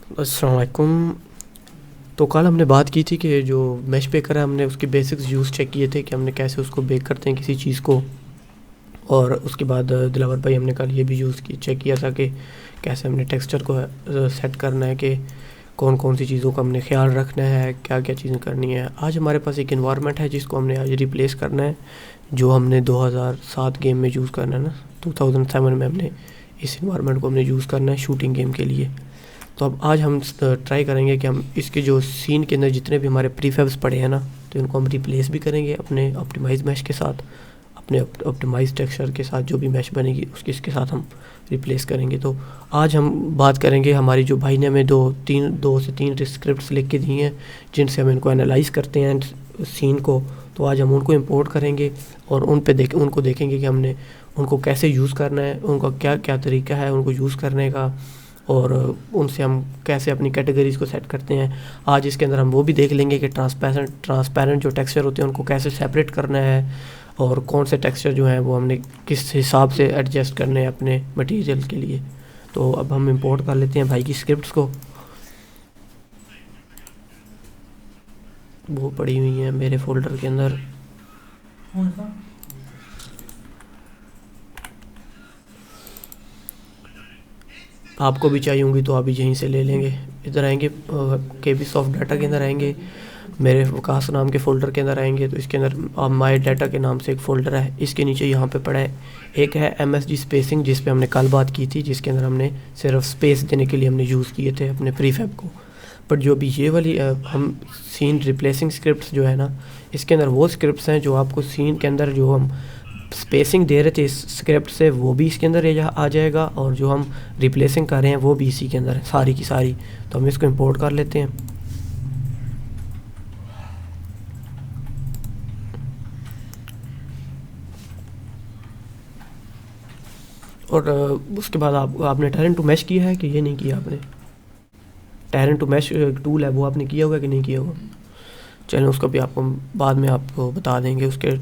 अस्सलाम वालेकुम। तो कल हमने बात की थी कि जो मैश बेकर है हमने उसके बेसिक्स यूज़ चेक किए थे कि हमने कैसे उसको बेक करते हैं किसी चीज़ को। और उसके बाद दिलावर भाई हमने कल ये भी चेक किया था कि कैसे हमने टेक्सचर को सेट करना है कि कौन कौन सी चीज़ों का हमने ख्याल रखना है, क्या क्या चीज़ें करनी है। आज हमारे पास एक इन्वायरमेंट है जिसको हमने आज रिप्लेस करना है, जो हमने 2007 गेम में यूज़ करना है ना, 2007 में हमने इस इन्वायरमेंट को हमने यूज़ करना है शूटिंग गेम के लिए। तो अब आज हम ट्राई करेंगे कि हम इसके जो सीन के अंदर जितने भी हमारे प्रीफेब्स पड़े हैं ना, तो इनको हम रिप्लेस भी करेंगे अपने ऑप्टिमाइज मैश के साथ, अपने ऑप्टिमाइज टेक्सचर के साथ। जो भी मैश बनेगी उसके इसके साथ हम रिप्लेस करेंगे। तो आज हम बात करेंगे, हमारी जो भाई ने हमें दो से तीन स्क्रिप्ट्स लिख के दी हैं जिनसे हम इनको एनालाइज करते हैं सीन को। तो आज हम उनको इंपोर्ट करेंगे और उनको देखेंगे कि हमने उनको कैसे यूज़ करना है, उनका क्या क्या तरीका है उनको यूज़ करने का, और उनसे हम कैसे अपनी कैटेगरीज़ को सेट करते हैं। आज इसके अंदर हम वो भी देख लेंगे कि ट्रांसपेरेंट जो टेक्सचर होते हैं उनको कैसे सेपरेट करना है, और कौन से टेक्सचर जो हैं वो हमने किस हिसाब से एडजस्ट करने हैं अपने मटेरियल के लिए। तो अब हम इंपोर्ट कर लेते हैं भाई की स्क्रिप्ट्स को। वो पड़ी हुई हैं मेरे फोल्डर के अंदर। आपको भी चाहिए होंगी तो आप भी यहीं से ले लेंगे। इधर आएंगे KB सॉफ्ट डाटा के अंदर आएंगे, मेरे वकास नाम के फ़ोल्डर के अंदर आएंगे। तो इसके अंदर माई डाटा के नाम से एक फ़ोल्डर है, इसके नीचे यहाँ पे पड़ा है एक है MSG स्पेसिंग, जिस पे हमने कल बात की थी, जिसके अंदर हमने सिर्फ स्पेस देने के लिए हमने यूज़ किए थे अपने प्रीफैब को। बट जो भी ये वाली हम सीन रिप्लेसिंग स्क्रिप्ट्स जो है ना, इसके अंदर वो स्क्रिप्ट्स हैं जो आपको सीन के अंदर जो हम स्पेसिंग दे रहे थे इस स्क्रिप्ट से, वो भी इसके अंदर आ जाएगा, और जो हम रिप्लेसिंग कर रहे हैं वो भी इसी के अंदर है सारी की सारी। तो हम इसको इंपोर्ट कर लेते हैं। और उसके बाद आपने टैरेंट टू मैश किया है कि ये नहीं किया आपने? टैरेंट टू मैश टूल है वो आपने किया होगा कि नहीं किया होगा? चलें उसका भी आपको बाद में आपको बता देंगे, उसके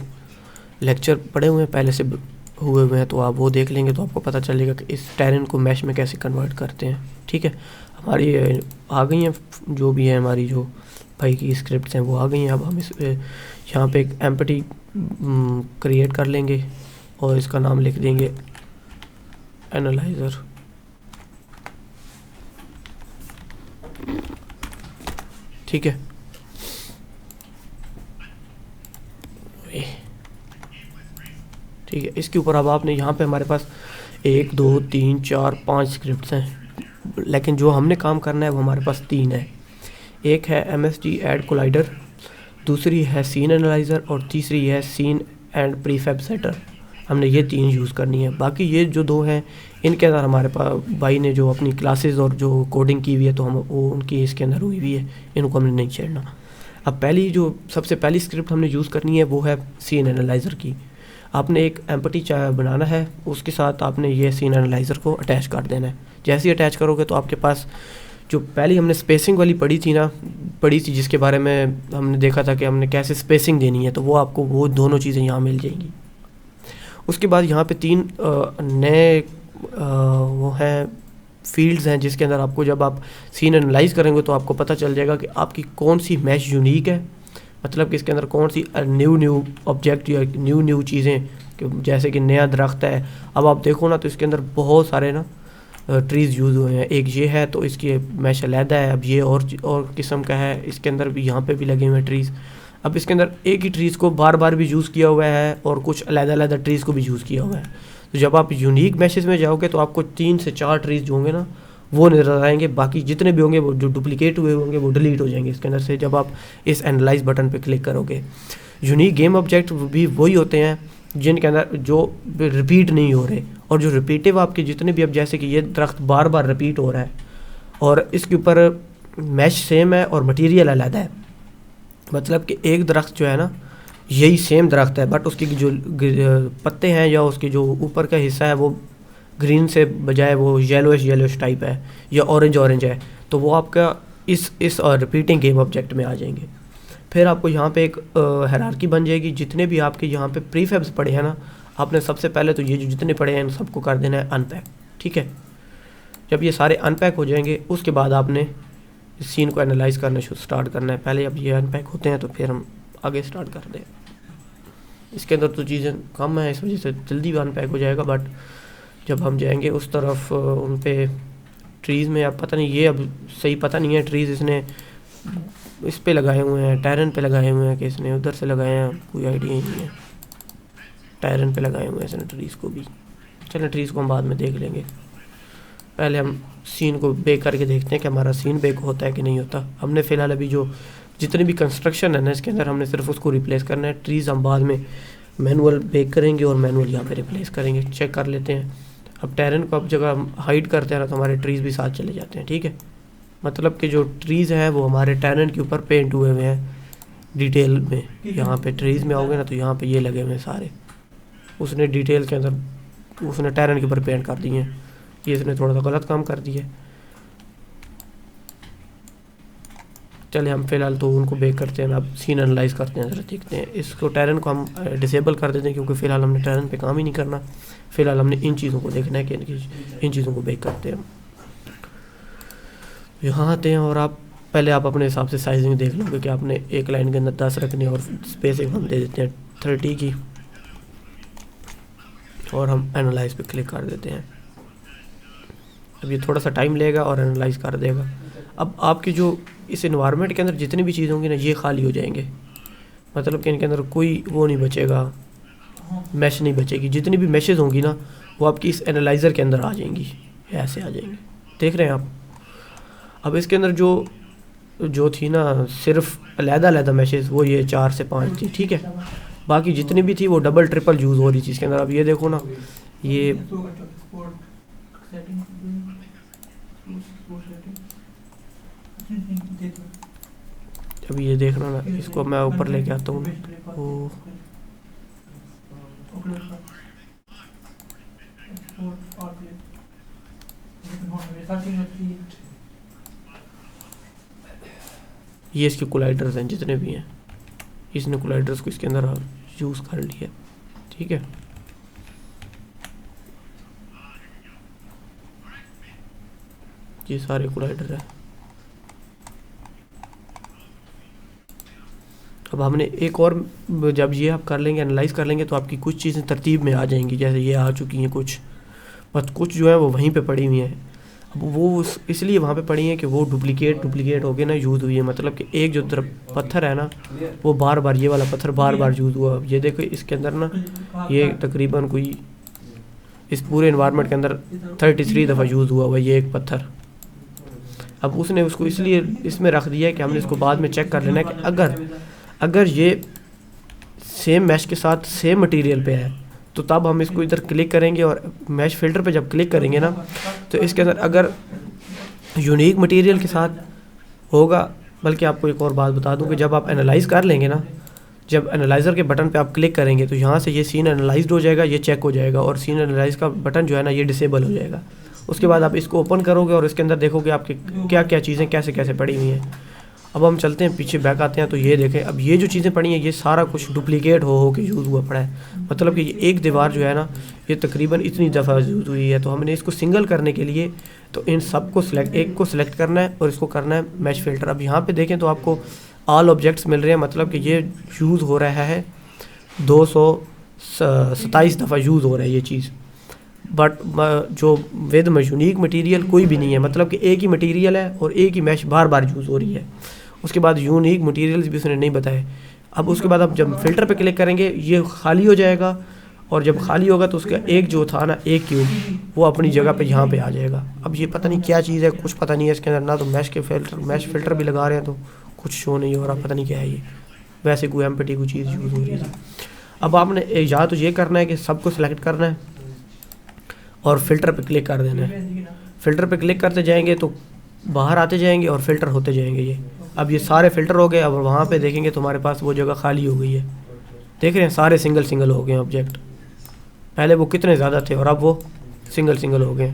लेक्चर पड़े हुए हैं पहले से हुए हुए हैं, तो आप वो देख लेंगे तो आपको पता चलेगा कि इस टैरेंट को मैश में कैसे कन्वर्ट करते हैं। ठीक है, हमारी आ गई हैं जो भी है हमारी जो भाई की स्क्रिप्ट्स हैं वो आ गई हैं। अब हम इस यहाँ पे एक एम्पटी क्रिएट कर लेंगे और इसका नाम लिख देंगे एनालाइज़र। ठीक है, ठीक है। इसके ऊपर अब आपने यहाँ पे हमारे पास 1 2 3 4 5 स्क्रिप्ट्स हैं, लेकिन जो हमने काम करना है वो हमारे पास 3 है। एक है MSG ऐड कोलाइडर, दूसरी है सीन एनालाइज़र, और तीसरी है सीन एंड प्रीफैब सेटर। हमने ये 3 यूज़ करनी है। बाकी ये जो 2 हैं इनके अंदर हमारे पास भाई ने जो अपनी क्लासेस और जो कोडिंग की हुई है तो हम वो उनकी इसके अंदर हुई हुई है, इनको हमने नहीं छेड़ना। अब सबसे पहली स्क्रिप्ट हमने यूज़ करनी है वो है सीन एनालाइज़र की। आपने एक एम्पटी बनाना है, उसके साथ आपने ये सीन एनालाइज़र को अटैच कर देना है। जैसे ही अटैच करोगे तो आपके पास जो पहली हमने स्पेसिंग वाली पढ़ी थी जिसके बारे में हमने देखा था कि हमने कैसे स्पेसिंग देनी है, तो वो आपको वो दोनों चीज़ें यहाँ मिल जाएंगी। उसके बाद यहाँ पे 3 नए वो हैं फील्ड्स हैं जिसके अंदर आपको जब आप सीन एनालाइज करेंगे तो आपको पता चल जाएगा कि आपकी कौन सी मैश यूनिक है, मतलब कि इसके अंदर कौन सी न्यू ऑब्जेक्ट या न्यू चीज़ें, जैसे कि नया दरख्त है। अब आप देखो ना तो इसके अंदर बहुत सारे ना ट्रीज़ यूज़ हुए हैं। एक ये है तो इसकी मैश अलहदा है, अब ये और किस्म का है, इसके अंदर भी यहाँ पे भी लगे हुए हैं ट्रीज़। अब इसके अंदर एक ही ट्रीज़ को बार बार भी यूज़ किया हुआ है और कुछ अलग-अलग ट्रीज़ को भी यूज़ किया हुआ है। तो जब आप यूनिक मैशेस में जाओगे तो आपको 3 से 4 ट्रीज़ जो होंगे ना वो नज़र आएंगे, बाकी जितने भी होंगे वो जो डुप्लीकेट हुए होंगे वो डिलीट हो जाएंगे इसके अंदर से जब आप इस एनालाइज बटन पे क्लिक करोगे। यूनिक गेम ऑब्जेक्ट भी वही होते हैं जिनके अंदर जो रिपीट नहीं हो रहे, और जो रिपीटिव आपके जितने भी, अब जैसे कि ये दरख्त बार बार रिपीट हो रहा है और इसके ऊपर मैश सेम है और मटीरियल अलग है, मतलब कि एक दरख्त जो है ना यही सेम दरख्त है बट उसकी जो पत्ते हैं या उसकी जो ऊपर का हिस्सा है वो ग्रीन से बजाय वो येलोइश टाइप है या ऑरेंज है, तो वो आपका इस रिपीटिंग गेम ऑब्जेक्ट में आ जाएंगे। फिर आपको यहाँ पे एक हायरार्की बन जाएगी। जितने भी आपके यहाँ पे प्रीफैब्स पड़े हैं ना, आपने सबसे पहले तो ये जो जितने पड़े हैं इन सबको कर देना है अनपैक। ठीक है, जब ये सारे अनपैक हो जाएंगे उसके बाद आपने इस सीन को एनालाइज करना स्टार्ट करना है। पहले अब ये अनपैक होते हैं तो फिर हम आगे स्टार्ट कर दें। इसके अंदर तो चीज़ें कम हैं, इस वजह से जल्दी अनपैक हो जाएगा, बट जब हम जाएंगे उस तरफ उन पे ट्रीज़ में, अब पता नहीं ये अब सही पता नहीं है, ट्रीज़ इसने इस पे लगाए हुए हैं, टायरन पे लगाए हुए हैं कि इसने उधर से लगाए हैं, कोई आइडिया ही नहीं है। टायरन पे लगाए हुए हैं इसने ट्रीज़ को भी। चलें ट्रीज़ को हम बाद में देख लेंगे, पहले हम सीन को बेक करके देखते हैं कि हमारा सीन बेक होता है कि नहीं होता। हमने फ़िलहाल अभी जो जितनी भी कंस्ट्रक्शन है ना इसके अंदर हमने सिर्फ उसको रिप्लेस करना है। ट्रीज़ हम बाद में मैनुअल बेक करेंगे और मैनुअल यहाँ पे रिप्लेस करेंगे। चेक कर लेते हैं। अब टायरन को अब जगह हम हाइड करते हैं ना तो हमारे ट्रीज़ भी साथ चले जाते हैं, ठीक है। मतलब कि जो ट्रीज़ हैं वो हमारे टायरन के ऊपर पेंट हुए हुए हैं डिटेल में। यहाँ पे ट्रीज़ में आओगे ना तो यहाँ पे ये लगे हुए हैं सारे, उसने डिटेल के अंदर उसने टायरन के ऊपर पेंट कर दिए हैं। ये इसने थोड़ा सा गलत काम कर दिया। चले हम फ़िलहाल तो उनको बेक करते हैं, अब सीन एनालाइज करते हैं, ज़रा देखते हैं। इसको टायरन को हम डिसेबल कर देते हैं क्योंकि फ़िलहाल हमने टायरन पे काम ही नहीं करना। फ़िलहाल हमने इन चीज़ों को देखना है कि इन चीज़ों को बेक करते हैं हम। यहाँ आते हैं और आप अपने हिसाब से साइजिंग देख लोगे कि आपने एक लाइन के अंदर 10 रखने और स्पेसिंग हम दे देते हैं 30 की, और हम एनालाइज पे क्लिक कर देते हैं। अब ये थोड़ा सा टाइम लेगा और एनालाइज कर देगा। अब आपकी जो इस एनवायरनमेंट के अंदर जितनी भी चीज़ होंगी ना ये खाली हो जाएंगे, मतलब कि इनके अंदर कोई वो नहीं बचेगा, मैश नहीं बचेगी। जितनी भी मैशेज होंगी ना वो आपकी इस एनालाइज़र के अंदर आ जाएंगी, ऐसे आ जाएंगी, देख रहे हैं आप। अब इसके अंदर जो थी ना सिर्फ अलग-अलग मैशेज वो ये 4 से 5 थी, ठीक है। बाकी जितनी भी थी वो डबल ट्रिपल यूज़ हो रही थी इसके अंदर। अब ये देखो ना, ये अब ये देखना ना, इसको मैं ऊपर लेके आता हूँ। वो ये इसके कोलाइडर्स हैं जितने भी हैं, इसने कोलाइडर्स को इसके अंदर यूज़ कर लिया, ठीक है। ये सारे कोलाइडर हैं। अब हमने एक और, जब ये आप कर लेंगे एनालाइज कर लेंगे तो आपकी कुछ चीज़ें तरतीब में आ जाएंगी, जैसे ये आ चुकी हैं कुछ, बस कुछ जो है वो वहीं पे पड़ी हुई हैं। अब वो इसलिए वहाँ पे पड़ी हैं कि वो डुप्लीकेट हो के ना यूज़ हुई है। मतलब कि एक जो तरफ पत्थर है ना वो बार बार, ये वाला पत्थर बार बार यूज़ हुआ। अब ये देखो इसके अंदर ना ये तकरीबन कोई इस पूरे इन्वायरमेंट के अंदर 33 दफ़ा यूज़ हुआ हुआ ये एक पत्थर। अब उसने उसको इसलिए इसमें रख दिया है कि हमने इसको बाद में चेक कर लेना है कि अगर ये सेम मैश के साथ सेम मटेरियल पे है तो तब हम इसको इधर क्लिक करेंगे और मैश फिल्टर पे जब क्लिक करेंगे ना तो इसके अंदर अगर यूनिक मटेरियल के साथ होगा। बल्कि आपको एक और बात बता दूं कि जब आप एनालाइज कर लेंगे ना, जब एनालाइज़र के बटन पे आप क्लिक करेंगे तो यहाँ से ये सीन एनालाइज्ड हो जाएगा, ये चेक हो जाएगा और सीन एनालाइज का बटन जो है ना ये डिसेबल हो जाएगा। उसके बाद आप इसको ओपन करोगे और इसके अंदर देखोगे आपके क्या क्या चीज़ें कैसे कैसे पड़ी हुई हैं। अब हम चलते हैं पीछे बैक आते हैं तो ये देखें, अब ये जो चीज़ें पड़ी हैं ये सारा कुछ डुप्लीकेट हो के यूज़ हुआ पड़ा है। मतलब कि ये एक दीवार जो है ना ये तकरीबन इतनी दफ़ा यूज़ हुई है। तो हमने इसको सिंगल करने के लिए तो इन सब को एक को सिलेक्ट करना है और इसको करना है मैश फिल्टर। अब यहाँ पे देखें तो आपको ऑल ऑब्जेक्ट्स मिल रहे हैं, मतलब कि ये यूज़ हो रहा है 227 दफ़ा यूज़ हो रहा है ये चीज़। बट जो विद यूनिक मटेरियल कोई भी नहीं है, मतलब कि एक ही मटेरियल है और एक ही मैश बार बार यूज़ हो रही है। उसके बाद यूनिक मटेरियल्स भी उसने नहीं बताए। अब उसके बाद आप जब फिल्टर पे क्लिक करेंगे ये खाली हो जाएगा और जब खाली होगा तो उसका एक जो था ना एक क्यूब वो अपनी जगह पे यहाँ पे आ जाएगा। अब ये पता नहीं क्या चीज़ है, कुछ पता नहीं है इसके अंदर, ना तो मैश फिल्टर भी लगा रहे हैं तो कुछ शो नहीं हो रहा, पता नहीं क्या है ये। वैसे कोई एम्पटी कोई चीज़ यूज़ हो रही है। अब आपने या तो ये करना है कि सबको सिलेक्ट करना है और फिल्टर पे क्लिक कर देना है। फ़िल्टर पे क्लिक करते जाएंगे तो बाहर आते जाएंगे और फ़िल्टर होते जाएंगे ये। अब ये सारे फ़िल्टर हो गए। अब वहाँ पे देखेंगे तो हमारे पास वो जगह खाली हो गई है, देख रहे हैं सारे सिंगल हो गए ऑब्जेक्ट। पहले वो कितने ज़्यादा थे और अब वो सिंगल हो गए।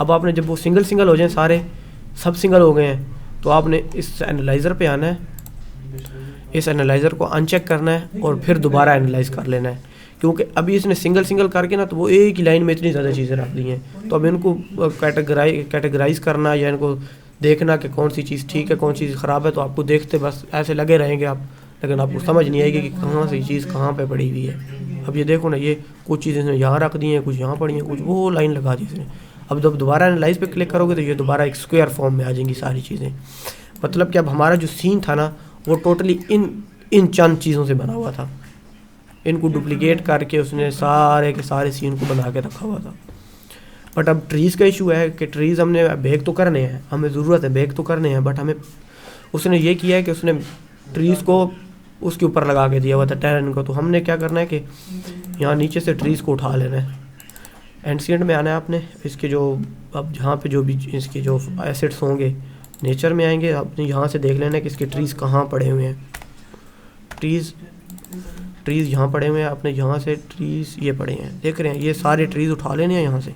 अब आपने जब वो सिंगल हो जाए सारे सब सिंगल हो गए हैं तो आपने इस एनालाइज़र पे आना है, इस एनालाइज़र को अनचेक करना है और फिर दोबारा एनालाइज कर लेना है क्योंकि अभी इसने सिंगल सिंगल करके ना तो वो एक ही लाइन में इतनी ज़्यादा चीज़ें रख दी हैं। तो अब इनको कैटेगराइज करना या इनको देखना कि कौन सी चीज़ ठीक है कौन सी चीज़ ख़राब है, तो आपको देखते बस ऐसे लगे रहेंगे आप, लेकिन आपको समझ नहीं आएगी कि कहाँ से चीज़ कहाँ पे पड़ी हुई है। अब ये देखो ना, ये कुछ चीज़ें इसने यहाँ रख दी हैं, कुछ यहाँ पड़ी हैं, कुछ वो लाइन लगा दी इसने। अब जब दोबारा एनालाइज पे क्लिक करोगे तो ये दोबारा एक स्क्वायर फॉर्म में आ जाएंगी सारी चीज़ें। मतलब कि अब हमारा जो सीन था ना वो टोटली इन चंद चीज़ों से बना हुआ था। इनको डुप्लीकेट करके उसने सारे के सारे सीन को बना के रखा हुआ था। बट अब ट्रीज़ का इशू है कि ट्रीज़ हमने बेक तो करने हैं, हमें ज़रूरत है बेक तो करने हैं, बट हमें उसने ये किया है कि उसने ट्रीज़ को उसके ऊपर लगा के दिया हुआ था टेरेन को। तो हमने क्या करना है कि यहाँ नीचे से ट्रीज़ को उठा लेना है, एंशिएंट में आना है आपने। इसके जो अब यहाँ पे जो भी इसके जो एसेट्स होंगे नेचर में आएंगे, आपने यहाँ से देख लेना है कि इसके ट्रीज़ कहाँ पड़े हुए हैं। ट्रीज़ यहाँ पड़े हुए हैं, आपने यहाँ से ट्रीज़ ये पड़े हैं, देख रहे हैं, ये सारे ट्रीज़ उठा लेने हैं यहाँ से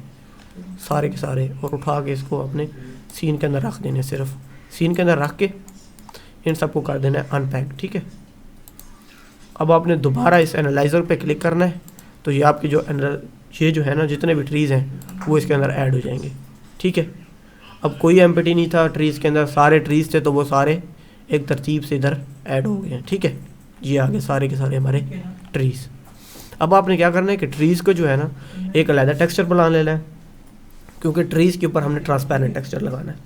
सारे के सारे, और उठा के इसको अपने सीन के अंदर रख देने। सिर्फ सीन के अंदर रख के इन सबको कर देना है अनपैक, ठीक है। अब आपने दोबारा इस एनालाइज़र पे क्लिक करना है, तो ये आपके ये जो है ना जितने भी ट्रीज़ हैं वो इसके अंदर ऐड हो जाएंगे, ठीक है। अब कोई एम्प्टी नहीं था ट्रीज़ के अंदर, सारे ट्रीज़ थे तो वो सारे एक तरतीब से इधर ऐड हो गए हैं, ठीक है। ये आगे सारे के सारे हमारे ट्रीज़। अब आपने क्या करना है कि ट्रीज़ को जो है ना एक अलग टेक्सचर बना लेना है, क्योंकि ट्रीज़ के ऊपर हमने ट्रांसपेरेंट टेक्सचर लगाना है।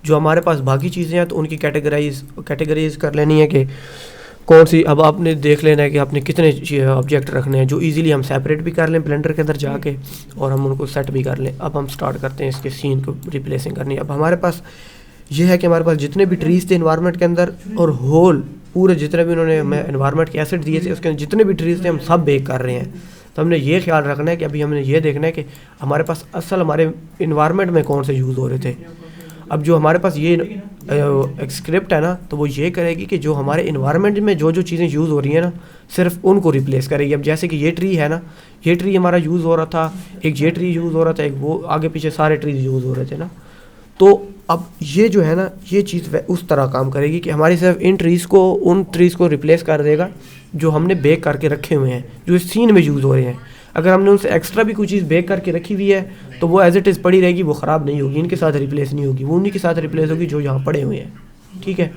जो हमारे पास बाकी चीज़ें हैं तो उनकी कैटेगराइज कर लेनी है कि कौन सी। अब आपने देख लेना है कि आपने कितने ऑब्जेक्ट रखने हैं जो इजीली हम सेपरेट भी कर लें ब्लेंडर के अंदर जाके, और हम उनको सेट भी कर लें। अब हम स्टार्ट करते हैं इसके सीन को रिप्लेसिंग करनी है। अब हमारे पास ये है कि हमारे पास जितने भी ट्रीज़ थे इन्वायरमेंट के अंदर और होल पूरे जितने भी उन्होंने हमें एनवायरनमेंट के एसेट दिए थे उसके अंदर जितने भी ट्रीज़ थे हम सब बेक कर रहे हैं। तो हमने ये ख्याल रखना है कि अभी हमने ये देखना है कि हमारे पास असल हमारे इन्वायरमेंट में कौन से यूज़ हो रहे थे। अब जो हमारे पास ये एक स्क्रिप्ट है ना, तो वो ये करेगी कि जो हमारे इन्वायरमेंट में जो जो चीज़ें यूज़ हो रही हैं ना सिर्फ उनको रिप्लेस करेगी। अब जैसे कि ये ट्री है ना, ये ट्री हमारा यूज़ हो रहा था, एक ये ट्री यूज़ हो रहा था, एक वो आगे पीछे सारे ट्रीज यूज़ हो रहे थे ना। तो अब ये जो है ना ये चीज़ उस तरह काम करेगी कि हमारी सिर्फ इन ट्रीज़ को उन ट्रीज़ को रिप्लेस कर देगा जो हमने बेक करके रखे हुए हैं, जो इस सीन में यूज़ हो रहे हैं। अगर हमने उनसे एक्स्ट्रा भी कोई चीज़ बेक करके रखी हुई है तो वो एज इट इज़ पड़ी रहेगी, वो ख़राब नहीं होगी, इनके साथ रिप्लेस नहीं होगी, वो उन्हीं के साथ रिप्लेस होगी जो यहाँ पड़े हुए हैं, ठीक है।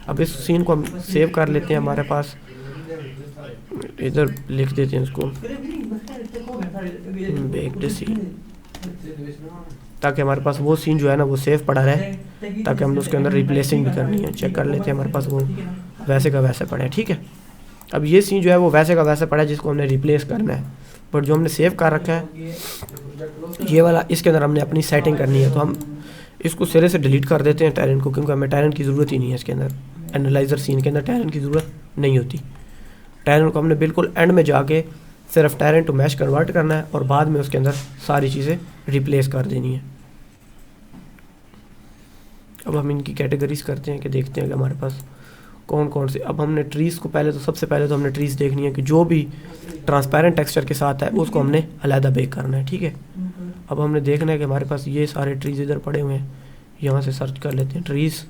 अब इस सीन को हम सेव कर लेते हैं, हमारे पास इधर लिख देते हैं इसको बेक्ड सीन, ताकि हमारे पास वो सीन जो है ना वो सेव पड़ा रहे, ताकि हम उसके अंदर रिप्लेसिंग भी करनी है। चेक कर लेते हैं, हमारे पास वो वैसे का वैसे पड़ा है, ठीक है। अब ये सीन जो है वो वैसे का वैसे पड़ा है जिसको हमने रिप्लेस करना है, बट जो हमने सेव कर रखा है ये वाला, इसके अंदर हमने अपनी सेटिंग करनी है। तो हम इसको सिरे से डिलीट कर देते हैं टैरेंट को, क्योंकि हमें टैरेंट की ज़रूरत ही नहीं है इसके अंदर। एनालाइज़र सीन के अंदर टैरेंट की ज़रूरत नहीं होती। टैरेंट को हमने बिल्कुल एंड में जाके सिर्फ टैरेंट टू मैश कन्वर्ट करना है और बाद में उसके अंदर सारी चीज़ें रिप्लेस कर देनी है। अब हम इनकी कैटेगरीज करते हैं कि देखते हैं कि हमारे पास कौन कौन से। अब हमने ट्रीज़ को सबसे पहले तो हमने ट्रीज़ देखनी है कि जो भी ट्रांसपेरेंट टेक्सचर के साथ है उसको हमने अलहदा बेक करना है, ठीक है। अब हमने देखना है कि हमारे पास ये सारे ट्रीज़ इधर पड़े हुए हैं, यहाँ से सर्च कर लेते हैं ट्रीज़,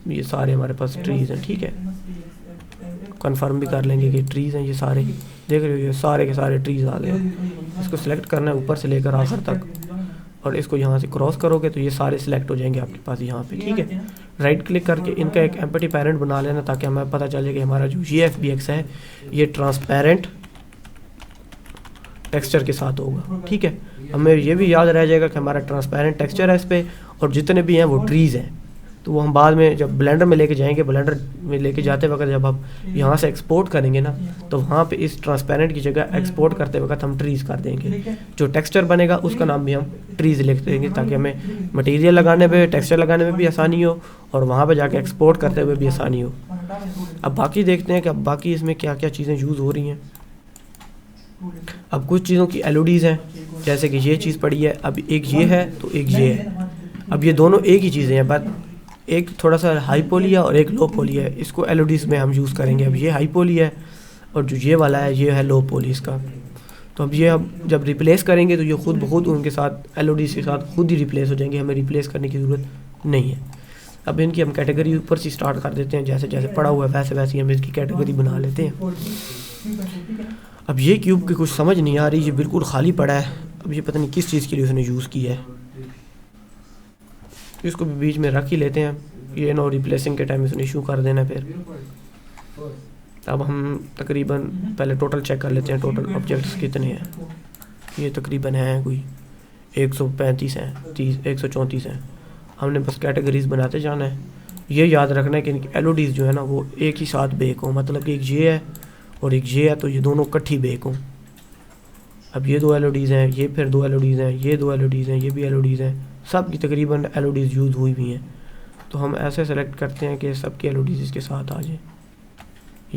ये सारे हमारे पास ट्रीज़ हैं, ठीक है। कंफर्म भी कर लेंगे कि ट्रीज़ हैं ये सारे, देख रहे हो ये सारे के सारे ट्रीज़ आ गए। इसको सिलेक्ट करना है ऊपर से लेकर आखिर तक, और इसको यहाँ से क्रॉस करोगे तो ये सारे सिलेक्ट हो जाएंगे आपके पास यहाँ पे, ठीक है। राइट क्लिक करके इनका एक एम्प्टी पैरेंट बना लेना, ताकि हमें पता चले कि हमारा जो ये FBX है ये ट्रांसपेरेंट टेक्सचर के साथ होगा, ठीक है। हमें ये भी याद रह जाएगा कि हमारा ट्रांसपेरेंट टेक्सचर है इस पर, और जितने भी हैं वो ट्रीज़ हैं। तो वो हम बाद में जब ब्लेंडर में लेके जाएंगे, ब्लेंडर में लेके जाते वक्त जब हम यहाँ से एक्सपोर्ट करेंगे ना, तो वहाँ पे इस ट्रांसपेरेंट की जगह एक्सपोर्ट करते वक्त हम ट्रीज़ कर देंगे। जो टेक्सचर बनेगा उसका नाम भी हम ट्रीज़ लिख देंगे, ताकि हमें मटेरियल लगाने में, टेक्सचर लगाने में भी आसानी हो और वहाँ पे जाके एक्सपोर्ट करते हुए भी आसानी हो। अब बाकी देखते हैं कि अब बाकी इसमें क्या क्या चीज़ें यूज़ हो रही हैं। अब कुछ चीज़ों की LODs हैं, जैसे कि ये चीज़ पड़ी है, अब एक ये है तो एक ये है। अब ये दोनों एक ही चीज़ें हैं, बट एक थोड़ा सा हाई पोली है और एक लो पोली है, इसको LODs में हम यूज़ करेंगे। अब ये हाई पोली है और जो ये वाला है ये है लो पोली इसका। तो अब ये हम जब रिप्लेस करेंगे तो ये खुद ब खुद उनके साथ LODs के साथ खुद ही रिप्लेस हो जाएंगे, हमें रिप्लेस करने की ज़रूरत नहीं है। अब इनकी हम कैटेगरी ऊपर से स्टार्ट कर देते हैं, जैसे जैसे पड़ा हुआ है वैसे वैसे हम इसकी कैटेगरी बना लेते हैं। अब ये क्यूब की कुछ समझ नहीं आ रही, ये बिल्कुल खाली पड़ा है। अब ये पता नहीं किस चीज़ के लिए उसने यूज़ किया है, इसको भी बीच में रख ही लेते हैं। ये नो रिप्लेसिंग के टाइम इसने इशू कर देना फिर। अब हम तकरीबन पहले टोटल चेक कर लेते हैं, टोटल ऑब्जेक्ट्स कितने हैं। ये तकरीबन हैं कोई 135 हैं, 134 हैं। हमने बस कैटेगरीज बनाते जाना है। ये याद रखना है कि इनकी LODs जो है ना वो एक ही साथ बेक हो, मतलब कि एक ये है और एक ये है, तो ये दोनों इकट्ठी बेक हों। अब ये 2 LODs हैं, ये फिर 2 LODs हैं, ये 2 LODs हैं, ये भी LODs हैं, सब की तकरीबन LODs यूज़ हुई भी हैं। तो हम ऐसे सेलेक्ट करते हैं कि सबके LODs इसके साथ आ जाएँ।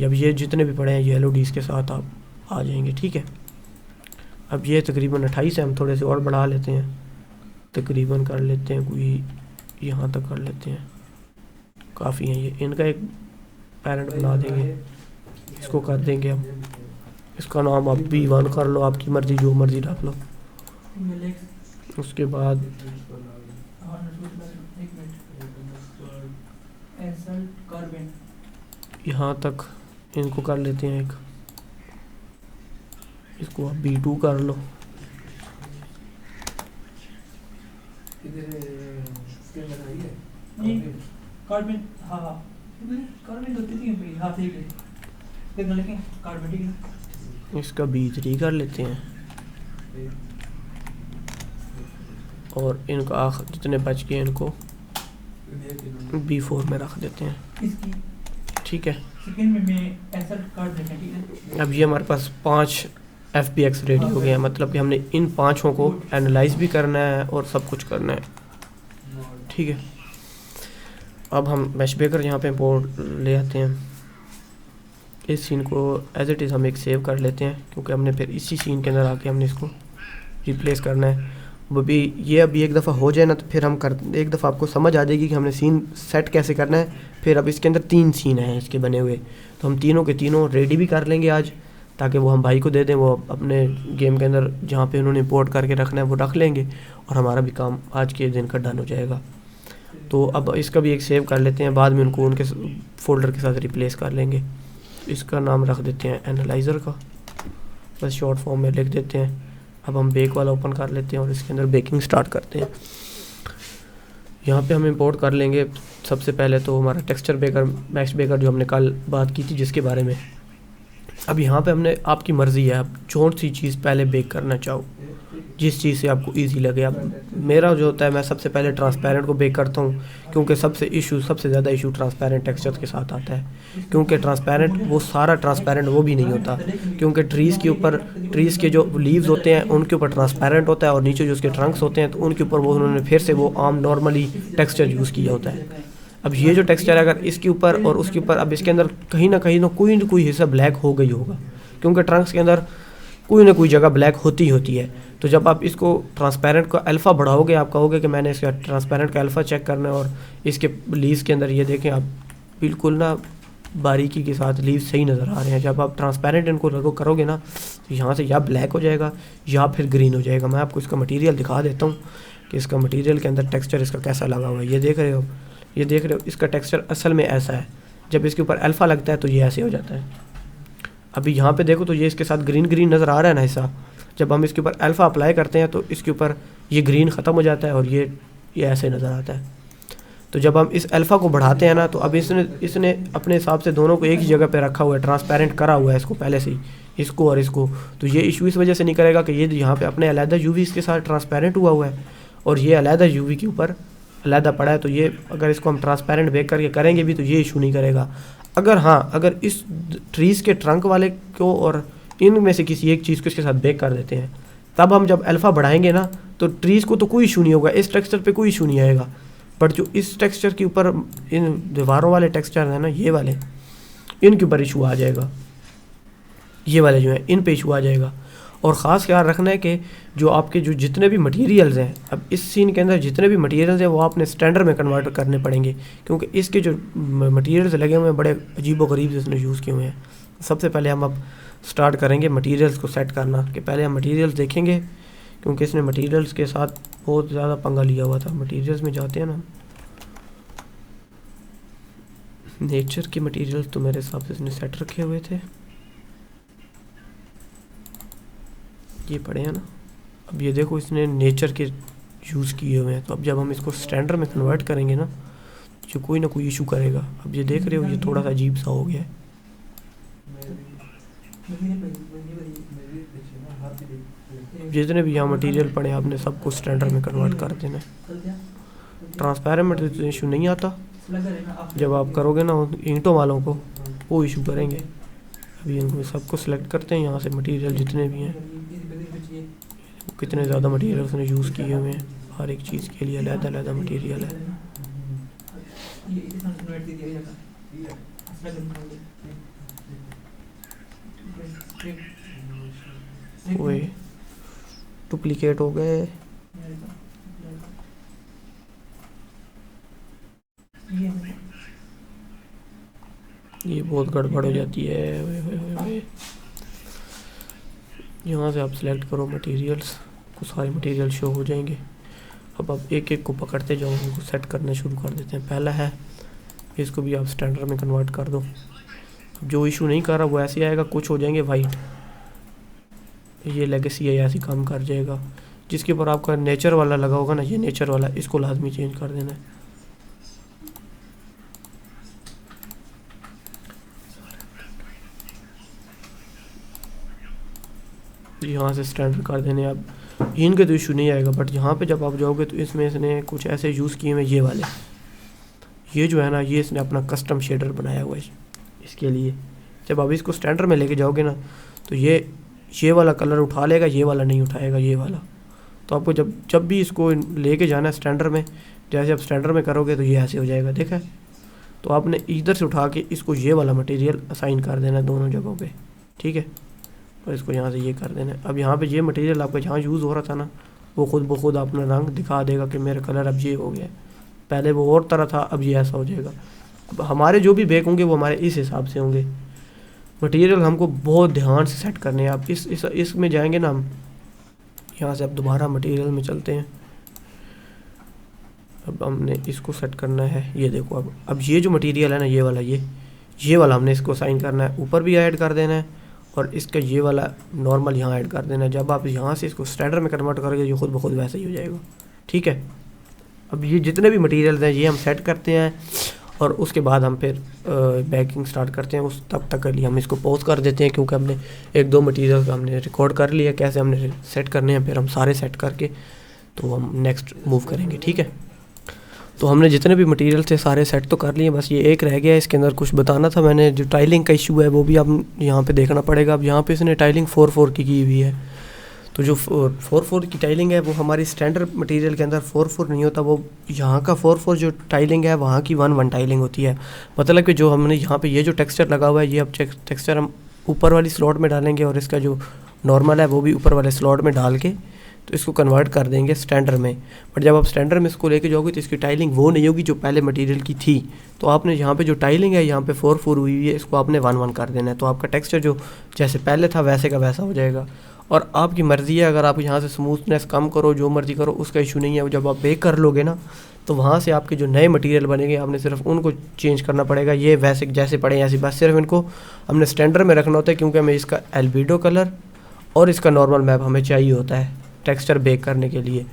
अब ये जितने भी पड़े हैं ये LODs के साथ आप आ जाएंगे, ठीक है। अब ये तकरीबन 28 है, हम थोड़े से और बढ़ा लेते हैं, तकरीबन कर लेते हैं कोई यहाँ तक कर लेते हैं, काफ़ी है ये। इनका एक पैरेंट बना देंगे, इसको कर देंगे हम, इसका नाम आप B1 कर लो, आपकी मर्ज़ी जो मर्ज़ी रख लो। उसके बाद यहाँ तक इनको कर लेते हैं एक, इसको आप B2 कर लो। इसका B3 कर लेते हैं और इनका जितने बच गए इनको B4 में रख देते हैं, ठीक है। अब ये हमारे पास 5 FBX रेडी हो गए हैं, मतलब कि हमने इन 5 को एनालाइज भी करना है और सब कुछ करना है, ठीक है। अब हम मैश बेकर यहाँ पे इंपोर्ट ले आते हैं। इस सीन को एज इट इज़ हम एक सेव कर लेते हैं, क्योंकि हमने फिर इसी सीन के अंदर आके हमने इसको रिप्लेस करना है। वो भी ये अभी एक दफ़ा हो जाए ना तो फिर हम एक दफ़ा आपको समझ आ जाएगी कि हमने सीन सेट कैसे करना है। फिर अब इसके अंदर 3 सीन हैं इसके बने हुए, तो हम तीनों के तीनों रेडी भी कर लेंगे आज, ताकि वो हम भाई को दे दें, वो अपने गेम के अंदर जहाँ पे उन्होंने इंपोर्ट करके रखना है वो रख लेंगे और हमारा भी काम आज के दिन का डन हो जाएगा। तो अब इसका भी एक सेव कर लेते हैं, बाद में उनको उनके फ़ोल्डर के साथ रिप्लेस कर लेंगे। इसका नाम रख देते हैं एनालाइज़र का, बस शॉर्ट फॉर्म में लिख देते हैं। अब हम बेक वाला ओपन कर लेते हैं और इसके अंदर बेकिंग स्टार्ट करते हैं। यहाँ पे हम इंपोर्ट कर लेंगे सबसे पहले तो हमारा टेक्सचर बेकर, मैश बेकर जो हमने कल बात की थी जिसके बारे में। अब यहाँ पे हमने, आपकी मर्ज़ी है आप जो सी चीज़ पहले बेक करना चाहो, जिस चीज़ से आपको इजी लगे। अब मेरा जो होता है मैं सबसे पहले ट्रांसपेरेंट को बेक करता हूँ, क्योंकि सबसे ज़्यादा इशू ट्रांसपेरेंट टेक्सचर के साथ आता है, क्योंकि ट्रांसपेरेंट वो सारा ट्रांसपेरेंट वो भी नहीं होता, क्योंकि ट्रीज़ के ऊपर, ट्रीज़ के जो लीव्स होते हैं उनके ऊपर ट्रांसपेरेंट होता है और नीचे जो उसके ट्रंक्स होते हैं तो उनके ऊपर वो उन्होंने फिर से वो आम नॉर्मली टेक्सचर यूज़ किया होता है। अब ये जो टेक्सचर है अगर इसके ऊपर और उसके ऊपर, अब इसके अंदर कहीं ना कोई हिस्सा ब्लैक हो गई होगा, क्योंकि ट्रंक्स के अंदर कोई ना कोई जगह ब्लैक होती है। तो जब आप इसको ट्रांसपेरेंट का अल्फ़ा बढ़ाओगे, आप कहोगे कि मैंने इसका ट्रांसपेरेंट का अल्फ़ा चेक करना है, और इसके लीव्स के अंदर ये देखें आप बिल्कुल ना बारीकी के साथ लीव्स सही नज़र आ रहे हैं। जब आप ट्रांसपेरेंट इनको लगो करोगे ना तो यहाँ से या ब्लैक हो जाएगा या फिर ग्रीन हो जाएगा। मैं आपको इसका मटीरियल दिखा देता हूँ कि इसका मटीरियल के अंदर टेक्सचर इसका कैसा लगा हुआ है। ये देख रहे हो, इसका टेक्सचर असल में ऐसा है। जब इसके ऊपर अल्फ़ा लगता है तो ये ऐसे हो जाता है। अभी यहाँ पे देखो तो ये इसके साथ ग्रीन नज़र आ रहा है ना हिस्सा। जब हम इसके ऊपर अल्फ़ा अप्लाई करते हैं तो इसके ऊपर ये ग्रीन ख़त्म हो जाता है और ये ऐसे नज़र आता है। तो जब हम इस अल्फ़ा को बढ़ाते हैं ना तो अब इसने अपने हिसाब से दोनों को एक ही जगह पे रखा हुआ है, ट्रांसपेरेंट करा हुआ है इसको पहले से ही, इसको और इसको। तो ये इशू इस वजह से नहीं करेगा कि ये यहाँ पे अपने अलहदा यूवी इसके साथ ट्रांसपेरेंट हुआ है और ये अलहदा यूवी के ऊपर अलहदा पड़ा है। तो ये अगर इसको हम ट्रांसपेरेंट बेक करके करेंगे भी तो ये इशू नहीं करेगा। अगर इस ट्रीज़ के ट्रंक वाले को और इनमें से किसी एक चीज़ को इसके साथ बेक कर देते हैं, तब हम जब अल्फ़ा बढ़ाएंगे ना तो ट्रीज़ को तो कोई इशू नहीं होगा, इस टेक्सचर पे कोई इशू नहीं आएगा। बट जो इस टेक्सचर के ऊपर इन दीवारों वाले टेक्सचर हैं ना, ये वाले, इनके ऊपर इशू आ जाएगा। ये वाले जो हैं इन पे इशू आ जाएगा। और ख़ास ख्याल रखना है कि जो आपके जो जितने भी मटेरियल्स हैं, अब इस सीन के अंदर जितने भी मटेरियल्स हैं वो आपने स्टैंडर्ड में कन्वर्ट करने पड़ेंगे, क्योंकि इसके जो मटेरियल्स लगे हुए हैं बड़े अजीब व गरीब से इसने यूज़ किए हुए हैं। सबसे पहले हम अब स्टार्ट करेंगे मटेरियल्स को सेट करना, कि पहले हम मटेरियल्स देखेंगे, क्योंकि इसने मटेरियल्स के साथ बहुत ज़्यादा पंगा लिया हुआ था। मटेरियल्स में जाते हैं ना, नेचर के मटेरियल तो मेरे हिसाब से इसने सेट रखे हुए थे, ये पड़े हैं ना। अब ये देखो इसने नेचर के यूज़ किए हुए हैं, तो अब जब हम इसको स्टैंडर्ड में कन्वर्ट करेंगे ना, जो कोई ना कोई इशू करेगा। अब ये देख रहे हो ये थोड़ा सा अजीब सा हो गया है। जितने भी यहाँ मटेरियल पड़े हैं आपने सबको स्टैंडर्ड में कन्वर्ट कर देना है। ट्रांसपेरेंट में तो इशू नहीं आता, जब आप करोगे ना ईंटों वालों को वो इशू करेंगे। अभी इनको सबको सिलेक्ट करते हैं यहाँ से, मटेरियल जितने भी हैं, कितने ज़्यादा मटेरियल उसने यूज़ किए हुए हैं, हर एक चीज़ के लिए अलग-अलग मटेरियल है। ओए डुप्लीकेट हो गए। ये बहुत गड़बड़ हो जाती है। यहाँ से आप सिलेक्ट करो मटेरियल्स, को सारे मटेरियल शो हो जाएंगे। अब आप एक एक को पकड़ते जाओ, उनको सेट करना शुरू कर देते हैं। पहला है इसको भी आप स्टैंडर्ड में कन्वर्ट कर दो। जो इशू नहीं कर रहा वो ऐसे आएगा, कुछ हो जाएंगे वाइट, ये लेगेसी है, ऐसे काम कर जाएगा। जिसके ऊपर आपका नेचर वाला लगा होगा ना, ये नेचर वाला, इसको लाजमी चेंज कर देना है। यहाँ से स्टैंडर्ड कर देने। अब इनके तो इशू नहीं आएगा, बट यहाँ पे जब आप जाओगे तो इसमें इसने कुछ ऐसे यूज़ किए हैं ये वाले, ये जो है ना, ये इसने अपना कस्टम शेडर बनाया हुआ है इसके लिए। जब आप इसको स्टैंडर्ड में लेके जाओगे ना तो ये वाला कलर उठा लेगा, ये वाला नहीं उठाएगा, ये वाला। तो आपको जब भी इसको लेके जाना है स्टैंडर्ड में, जैसे आप स्टैंडर्ड में करोगे तो ये ऐसे हो जाएगा, देखा। तो आपने इधर से उठा के इसको ये वाला मटेरियल असाइन कर देना है दोनों जगहों पे, ठीक है। और इसको यहाँ से ये कर देना है। अब यहाँ पे ये मटेरियल आपका जहाँ यूज़ हो रहा था ना, वो खुद ब खुद अपना रंग दिखा देगा कि मेरा कलर अब ये हो गया है। पहले वो और तरह था, अब ये ऐसा हो जाएगा। अब हमारे जो भी बेक होंगे वो हमारे इस हिसाब से होंगे। मटेरियल हमको बहुत ध्यान से सेट करने हैं। आप इसमें जाएंगे ना, हम यहाँ से अब दोबारा मटेरियल में चलते हैं। अब हमने इसको सेट करना है, ये देखो। अब ये जो मटेरियल है ना, ये वाला हमने इसको साइन करना है, ऊपर भी ऐड कर देना है, और इसका ये वाला नॉर्मल यहाँ ऐड कर देना है। जब आप यहाँ से इसको स्टैंडर्ड में कन्वर्ट करोगे ये खुद ब खुद वैसे ही हो जाएगा, ठीक है। अब ये जितने भी मटेरियल्स हैं ये हम सेट करते हैं, और उसके बाद हम फिर बैकिंग स्टार्ट करते हैं। उस तब तक के लिए हम इसको पॉज कर देते हैं, क्योंकि हमने एक दो मटेरियल का हमने रिकॉर्ड कर लिया कैसे हमने सेट करने हैं। फिर हम सारे सेट करके तो हम नेक्स्ट मूव करेंगे, ठीक है। तो हमने जितने भी मटेरियल थे सारे सेट तो कर लिए, बस ये एक रह गया है। इसके अंदर कुछ बताना था मैंने, जो टाइलिंग का इशू है वो भी आप यहाँ पे देखना पड़ेगा। अब यहाँ पे इसने टाइलिंग 4-4 की हुई है, तो जो 4-4 की टाइलिंग है वो हमारी स्टैंडर्ड मटेरियल के अंदर 4-4 नहीं होता। वो यहाँ का 4-4 जो टाइलिंग है वहाँ की 1-1 टाइलिंग होती है। मतलब कि जो हमने यहाँ पे ये जो टेक्सचर लगा हुआ है, ये अब टेक्सचर हम ऊपर वाली स्लॉट में डालेंगे, और इसका जो नॉर्मल है वो भी ऊपर वाले स्लॉट में डाल के तो इसको कन्वर्ट कर देंगे स्टैंडर्ड में। बट जब आप स्टैंडर्ड में इसको लेके जाओगे तो इसकी टाइलिंग वो नहीं होगी जो पहले मटेरियल की थी। तो आपने यहाँ पे जो टाइलिंग है यहाँ पे 4-4 हुई हुई है, इसको आपने 1-1 कर देना है। तो आपका टेक्सचर जो जैसे पहले था वैसे का वैसा हो जाएगा। और आपकी मर्ज़ी है, अगर आप यहाँ से स्मूथनेस कम करो, जो मर्ज़ी करो, उसका इशू नहीं है। जब आप बेक कर लोगे ना तो वहाँ से आपके जो नए मटेरियल बनेंगे आपने सिर्फ उनको चेंज करना पड़ेगा। ये वैसे जैसे पड़े ऐसी बस सिर्फ इनको हमने स्टैंडर्ड में रखना होता है, क्योंकि हमें इसका एल्बिडो कलर और इसका नॉर्मल मैप हमें चाहिए होता है टेक्सचर बेक करने के लिए।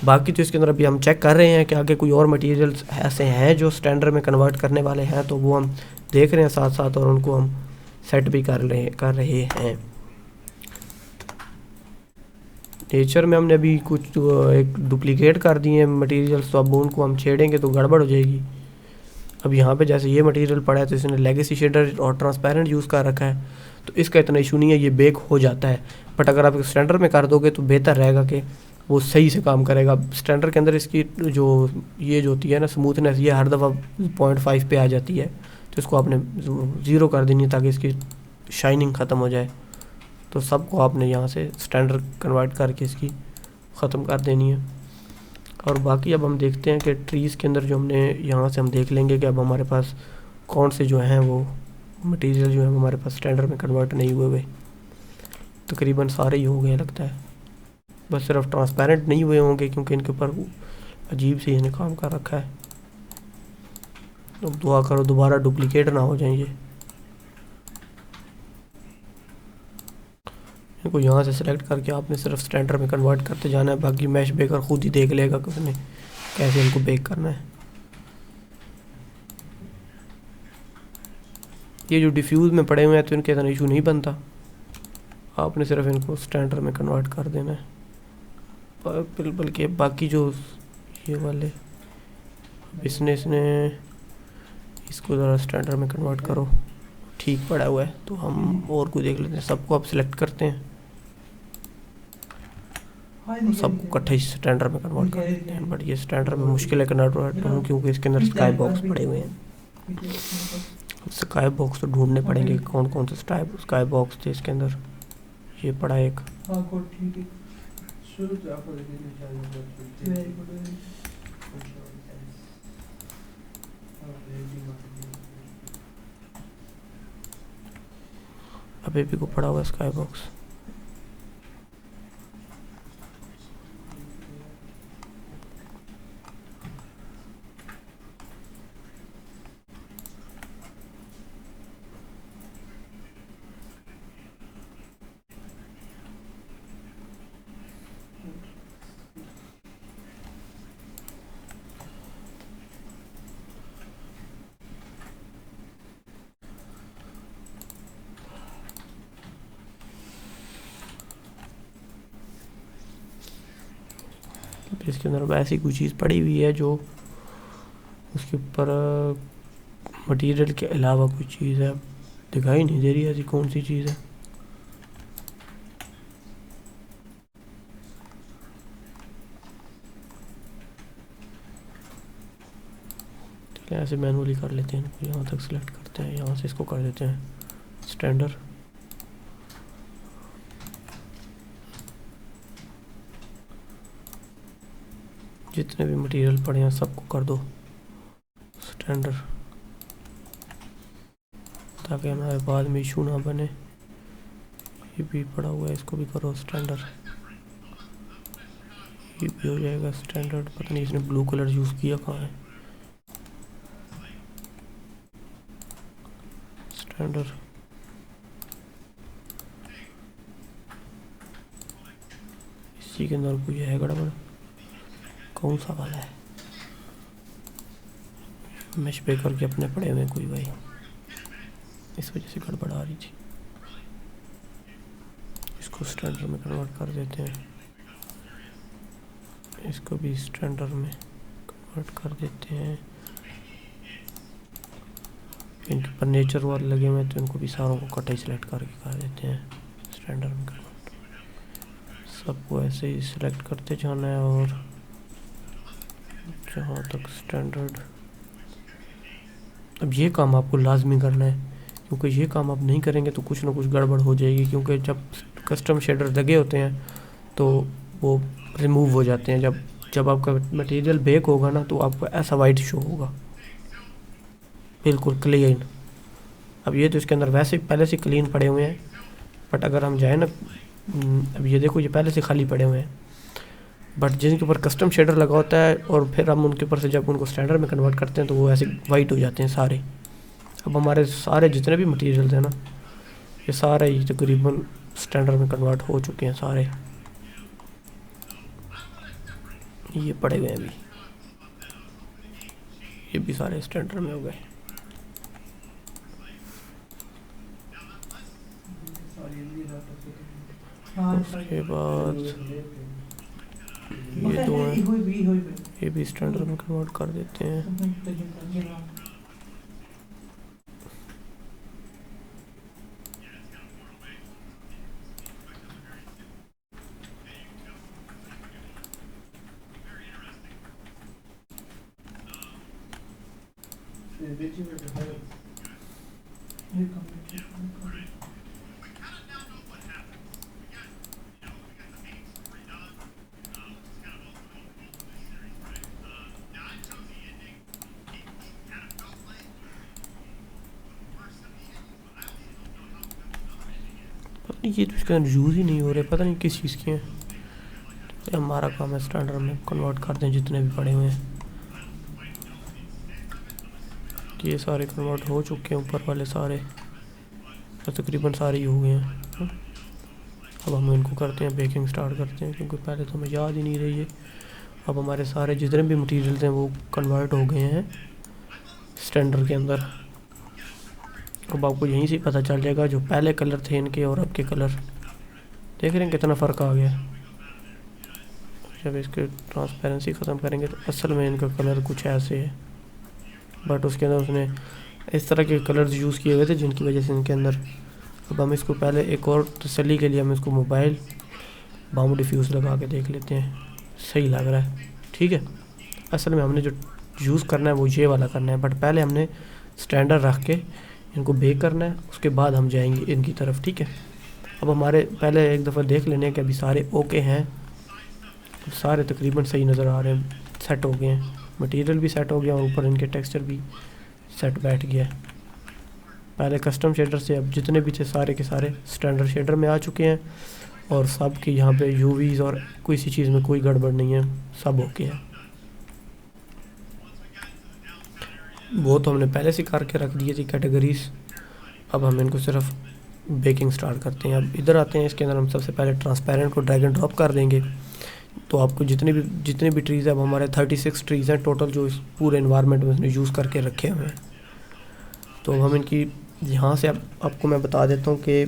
बाकी तो इसके अंदर अभी हम चेक कर रहे हैं कि आगे कोई और मटेरियल्स ऐसे हैं जो स्टैंडर्ड में कन्वर्ट करने वाले हैं, तो वो हम देख रहे हैं साथ साथ, और उनको हम सेट भी कर रहे हैं। नेचर में हमने अभी कुछ एक डुप्लीकेट कर दिए हैं मटेरियल्स, तो अब उनको हम छेड़ेंगे तो गड़बड़ हो जाएगी। अब यहाँ पे जैसे ये मटेरियल पड़ा है तो इसने लेगेसी शेडर और ट्रांसपेरेंट यूज़ कर रखा है, तो इसका इतना इशू नहीं है, ये बेक हो जाता है। बट अगर आप स्टैंडर्ड में कर दोगे तो बेहतर रहेगा कि वो सही से काम करेगा। स्टैंडर्ड के अंदर इसकी जो होती है ना स्मूथनेस, ये हर दफ़ा 0.5 पे आ जाती है, तो इसको आपने 0 कर देनी है ताकि इसकी शाइनिंग ख़त्म हो जाए। तो सबको आपने यहाँ से स्टैंडर्ड कन्वर्ट करके इसकी ख़त्म कर देनी है। और बाकी अब हम देखते हैं कि ट्रीज़ के अंदर जो हमने यहाँ से हम देख लेंगे कि अब हमारे पास कौन से जो हैं वो मटेरियल जो है हमारे पास स्टैंडर्ड में कन्वर्ट नहीं हुए हुए। तकरीबन सारे ही हो गए लगता है, बस सिर्फ ट्रांसपेरेंट नहीं हुए होंगे क्योंकि इनके ऊपर अजीब से इन्हें काम कर रखा है। अब दुआ करो दोबारा डुप्लीकेट ना हो जाए ये। इनको यहाँ से सिलेक्ट करके आपने सिर्फ स्टैंडर्ड में कन्वर्ट करते जाना है, बाकी मैश बेकर खुद ही देख लेगा कि उसने कैसे इनको बेक करना है। ये जो डिफ्यूज़ में पड़े हुए हैं तो इनके इतना इशू नहीं बनता, आपने सिर्फ इनको स्टैंडर्ड में कन्वर्ट कर देना है। बल्कि बाकी जो ये वाले इसने इसको ज़रा स्टैंडर्ड में कन्वर्ट करो, ठीक पड़ा हुआ है। तो हम और कोई देख लेते हैं, सबको आप सिलेक्ट करते हैं, सबको इकट्ठे स्टैंडर्ड में कन्वर्ट कर देते हैं। बट ये स्टैंडर्ड में मुश्किल है कन्वर्ट होना, क्योंकि इसके अंदर स्काई बॉक्स पड़े हुए हैं। स्काई बॉक्स तो ढूंढने पड़ेंगे, कौन कौन से स्काई बॉक्स थे इसके अंदर। ये पड़ा एक, अभी भी को पड़ा हुआ स्काई बॉक्स। इसके अंदर ऐसी कोई चीज़ पड़ी हुई है जो उसके ऊपर मटेरियल के अलावा कोई चीज़ है, दिखाई नहीं दे रही ऐसी कौन सी चीज़ है। चलिए ऐसे मैनुअली कर लेते हैं, इनको यहाँ तक सिलेक्ट करते हैं, यहाँ से इसको कर देते हैं स्टैंडर्ड। जितने भी मटेरियल पड़े हैं सबको कर दो स्टैंडर्ड, ताकि हमारे बाद में इशू ना बने। ये भी पड़ा हुआ है, इसको भी करो स्टैंडर्ड, ये भी हो जाएगा स्टैंडर्ड। पता नहीं इसने ब्लू कलर यूज़ किया कहाँ है। स्टैंडर्ड इसी के अंदर कोई है गड़बड़, कौन सा वाला है। मैश पे करके अपने पड़े हुए कोई भाई, इस वजह से गड़बड़ आ रही थी। इसको स्टैंडर्ड में कन्वर्ट कर देते हैं, इसको भी स्टैंडर्ड में कन्वर्ट कर देते हैं। इनके ऊपर नेचर वाले लगे हुए हैं तो इनको भी सारों को इकट्ठे सिलेक्ट करके कर देते हैं स्टैंडर्ड में कन्वर्ट। सबको ऐसे ही सिलेक्ट करते जाना है, और जहाँ तक स्टैंडर्ड, अब ये काम आपको लाजमी करना है, क्योंकि ये काम आप नहीं करेंगे तो कुछ ना कुछ गड़बड़ हो जाएगी। क्योंकि जब कस्टम शेडर लगे होते हैं तो वो रिमूव हो जाते हैं। जब आपका मटेरियल बेक होगा ना तो आपको ऐसा वाइट शो होगा, बिल्कुल क्लीन। अब ये तो इसके अंदर वैसे पहले से क्लीन पड़े हुए हैं, बट अगर हम जाए ना, अब ये देखो ये पहले से खाली पड़े हुए हैं, बट जिनके ऊपर कस्टम शेडर लगा होता है और फिर हम उनके ऊपर से जब उनको स्टैंडर्ड में कन्वर्ट करते हैं तो वो ऐसे वाइट हो जाते हैं सारे। अब हमारे सारे जितने भी मटेरियल हैं ना, ये सारे ही तकरीबन स्टैंडर्ड में कन्वर्ट हो चुके हैं सारे। ये पड़े हुए हैं अभी, ये भी सारे स्टैंडर्ड में हो गए। उसके बाद ये दो हैं, ये भी स्टैंडर्ड में कन्वर्ट कर देते हैं। ये तो इसका यूज़ ही नहीं हो रहे, पता नहीं किस चीज़ के हैं। तो हमारा काम है स्टैंडर्ड में कन्वर्ट कर दें जितने भी पड़े हुए हैं। ये सारे कन्वर्ट हो चुके हैं, ऊपर वाले सारे तो तकरीबन सारे ही हो गए हैं। अब हम इनको करते हैं बेकिंग स्टार्ट करते हैं, क्योंकि पहले तो हमें याद ही नहीं रही है। अब हमारे सारे जितने भी मटेरियल्स हैं वो कन्वर्ट हो गए हैं स्टैंडर्ड के अंदर। अब आपको यहीं से पता चल जाएगा जो पहले कलर थे इनके और अब के कलर, देख रहे हैं कितना फ़र्क आ गया। जब इसके ट्रांसपेरेंसी ख़त्म करेंगे तो असल में इनका कलर कुछ ऐसे है, बट उसके अंदर उसने इस तरह के कलर्स यूज़ किए हुए थे जिनकी वजह से इनके अंदर। अब हम इसको पहले एक और तसल्ली के लिए हम इसको मोबाइल बम डिफ्यूज़ लगा के देख लेते हैं, सही लग रहा है। ठीक है, असल में हमने जो यूज़ करना है वो ये वाला करना है, बट पहले हमने स्टैंडर्ड रख के इनको बेक करना है, उसके बाद हम जाएंगे इनकी तरफ। ठीक है, अब हमारे पहले एक दफ़ा देख लेने कि अभी सारे ओके हैं, सारे तकरीबन सही नज़र आ रहे हैं, सेट हो गए हैं, मटेरियल भी सेट हो गया और ऊपर इनके टेक्सचर भी सेट बैठ गया है। पहले कस्टम शेडर से अब जितने भी थे सारे के सारे स्टैंडर्ड शेडर में आ चुके हैं, और सब के यहाँ पे यूवीज़ और किसी चीज़ में कोई गड़बड़ नहीं है, सब ओके है। वो तो हमने पहले से करके रख दिए थी कैटेगरीज। अब हम इनको सिर्फ बेकिंग स्टार्ट करते हैं। अब इधर आते हैं, इसके अंदर हम सबसे पहले ट्रांसपेरेंट को ड्रैग एंड ड्रॉप कर देंगे। तो आपको जितने भी ट्रीज़ है, अब हमारे 36 ट्रीज़ हैं टोटल जो इस पूरे इन्वायरमेंट में उसने यूज़ करके रखे हुए हैं। तो हम इनकी यहाँ से आपको मैं बता देता हूँ कि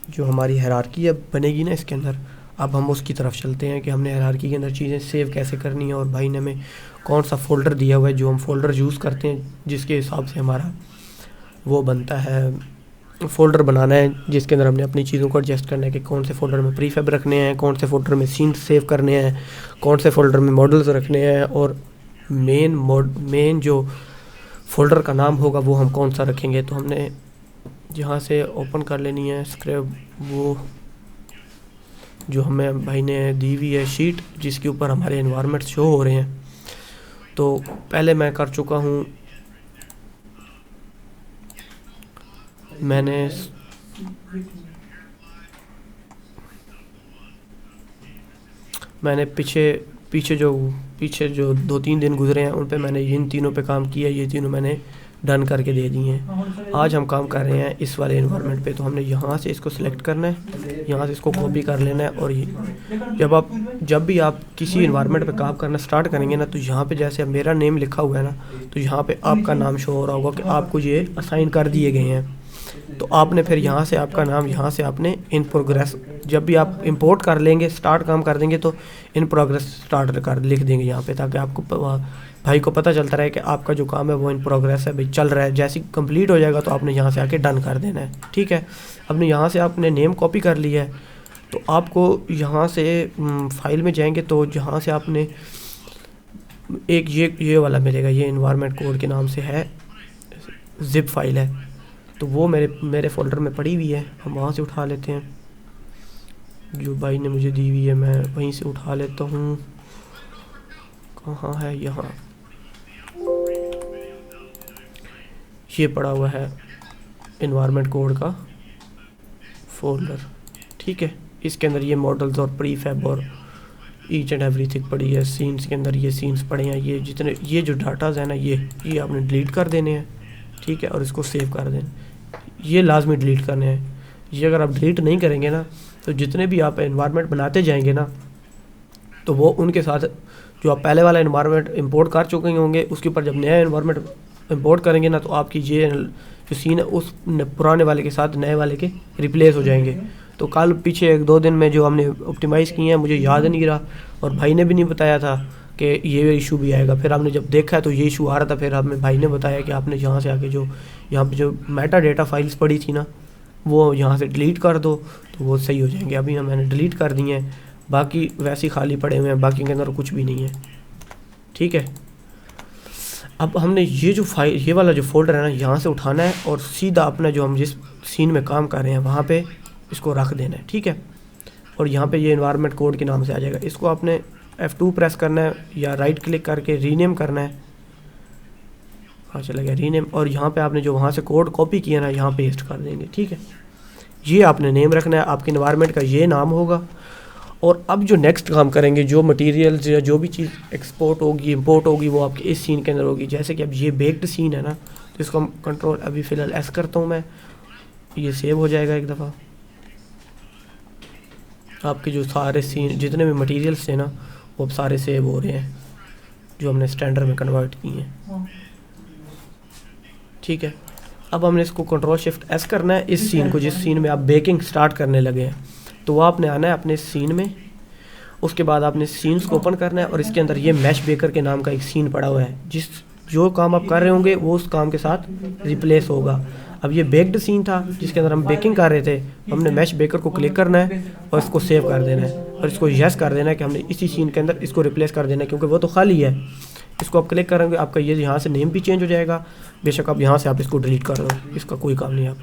जो हमारी हायरार्की अब बनेगी ना इसके अंदर, अब हम उसकी तरफ चलते हैं कि हमने हायरार्की के अंदर चीज़ें सेव कैसे करनी है, और भाई ने हमें कौन सा फ़ोल्डर दिया हुआ है जो हम फ़ोल्डर यूज़ करते हैं, जिसके हिसाब से हमारा वो बनता है फ़ोल्डर बनाना है, जिसके अंदर हमने अपनी चीज़ों को एडजस्ट करना है कि कौन से फ़ोल्डर में प्रीफैब रखने हैं, कौन से फ़ोल्डर में सीन्स सेव करने हैं, कौन से फ़ोल्डर में मॉडल्स रखने हैं, और मेन जो फ़ोल्डर का नाम होगा वो हम कौन सा रखेंगे। तो हमने यहाँ से ओपन कर लेनी है स्क्रैप, वो जो हमें भाई ने दी हुई है शीट जिसके ऊपर हमारे एनवायरनमेंट शो हो रहे हैं। तो पहले मैं कर चुका हूँ, मैंने पीछे जो 2-3 दिन गुजरे हैं उन पे मैंने इन तीनों पे काम किया, ये तीनों मैंने डन करके दे दिए हैं। आज हम काम कर रहे हैं इस वाले इन्वायरमेंट पे। तो हमने यहाँ से इसको सिलेक्ट करना है, यहाँ से इसको कॉपी कर लेना है, और ये जब भी आप किसी इन्वायरमेंट पे काम करना स्टार्ट करेंगे ना, तो यहाँ पे जैसे अब मेरा नेम लिखा हुआ है ना, तो यहाँ पे आपका नाम शो हो रहा होगा कि आपको ये असाइन कर दिए गए हैं। तो आपने फिर यहाँ से आपका नाम, यहाँ से आपने इन प्रोग्रेस, जब भी आप इंपोर्ट कर लेंगे स्टार्ट काम कर देंगे तो इन प्रोग्रेस स्टार्ट कर लिख देंगे यहाँ पे, ताकि आपको भाई को पता चलता रहे कि आपका जो काम है वो इन प्रोग्रेस है, भाई चल रहा है। जैसे कंप्लीट हो जाएगा तो आपने यहाँ से आके डन कर देना है। ठीक है, आपने यहाँ से आपने नेम कॉपी कर लिया है, तो आपको यहाँ से फाइल में जाएंगे तो यहाँ से आपने एक ये वाला मिलेगा, ये इन्वायरमेंट कोड के नाम से है, जिप फाइल है, तो वो मेरे फ़ोल्डर में पड़ी हुई है। हम वहाँ से उठा लेते हैं, जो भाई ने मुझे दी हुई है मैं वहीं से उठा लेता हूँ। कहाँ है, यहाँ ये पड़ा हुआ है इन्वायरमेंट कोड का फ़ोल्डर। ठीक है, इसके अंदर ये मॉडल्स और प्रीफैब और ईच एंड एवरीथिंग पड़ी है। सीन्स के अंदर ये सीन्स पड़े हैं, ये जो डाटाज है ना, ये आपने डिलीट कर देने हैं। ठीक है, और इसको सेव कर दें, ये लाजमी डिलीट करने हैं। ये अगर आप डिलीट नहीं करेंगे ना, तो जितने भी आप एनवायरनमेंट बनाते जाएंगे ना, तो वो उनके साथ जो आप पहले वाला एनवायरनमेंट इंपोर्ट कर चुके होंगे, उसके ऊपर जब नया एनवायरनमेंट इंपोर्ट करेंगे ना, तो आपकी ये जो सीन है उस पुराने वाले के साथ नए वाले के रिप्लेस हो जाएंगे। तो कल पीछे 1-2 दिन में जो हमने ऑप्टिमाइज़ किए हैं, मुझे याद नहीं रहा, और भाई ने भी नहीं बताया था कि ये इशू भी आएगा। फिर हमने जब देखा तो ये इशू आ रहा था, फिर हमें भाई ने बताया कि आपने यहाँ से आके यहाँ पे जो मेटा डेटा फाइल्स पड़ी थी ना, वो यहाँ से डिलीट कर दो तो वो सही हो जाएंगे। अभी मैंने डिलीट कर दिए हैं, बाकी वैसे ही खाली पड़े हुए हैं, बाकी के अंदर कुछ भी नहीं है। ठीक है, अब हमने ये वाला जो फोल्डर है ना, यहाँ से उठाना है और सीधा अपना जो हम जिस सीन में काम कर रहे हैं वहाँ पे इसको रख देना है। ठीक है, और यहाँ पे ये एनवायरनमेंट कोड के नाम से आ जाएगा। इसको आपने F2 प्रेस करना है या राइट क्लिक करके रीनेम करना है। हाँ, चला गया रीनेम, और यहाँ पे आपने जो वहाँ से कोड कॉपी किया ना, यहाँ पेस्ट कर देंगे। ठीक है, ये आपने नेम रखना है, आपके एनवायरनमेंट का ये नाम होगा, और अब जो नेक्स्ट काम करेंगे, जो मटेरियल्स या जो भी चीज़ एक्सपोर्ट होगी इंपोर्ट होगी वो आपके इस सीन के अंदर होगी। जैसे कि अब ये बेक्ड सीन है ना, तो इसको हम कंट्रोल अभी फ़िलहाल एस करता हूँ मैं, ये सेव हो जाएगा एक दफ़ा। आपके जो सारे सीन जितने भी मटेरियल्स थे ना वो अब सारे सेव हो रहे हैं जो हमने स्टैंडर्ड में कन्वर्ट किए हैं। ठीक है, अब हमने इसको कंट्रोल शिफ्ट एस करना है इस सीन को, जिस सीन में आप बेकिंग स्टार्ट करने लगे हैं। तो वो आपने आना है अपने सीन में, उसके बाद आपने सीन्स को ओपन करना है और इसके अंदर ये मैश बेकर के नाम का एक सीन पड़ा हुआ है, जो काम आप कर रहे होंगे वो उस काम के साथ रिप्लेस होगा। अब ये बेक्ड सीन था जिसके अंदर हम बेकिंग कर रहे थे, हमने मैश बेकर को क्लिक करना है और इसको सेव कर देना है और इसको यस कर देना है कि हमने इसी सीन के अंदर इसको रिप्लेस कर देना है, क्योंकि वो तो खाली है। इसको आप क्लिक करेंगे आपका ये यहाँ से नेम भी चेंज हो जाएगा, बेशक आप यहाँ से आप इसको डिलीट कर दो, इसका कोई काम नहीं है आप।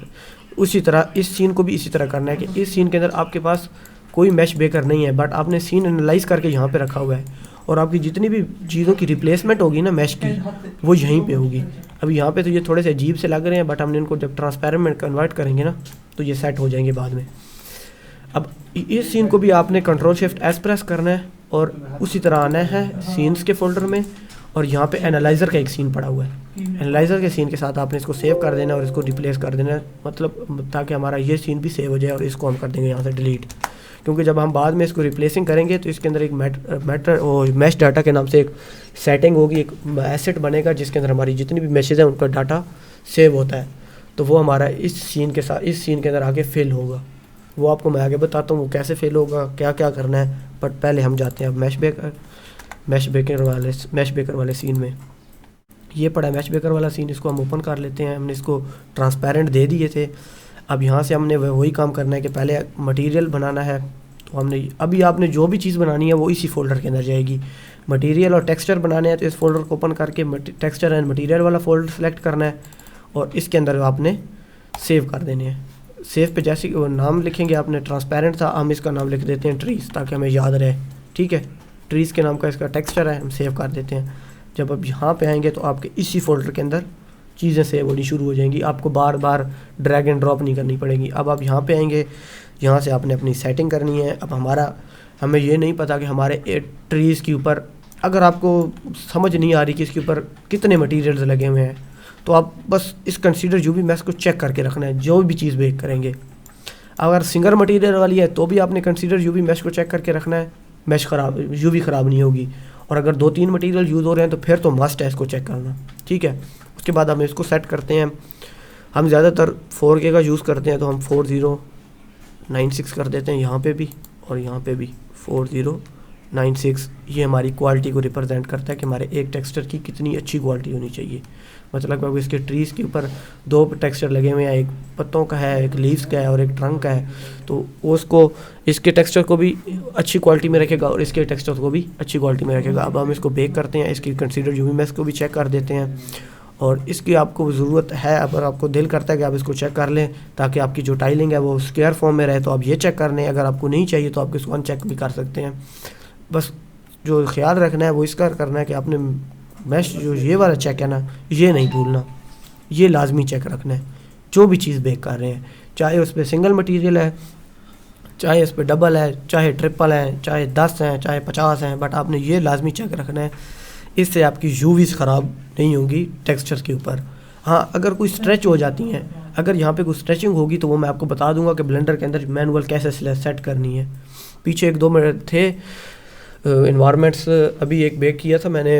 उसी तरह इस सीन को भी इसी तरह करना है कि इस सीन के अंदर आपके पास कोई मैश बेकर नहीं है, बट आपने सीन एनालाइज करके यहाँ पे रखा हुआ है और आपकी जितनी भी चीज़ों की रिप्लेसमेंट होगी ना मैश की, वो यहीं पे होगी। अब यहाँ पे तो ये थोड़े से अजीब से लग रहे हैं, बट हमने इनको जब ट्रांसपेरेंट में कन्वर्ट करेंगे ना तो ये सेट हो जाएंगे बाद में। अब इस सीन को भी आपने कंट्रोल शिफ्ट एस प्रेस करना है और उसी तरह आना है सीन्स के फोल्डर में, और यहाँ पे एनालाइज़र का एक सीन पड़ा हुआ है, एनालाइज़र के सीन के साथ आपने इसको सेव कर देना है और इसको रिप्लेस कर देना है, मतलब ताकि हमारा ये सीन भी सेव हो जाए। और इसको हम कर देंगे यहाँ से डिलीट, क्योंकि जब हम बाद में इसको रिप्लेसिंग करेंगे तो इसके अंदर एक मैश डाटा के नाम से एक सेटिंग होगी, एक एसेट बनेगा जिसके अंदर हमारी जितनी भी मैसेज हैं उनका डाटा सेव होता है। तो वो हमारा इस सीन के साथ इस सीन के अंदर आगे फिल होगा, वो आपको मैं आगे बताता हूँ वो कैसे फिल होगा, क्या क्या करना है। बट पहले हम जाते हैं अब मैश बेकर वाले सीन में। ये पड़ा है मैश बेकर वाला सीन, इसको हम ओपन कर लेते हैं। हमने इसको ट्रांसपेरेंट दे दिए थे। अब यहाँ से हमने वही काम करना है कि पहले मटेरियल बनाना है। तो हमने अभी आपने जो भी चीज़ बनानी है वो इसी फोल्डर के अंदर जाएगी। मटेरियल और टेक्सचर बनाने हैं तो इस फोल्डर को ओपन करके टेक्सचर एंड मटेरियल वाला फोल्डर सेलेक्ट करना है और इसके अंदर आपने सेव कर देने हैं। सेव पे जैसे वो नाम लिखेंगे, आपने ट्रांसपेरेंट था, हम इसका नाम लिख देते हैं ट्रीज़ ताकि हमें याद रहे। ठीक है, ट्रीज़ के नाम का इसका टेक्सचर है, हम सेव कर देते हैं। जब अब यहाँ पे आएंगे तो आपके इसी फोल्डर के अंदर चीज़ें सेव होनी शुरू हो जाएंगी, आपको बार बार ड्रैग एंड ड्रॉप नहीं करनी पड़ेगी। अब आप यहाँ पे आएंगे, यहाँ से आपने अपनी सेटिंग करनी है। अब हमें ये नहीं पता कि हमारे ट्रीज़ के ऊपर, अगर आपको समझ नहीं आ रही कि इसके ऊपर कितने मटीरियल्स लगे हुए हैं, तो आप बस इस कंसीडर यूवी मैश को चेक करके रखना है जो भी चीज़ बेक करेंगे। अगर सिंगल मटीरियल वाली है तो भी आपने कंसीडर यूवी मैश को चेक करके रखना है, मैश ख़राब यूवी ख़राब नहीं होगी। और अगर 2-3 मटीरियल यूज़ हो रहे हैं तो फिर तो मस्ट है इसको चेक करना। ठीक है, उसके बाद हम इसको सेट करते हैं। हम ज़्यादातर 4K का यूज़ करते हैं तो हम 4096 कर देते हैं यहाँ पे भी और यहाँ पे भी 4096। ये हमारी क्वालिटी को रिप्रेजेंट करता है कि हमारे एक टेक्सचर की कितनी अच्छी क्वालिटी होनी चाहिए। मतलब अब इसके ट्रीज़ के ऊपर 2 टेक्सचर लगे हुए हैं, एक पत्तों का है, एक लीव्स का है और एक ट्रंक का है, तो उसको इसके टेक्सचर को भी अच्छी क्वालिटी में रखेगा और इसके टेक्सचर को भी अच्छी क्वालिटी में रखेगा। अब हम इसको बेक करते हैं, इसकी कंसीडर यूवी मैश को भी चेक कर देते हैं। और इसकी आपको ज़रूरत है, अगर आपको दिल करता है कि आप इसको चेक कर लें ताकि आपकी जो टाइलिंग है वो स्क्वायर फॉर्म में रहे, तो आप ये चेक कर लें। अगर आपको नहीं चाहिए तो आप इसको अनचेक भी कर सकते हैं। बस जो ख्याल रखना है वो इसका करना है कि आपने मैश जो ये वाला चेक है ना, ये नहीं भूलना, ये लाजमी चेक रखना है जो भी चीज़ बेक कर रहे हैं, चाहे उस पर सिंगल मटीरियल है, चाहे इस पर डबल है, चाहे ट्रिपल है, चाहे 10 हैं, चाहे 50 हैं, बट आपने ये लाजमी चेक रखना है। इससे आपकी यूवीज़ ख़राब नहीं होंगी टेक्सचर के ऊपर। हाँ, अगर कोई स्ट्रेच हो जाती हैं, अगर यहाँ पे कोई स्ट्रेचिंग होगी तो वो मैं आपको बता दूंगा कि ब्लेंडर के अंदर मैनुअल कैसे सेट करनी है। पीछे 1-2 मिनट थे इन्वायरमेंट्स, अभी एक बेक किया था मैंने,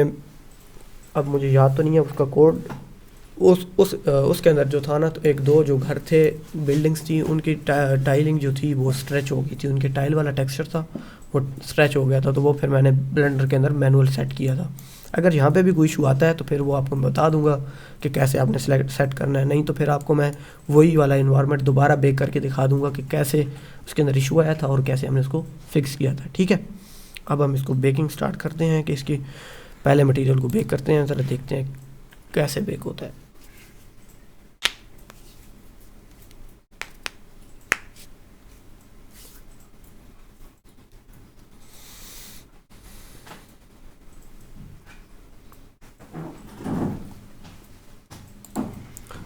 अब मुझे याद तो नहीं है उसका कोड। उसके अंदर जो था ना, तो 1-2 जो घर थे, बिल्डिंग्स थी, उनकी टाइलिंग जो थी वो स्ट्रेच हो गई थी, उनके टाइल वाला टेक्सचर था वो स्ट्रेच हो गया था, तो वो फिर मैंने ब्लेंडर के अंदर मैनुअल सेट किया था। अगर यहाँ पे भी कोई इशू आता है तो फिर वो आपको बता दूंगा कि कैसे आपने सेट करना है, नहीं तो फिर आपको मैं वही वाला इन्वायरमेंट दोबारा बेक करके दिखा दूंगा कि कैसे उसके अंदर इशू आया था और कैसे हमने उसको फिक्स किया था। ठीक है, अब हम इसको बेकिंग स्टार्ट करते हैं कि इसकी पहले मटेरियल को बेक करते हैं, ज़रा देखते हैं कैसे बेक होता है।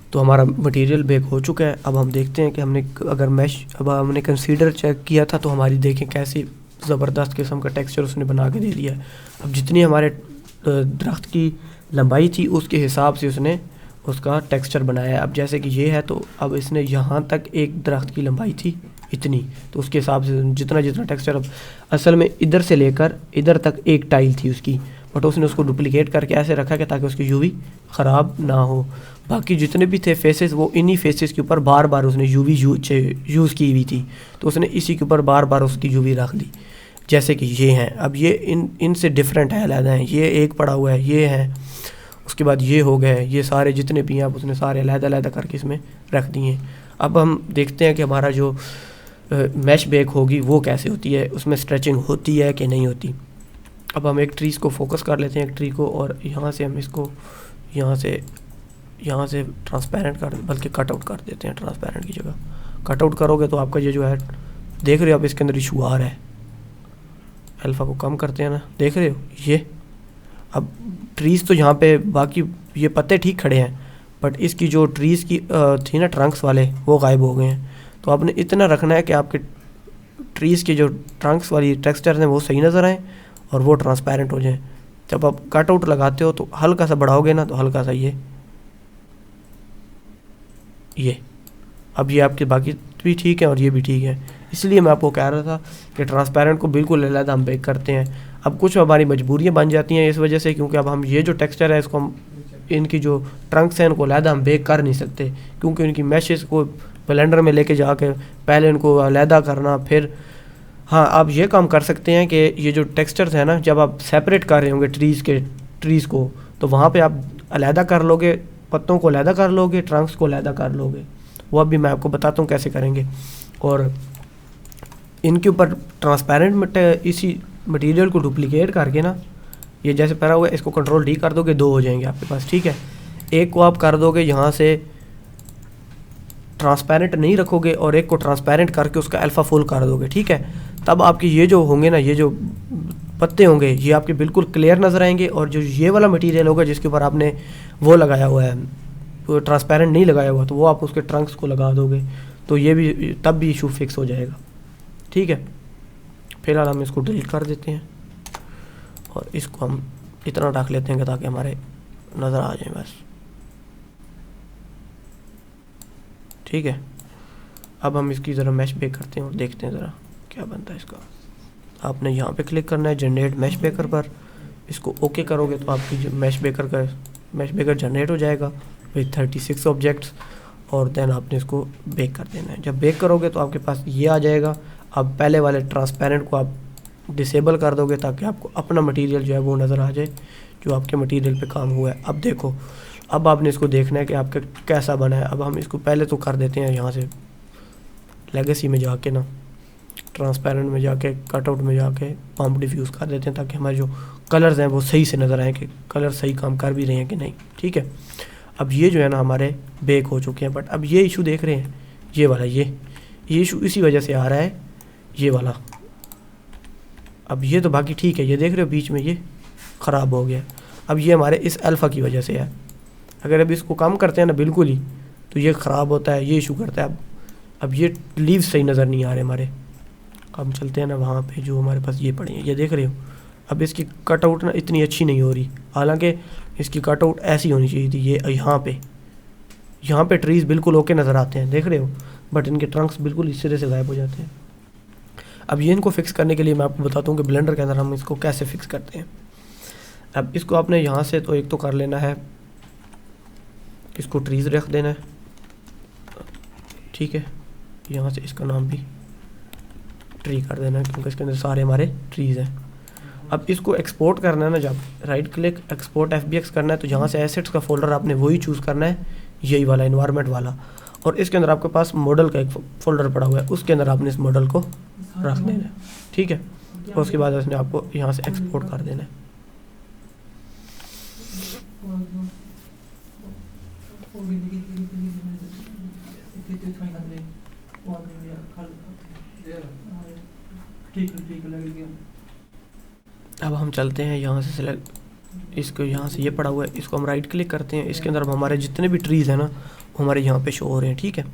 तो हमारा मटेरियल बेक हो चुका है। अब हम देखते हैं कि हमने अगर मैश, अब हमने कंसीडर चेक किया था तो हमारी देखें कैसी ज़बरदस्त किस्म का टेक्सचर उसने बना के दे दिया है। अब जितनी हमारे दरख्त की लंबाई थी उसके हिसाब से उसने उसका टेक्सचर बनाया है। अब जैसे कि ये है तो अब इसने यहाँ तक एक दरख्त की लंबाई थी इतनी, तो उसके हिसाब से जितना जितना टेक्सचर, अब असल में इधर से लेकर इधर तक एक टाइल थी उसकी, बट उसने उसको डुप्लीकेट करके ऐसे रखा कि ताकि उसकी यूवी ख़राब ना हो। बाकी जितने भी थे फेसेस वो इन्हीं फेसेस के ऊपर बार बार उसने यूवी यूज़ की हुई थी, तो उसने इसी के ऊपर बार बार उसकी यूवी रख दी। जैसे कि ये हैं, अब ये इनसे डिफरेंट है, अलग हैं, ये एक पड़ा हुआ है, ये है, उसके बाद ये हो गए, ये सारे जितने भी हैं अब उसने सारे अलग-अलग करके इसमें रख दिए। अब हम देखते हैं कि हमारा जो मैश बेक होगी वो कैसे होती है, उसमें स्ट्रेचिंग होती है कि नहीं होती। अब हम एक ट्रीज़ को फोकस कर लेते हैं, एक ट्री को, और यहाँ से हम इसको यहाँ से ट्रांसपेरेंट कर, बल्कि कट आउट कर देते हैं ट्रांसपेरेंट की जगह। कट आउट करोगे तो आपका ये जो है, देख रहे हो आप इसके अंदर इशू आ रहा है। अल्फ़ा को कम करते हैं ना, देख रहे हो ये। अब ट्रीज़ तो यहाँ पे बाकी ये पत्ते ठीक खड़े हैं, बट इसकी जो ट्रीज़ की थी ना ट्रंक्स वाले, वो गायब हो गए हैं। तो आपने इतना रखना है कि आपके ट्रीज़ के जो ट्रंक्स वाली टेक्सचर हैं वो सही नज़र आएँ और वो ट्रांसपेरेंट हो जाएं। जब आप कट आउट लगाते हो तो हल्का सा बढ़ाओगे ना, तो हल्का सा ये अब ये आपके बाकी भी ठीक है और ये भी ठीक है। इसलिए मैं आपको कह रहा था कि ट्रांसपेरेंट को बिल्कुल अलग हम बेक करते हैं। अब कुछ हमारी मजबूरियाँ बन जाती हैं इस वजह से, क्योंकि अब हम ये जो टेक्सचर है इसको हम, इनकी जो ट्रंक्स हैं इनको अलग हम बेक कर नहीं सकते, क्योंकि उनकी मैशेस को ब्लेंडर में लेके जाके पहले इनको अलग करना, फिर हाँ आप ये काम कर सकते हैं कि ये जो टेक्सचर्स है ना, जब आप सेपरेट कर रहे होंगे ट्रीज़ को, तो वहाँ पे आप अलग कर लोगे, पत्तों को अलग कर लोगे, ट्रंक्स को अलग कर लोगे। वो अभी मैं आपको बताता हूँ कैसे करेंगे। और इनके ऊपर ट्रांसपेरेंट इसी मटेरियल को डुप्लीकेट करके ना, ये जैसे पहला हुआ है, इसको कंट्रोल डी कर दोगे, 2 हो जाएंगे आपके पास, ठीक है। एक को आप कर दोगे यहाँ से ट्रांसपेरेंट नहीं रखोगे और एक को ट्रांसपेरेंट करके उसका अल्फ़ा फुल कर दोगे, ठीक है। तब आपके ये जो होंगे ना, ये जो पत्ते होंगे ये आपके बिल्कुल क्लियर नज़र आएंगे, और जो ये वाला मटेरियल होगा जिसके ऊपर आपने वो लगाया हुआ है, वो ट्रांसपेरेंट नहीं लगाया हुआ, तो वो आप उसके ट्रंक्स को लगा दोगे, तो ये भी तब भी इशू फिक्स हो जाएगा, ठीक है। फिलहाल हम इसको डिलीट कर देते हैं और इसको हम इतना रख लेते हैं कि ताकि हमारे नज़र आ जाए बस, ठीक है। अब हम इसकी ज़रा मैश बेक करते हैं और देखते हैं ज़रा क्या बनता है इसका। आपने यहाँ पे क्लिक करना है जनरेट मैश बेकर पर, इसको ओके करोगे तो आपकी जो मैश बेकर जनरेट हो जाएगा विद 36 ऑब्जेक्ट्स, और देन आपने इसको बेक कर देना है। जब बेक करोगे तो आपके पास ये आ जाएगा। अब पहले वाले ट्रांसपेरेंट को आप डिसेबल कर दोगे ताकि आपको अपना मटेरियल जो है वो नज़र आ जाए जो आपके मटेरियल पे काम हुआ है। अब देखो, अब आपने इसको देखना है कि आपका कैसा बना है। अब हम इसको पहले तो कर देते हैं यहाँ से लेगेसी में जाके ना, ट्रांसपेरेंट में जाके, कटआउट में जाके पम्प डिफ्यूज़ कर देते हैं ताकि हमारे जो कलर्स हैं वो सही से नज़र आएँ कि कलर सही काम कर भी रहे हैं कि नहीं, ठीक है। अब ये जो है ना हमारे बेक हो चुके हैं, बट अब ये इशू देख रहे हैं, ये वाला ये इशू इसी वजह से आ रहा है, ये वाला। अब ये तो बाकी ठीक है, ये देख रहे हो बीच में ये ख़राब हो गया। अब ये हमारे इस अल्फ़ा की वजह से है। अगर अब इसको कम करते हैं ना बिल्कुल ही, तो ये ख़राब होता है, ये इशू करता है। अब ये लीव्स सही नज़र नहीं आ रहे हमारे। हम चलते हैं ना वहाँ पे जो हमारे पास ये पड़े हैं, ये देख रहे हो। अब इसकी कटआउट ना इतनी अच्छी नहीं हो रही, हालांकि इसकी कटआउट ऐसी होनी चाहिए थी। ये यहाँ पे ट्रीज़ बिल्कुल ओके नज़र आते हैं, देख रहे हो, बट इनके ट्रंक्स बिल्कुल इस सिरे से गायब हो जाते हैं। अब ये इनको फिक्स करने के लिए मैं आपको बताता हूँ कि ब्लेंडर के अंदर हम इसको कैसे फिक्स करते हैं। अब इसको आपने यहाँ से तो एक तो कर लेना है, इसको ट्रीज़ रख देना है, ठीक है। यहाँ से इसका नाम भी ट्री कर देना है क्योंकि इसके अंदर सारे हमारे ट्रीज़ हैं। अब इसको एक्सपोर्ट करना है ना, जब राइट क्लिक एक्सपोर्ट FBX करना है तो यहाँ से एसेट्स का फोल्डर आपने वही चूज़ करना है, यही वाला इन्वायरमेंट वाला, और इसके अंदर आपके पास मॉडल का एक फ़ोल्डर पड़ा हुआ है, उसके अंदर आपने इस मॉडल को रख देना है, ठीक है। और उसके बाद इसने आपको यहाँ से एक्सपोर्ट कर देना है। अब हम चलते हैं यहाँ से सिलेक्ट, इसको यहाँ से ये पड़ा हुआ है, इसको हम राइट क्लिक करते हैं। इसके अंदर हमारे जितने भी ट्रीज़ हैं ना वो हमारे यहाँ पे शो हो रहे हैं, ठीक है।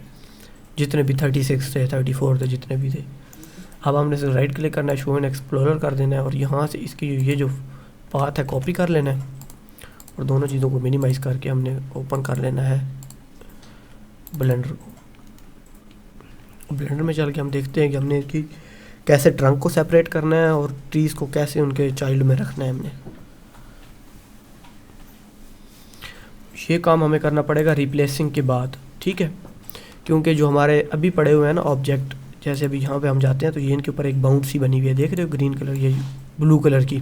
जितने भी 36 थे, 34 थे, जितने भी थे। अब हमने इसे राइट क्लिक करना है, शो इन एक्सप्लोरर कर देना है और यहाँ से इसकी ये जो पाथ है कॉपी कर लेना है और दोनों चीज़ों को मिनिमाइज़ करके हमने ओपन कर लेना है ब्लेंडर को। ब्लेंडर में चल के हम देखते हैं कि हमने इसकी कैसे ट्रंक को सेपरेट करना है और ट्रीज़ को कैसे उनके चाइल्ड में रखना है हमने। ये काम हमें करना पड़ेगा रिप्लेसिंग के बाद, ठीक है, क्योंकि जो हमारे अभी पड़े हुए हैं ना ऑब्जेक्ट, जैसे अभी यहाँ पे हम जाते हैं तो ये इनके ऊपर एक बाउंड सी बनी हुई है, देख रहे हो ग्रीन कलर, ये ब्लू कलर की।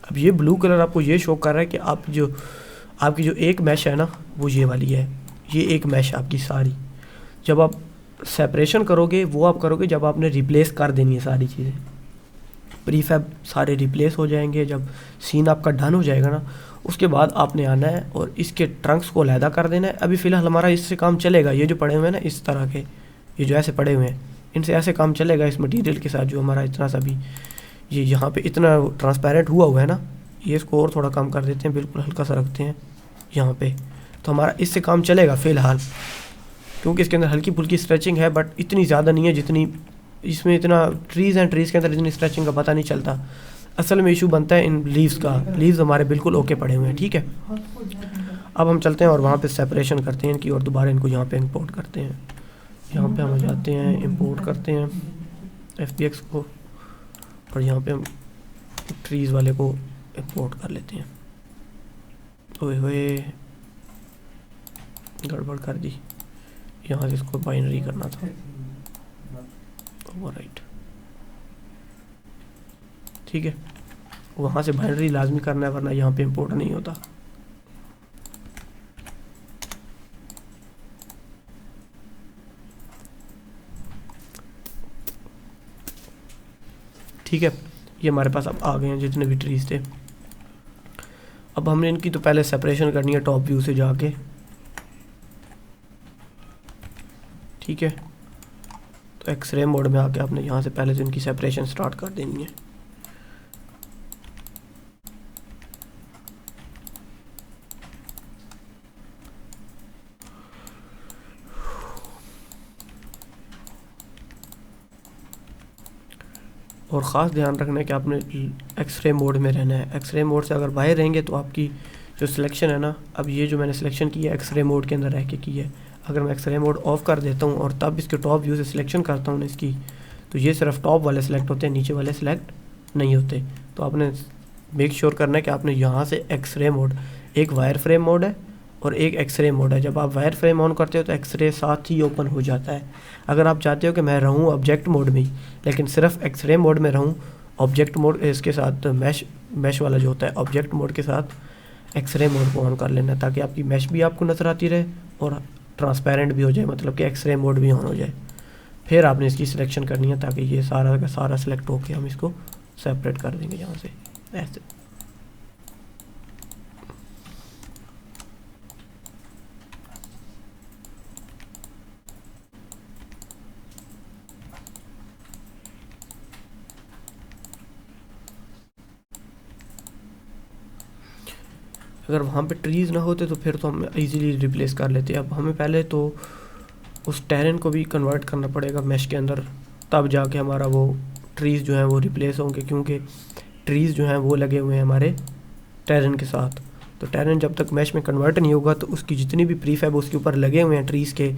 अब ये ब्लू कलर आपको ये शो कर रहा है कि आपकी जो एक मैश है ना वो ये वाली है, ये एक मैश आपकी सारी। जब आप सेपरेशन करोगे वो आप करोगे जब आपने रिप्लेस कर देनी है सारी चीज़ें, प्रीफैब सारे रिप्लेस हो जाएंगे। जब सीन आपका डन हो जाएगा ना उसके बाद आपने आना है और इसके ट्रंक्स को अलहदा कर देना है। अभी फ़िलहाल हमारा इससे काम चलेगा, ये जो पड़े हुए हैं ना इस तरह के, ये जो ऐसे पड़े हुए हैं इनसे ऐसे काम चलेगा इस मटेरियल के साथ। जो हमारा इतना सा भी ये यहाँ पे इतना ट्रांसपेरेंट हुआ है ना, ये इसको और थोड़ा कम कर देते हैं, बिल्कुल हल्का सा रखते हैं यहाँ पे, तो हमारा इससे काम चलेगा फ़िलहाल, क्योंकि इसके अंदर हल्की फुल्की स्ट्रेचिंग है बट इतनी ज़्यादा नहीं है जितनी इसमें। इतना ट्रीज़ हैं, ट्रीज़ के अंदर इतनी स्ट्रेचिंग का पता नहीं चलता। असल में इशू बनता है इन लीव्स का, लीव्स हमारे बिल्कुल ओके पड़े हुए हैं, ठीक है। अब हम चलते हैं और वहाँ पे सेपरेशन करते हैं इनकी और दोबारा इनको यहाँ पे इंपोर्ट करते हैं। यहाँ पे हम जाते हैं, इंपोर्ट करते हैं FBX को और यहाँ पे हम ट्रीज़ वाले को इंपोर्ट कर लेते हैं। ओए होए गड़बड़ कर दी, यहाँ से इसको बाइनरी करना था, ओवरराइट, ठीक है। वहाँ से बाइनरी लाजमी करना है वरना यहाँ पे इंपोर्ट नहीं होता। ठीक है, ये हमारे पास अब आ गए हैं जितने भी ट्रीज थे। अब हमने इनकी तो पहले सेपरेशन करनी है टॉप व्यू से जाके, ठीक है। तो एक्सरे मोड में आके आपने यहाँ से पहले से इनकी सेपरेशन स्टार्ट कर देनी है। और ख़ास ध्यान रखना है कि आपने एक्सरे मोड में रहना है। एक्सरे मोड से अगर बाहर रहेंगे तो आपकी जो सिलेक्शन है ना, अब ये जो मैंने सिलेक्शन की है एक्सरे मोड के अंदर रह के की है, अगर मैं एक्सरे मोड ऑफ कर देता हूँ और तब इसके टॉप व्यू से सिलेक्शन करता हूँ ना इसकी, तो ये सिर्फ टॉप वाले सिलेक्ट होते हैं, नीचे वाले सिलेक्ट नहीं होते। तो आपने मेक श्योर करना है कि आपने यहाँ से एक्सरे मोड, एक वायर फ्रेम मोड है और एक एक्सरे मोड है। जब आप वायर फ्रेम ऑन करते हो तो एक्सरे साथ ही ओपन हो जाता है। अगर आप चाहते हो कि मैं रहूँ ऑब्जेक्ट मोड में ही लेकिन सिर्फ एक्सरे मोड में रहूँ, ऑब्जेक्ट मोड इसके साथ मैश वाला जो होता है ऑब्जेक्ट मोड के साथ एक्सरे मोड को ऑन कर लेना ताकि आपकी मैश भी आपको नज़र आती रहे और ट्रांसपेरेंट भी हो जाए, मतलब कि एक्सरे मोड भी ऑन हो जाए। फिर आपने इसकी सिलेक्शन करनी है ताकि ये सारा का सारा सिलेक्ट होकर हम इसको सेपरेट कर देंगे यहाँ से ऐसे। अगर वहाँ पे ट्रीज़ ना होते तो फिर तो हम इजीली रिप्लेस कर लेते। अब हमें पहले तो उस टेरेन को भी कन्वर्ट करना पड़ेगा मैश के अंदर, तब जाके हमारा वो ट्रीज़ जो हैं वो रिप्लेस होंगे, क्योंकि ट्रीज़ जो हैं वो लगे हुए हैं हमारे टेरेन के साथ। तो टेरेन जब तक मैश में कन्वर्ट नहीं होगा तो उसकी जितनी भी प्रीफैब उसके ऊपर लगे हुए हैं ट्रीज़ के,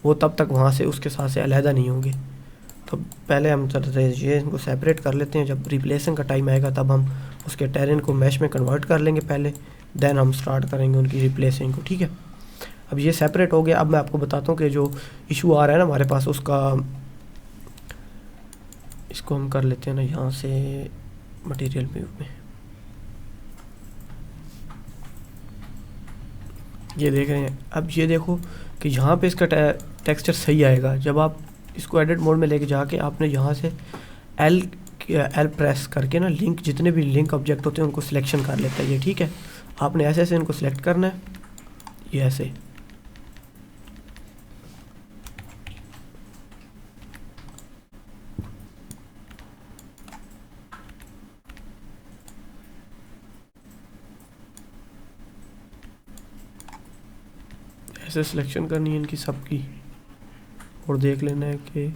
वो तब तक वहाँ से उसके साथ से अलहदा नहीं होंगे। तो पहले हम ये इनको सेपरेट कर लेते हैं, जब रिप्लेसिंग का टाइम आएगा तब हम उसके टेरेन को मैश में कन्वर्ट कर लेंगे पहले, देन हम स्टार्ट करेंगे उनकी रिप्लेसिंग को, ठीक है। अब ये सेपरेट हो गया। अब मैं आपको बताता हूँ कि जो इशू आ रहा है ना हमारे पास उसका, इसको हम कर लेते हैं ना यहाँ से मटेरियल व्यू में। ये देख रहे हैं, अब ये देखो कि यहाँ पे इसका टेक्सचर सही आएगा। जब आप इसको एडिट मोड में लेके जाके आपने यहाँ से एल प्रेस करके ना लिंक, जितने भी लिंक ऑब्जेक्ट होते हैं उनको सिलेक्शन कर लेता है ये, ठीक है। आपने ऐसे ऐसे इनको सिलेक्ट करना है, ये ऐसे। ऐसे सिलेक्शन करनी है इनकी सबकी और देख लेना है कि